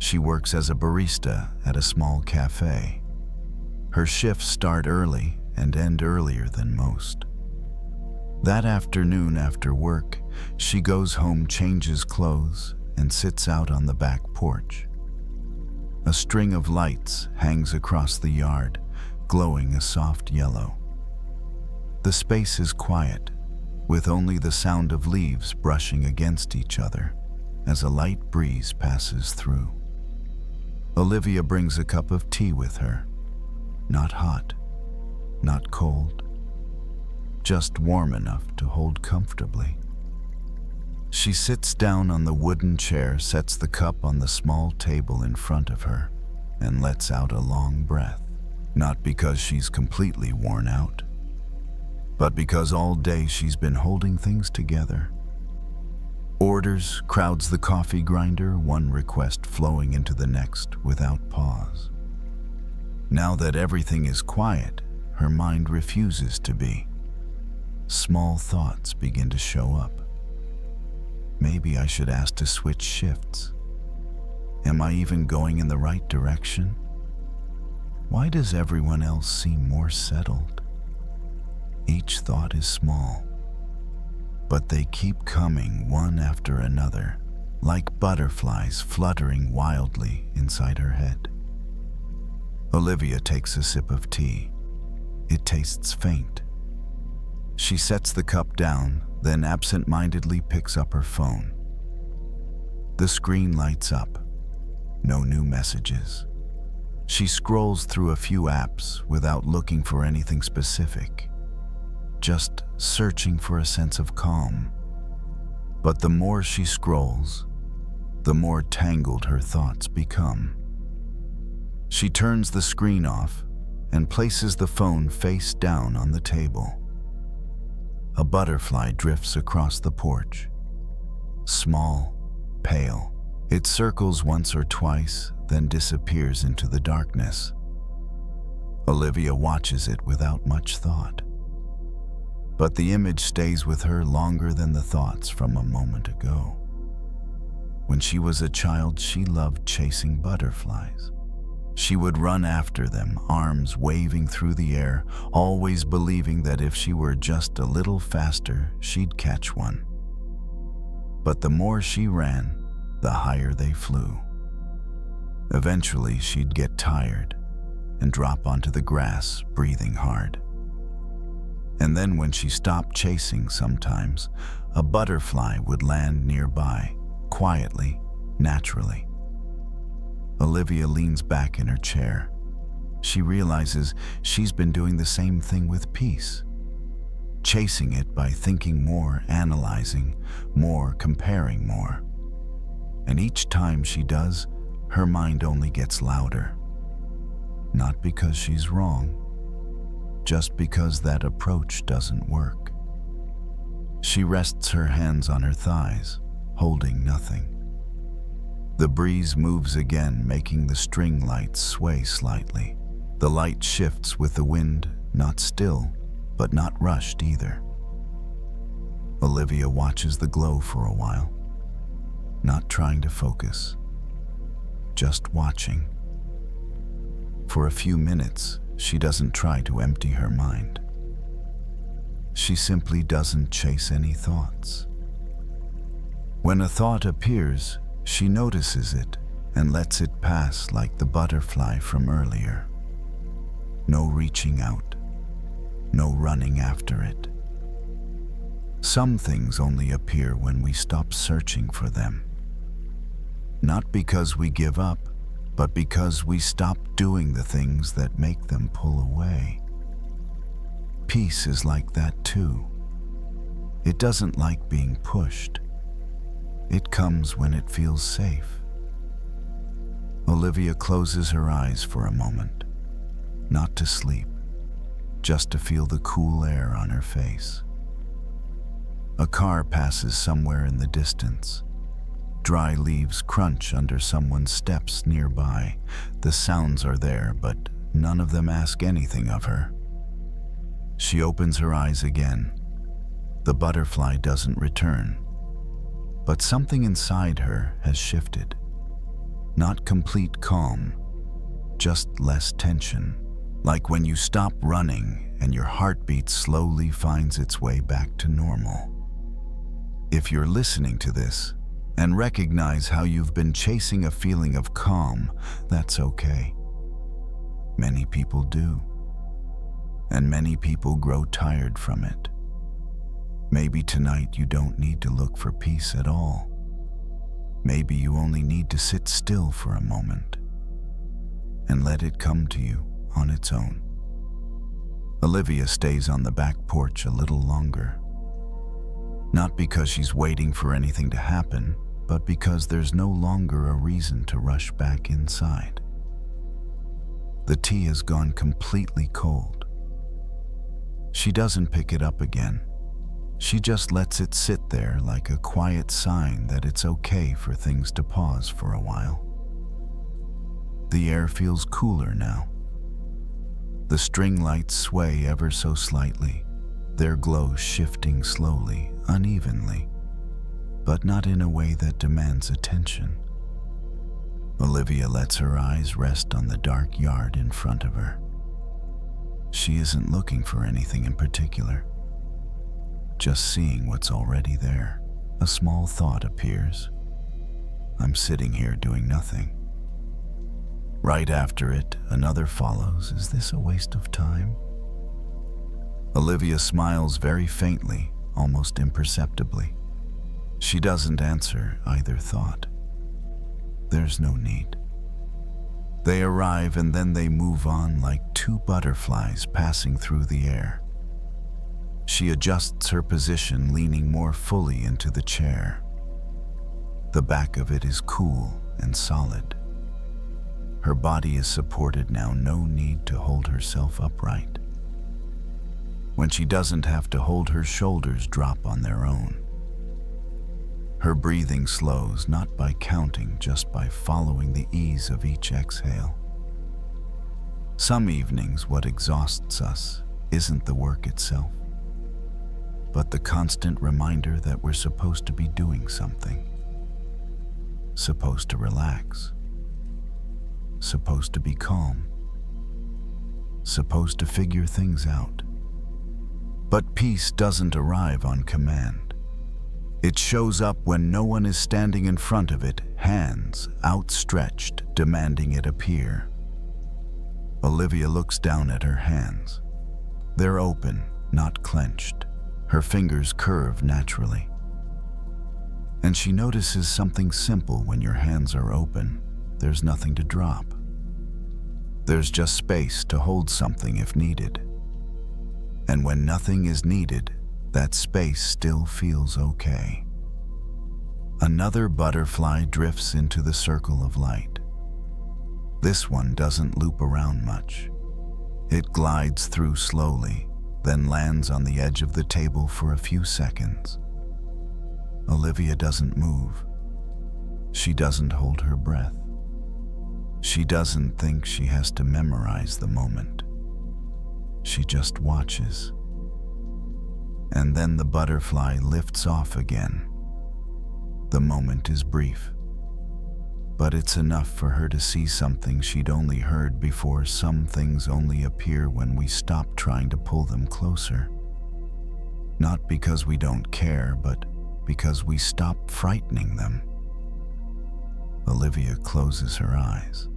She works as a barista at a small cafe. Her shifts start early and end earlier than most. That afternoon after work, she goes home, changes clothes, and sits out on the back porch. A string of lights hangs across the yard, glowing a soft yellow. The space is quiet, with only the sound of leaves brushing against each other as a light breeze passes through. Olivia brings a cup of tea with her. Not hot, not cold, just warm enough to hold comfortably. She sits down on the wooden chair, sets the cup on the small table in front of her, and lets out a long breath. Not because she's completely worn out, but because all day she's been holding things together. Orders crowds the coffee grinder, one request flowing into the next without pause. Now that everything is quiet, her mind refuses to be. Small thoughts begin to show up. Maybe I should ask to switch shifts. Am I even going in the right direction? Why does everyone else seem more settled? Each thought is small, but they keep coming one after another, like butterflies fluttering wildly inside her head. Olivia takes a sip of tea. It tastes faint. She sets the cup down, then absent-mindedly picks up her phone. The screen lights up. No new messages. She scrolls through a few apps without looking for anything specific, just searching for a sense of calm. But the more she scrolls, the more tangled her thoughts become. She turns the screen off and places the phone face down on the table. A butterfly drifts across the porch. Small, pale. It circles once or twice, then disappears into the darkness. Olivia watches it without much thought. But the image stays with her longer than the thoughts from a moment ago. When she was a child, she loved chasing butterflies. She would run after them, arms waving through the air, always believing that if she were just a little faster, she'd catch one. But the more she ran, the higher they flew. Eventually, she'd get tired and drop onto the grass, breathing hard. And then when she stopped chasing sometimes, a butterfly would land nearby, quietly, naturally. Olivia leans back in her chair. She realizes she's been doing the same thing with peace, chasing it by thinking more, analyzing more, comparing more. And each time she does, her mind only gets louder. Not because she's wrong, just because that approach doesn't work. She rests her hands on her thighs, holding nothing. The breeze moves again, making the string lights sway slightly. The light shifts with the wind, not still, but not rushed either. Olivia watches the glow for a while, not trying to focus, just watching. For a few minutes, she doesn't try to empty her mind. She simply doesn't chase any thoughts. When a thought appears, she notices it and lets it pass like the butterfly from earlier. No reaching out, no running after it. Some things only appear when we stop searching for them. Not because we give up, but because we stop doing the things that make them pull away. Peace is like that too. It doesn't like being pushed. It comes when it feels safe. Olivia closes her eyes for a moment, not to sleep, just to feel the cool air on her face. A car passes somewhere in the distance. Dry leaves crunch under someone's steps nearby. The sounds are there, but none of them ask anything of her. She opens her eyes again. The butterfly doesn't return, but something inside her has shifted. Not complete calm, just less tension. Like when you stop running and your heartbeat slowly finds its way back to normal. If you're listening to this and recognize how you've been chasing a feeling of calm, that's okay. Many people do. And many people grow tired from it. Maybe tonight you don't need to look for peace at all. Maybe you only need to sit still for a moment and let it come to you on its own. Olivia stays on the back porch a little longer. Not because she's waiting for anything to happen, but because there's no longer a reason to rush back inside. The tea has gone completely cold. She doesn't pick it up again. She just lets it sit there like a quiet sign that it's okay for things to pause for a while. The air feels cooler now. The string lights sway ever so slightly, their glow shifting slowly, unevenly, but not in a way that demands attention. Olivia lets her eyes rest on the dark yard in front of her. She isn't looking for anything in particular, just seeing what's already there. A small thought appears. I'm sitting here doing nothing. Right after it, another follows. Is this a waste of time? Olivia smiles very faintly, almost imperceptibly. She doesn't answer either thought. There's no need. They arrive and then they move on like two butterflies passing through the air. She adjusts her position, leaning more fully into the chair. The back of it is cool and solid. Her body is supported now, no need to hold herself upright. When she doesn't have to hold, her shoulders drop on their own. Her breathing slows, not by counting, just by following the ease of each exhale. Some evenings, what exhausts us isn't the work itself, but the constant reminder that we're supposed to be doing something. Supposed to relax. Supposed to be calm. Supposed to figure things out. But peace doesn't arrive on command. It shows up when no one is standing in front of it, hands outstretched, demanding it appear. Olivia looks down at her hands. They're open, not clenched. Her fingers curve naturally. And she notices something simple. When your hands are open, there's nothing to drop. There's just space to hold something if needed. And when nothing is needed, that space still feels okay. Another butterfly drifts into the circle of light. This one doesn't loop around much. It glides through slowly, then lands on the edge of the table for a few seconds. Olivia doesn't move. She doesn't hold her breath. She doesn't think she has to memorize the moment. She just watches. And then the butterfly lifts off again. The moment is brief, but it's enough for her to see something she'd only heard before. Some things only appear when we stop trying to pull them closer. Not because we don't care, but because we stop frightening them. Olivia closes her eyes.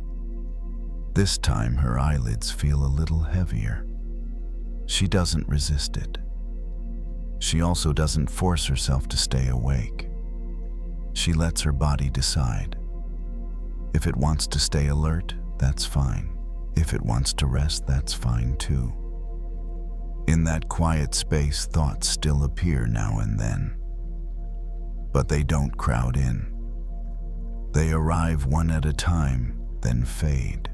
This time her eyelids feel a little heavier. She doesn't resist it. She also doesn't force herself to stay awake. She lets her body decide. If it wants to stay alert, that's fine. If it wants to rest, that's fine too. In that quiet space, thoughts still appear now and then. But they don't crowd in. They arrive one at a time, then fade.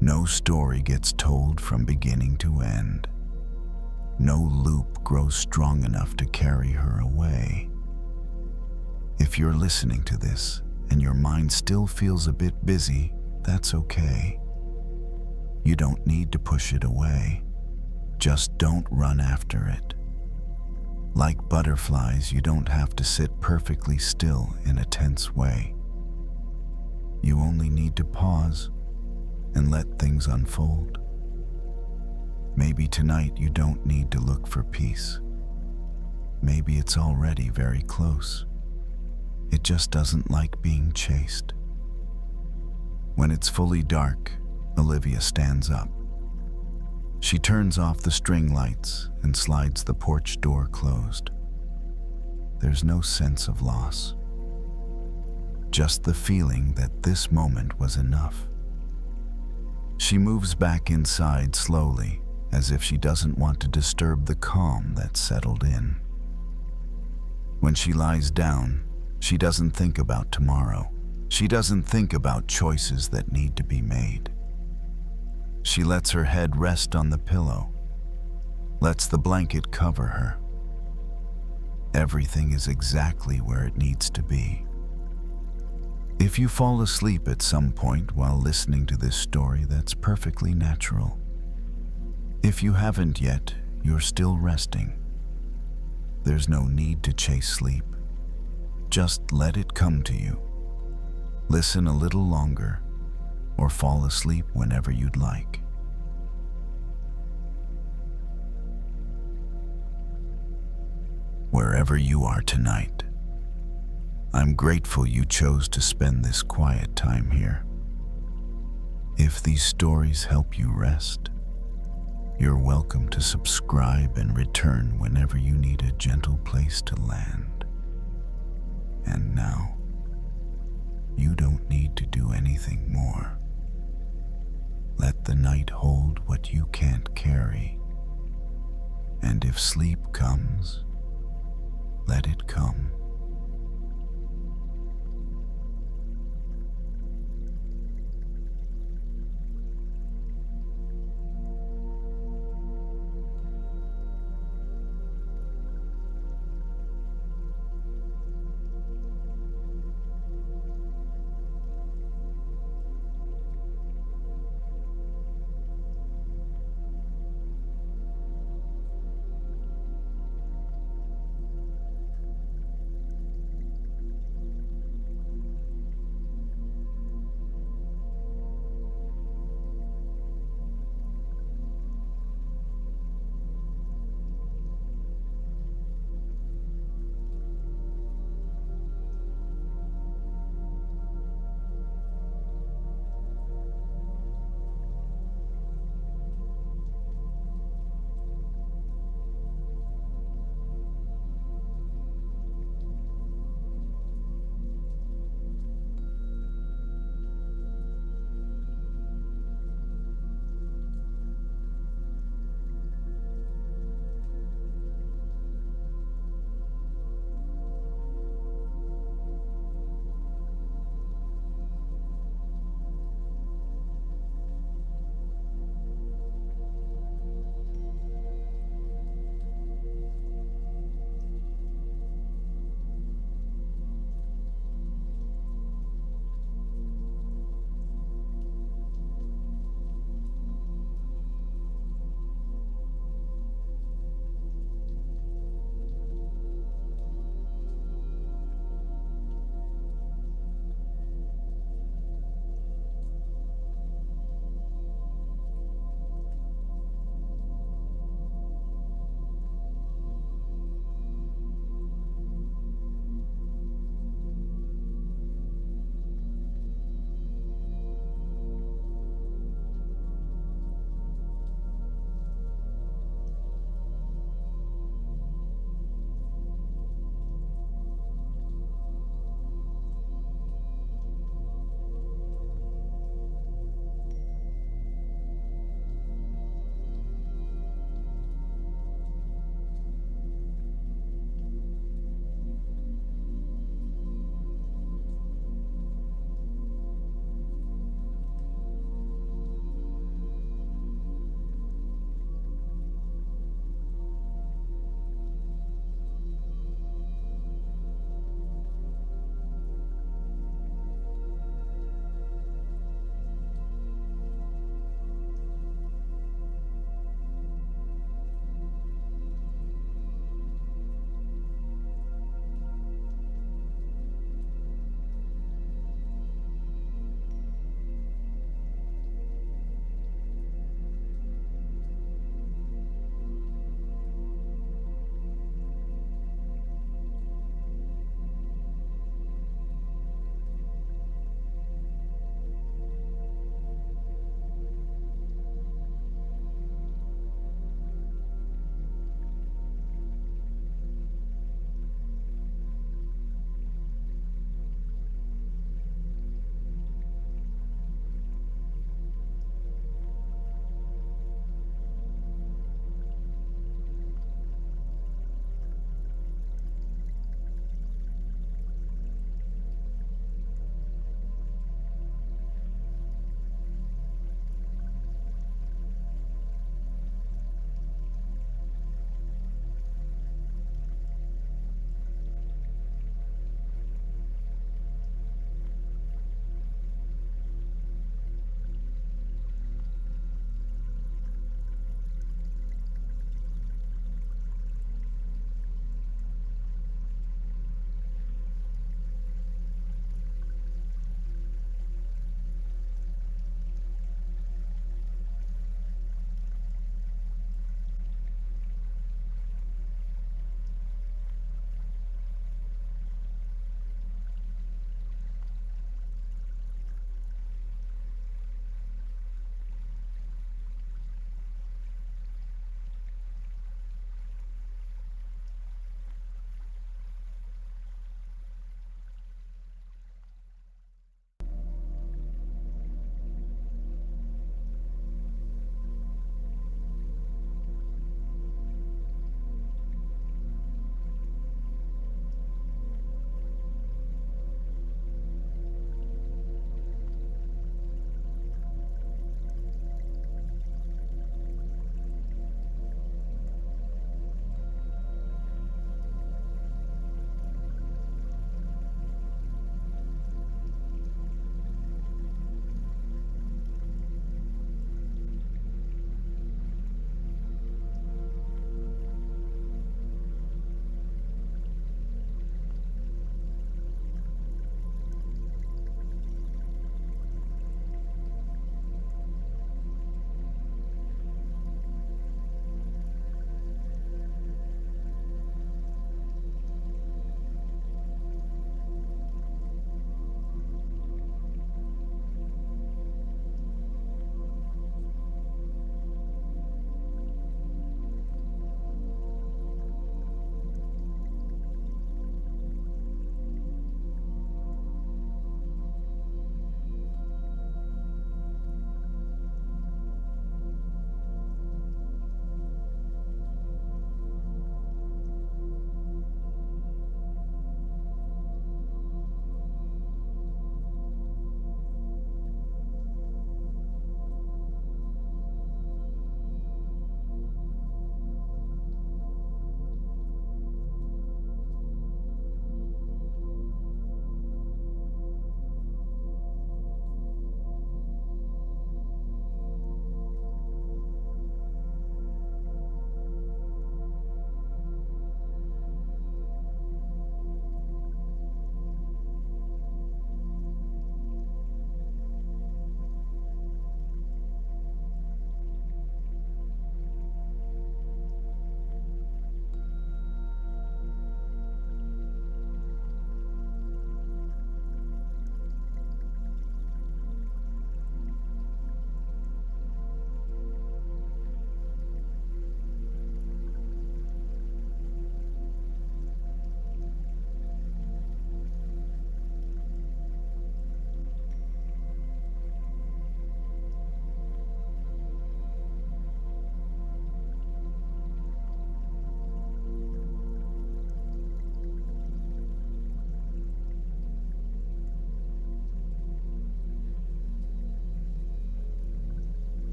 No story gets told from beginning to end. No loop grows strong enough to carry her away. If you're listening to this and your mind still feels a bit busy, that's okay. You don't need to push it away. Just don't run after it. Like butterflies, you don't have to sit perfectly still in a tense way. You only need to pause and let things unfold. Maybe tonight you don't need to look for peace. Maybe it's already very close. It just doesn't like being chased. When it's fully dark, Olivia stands up. She turns off the string lights and slides the porch door closed. There's no sense of loss. Just the feeling that this moment was enough. She moves back inside slowly, as if she doesn't want to disturb the calm that settled in. When she lies down, she doesn't think about tomorrow. She doesn't think about choices that need to be made. She lets her head rest on the pillow, lets the blanket cover her. Everything is exactly where it needs to be. If you fall asleep at some point while listening to this story, that's perfectly natural. If you haven't yet, you're still resting. There's no need to chase sleep. Just let it come to you. Listen a little longer, or fall asleep whenever you'd like. Wherever you are tonight, I'm grateful you chose to spend this quiet time here. If these stories help you rest, you're welcome to subscribe and return whenever you need a gentle place to land. And now, you don't need to do anything more. Let the night hold what you can't carry. And if sleep comes, let it come.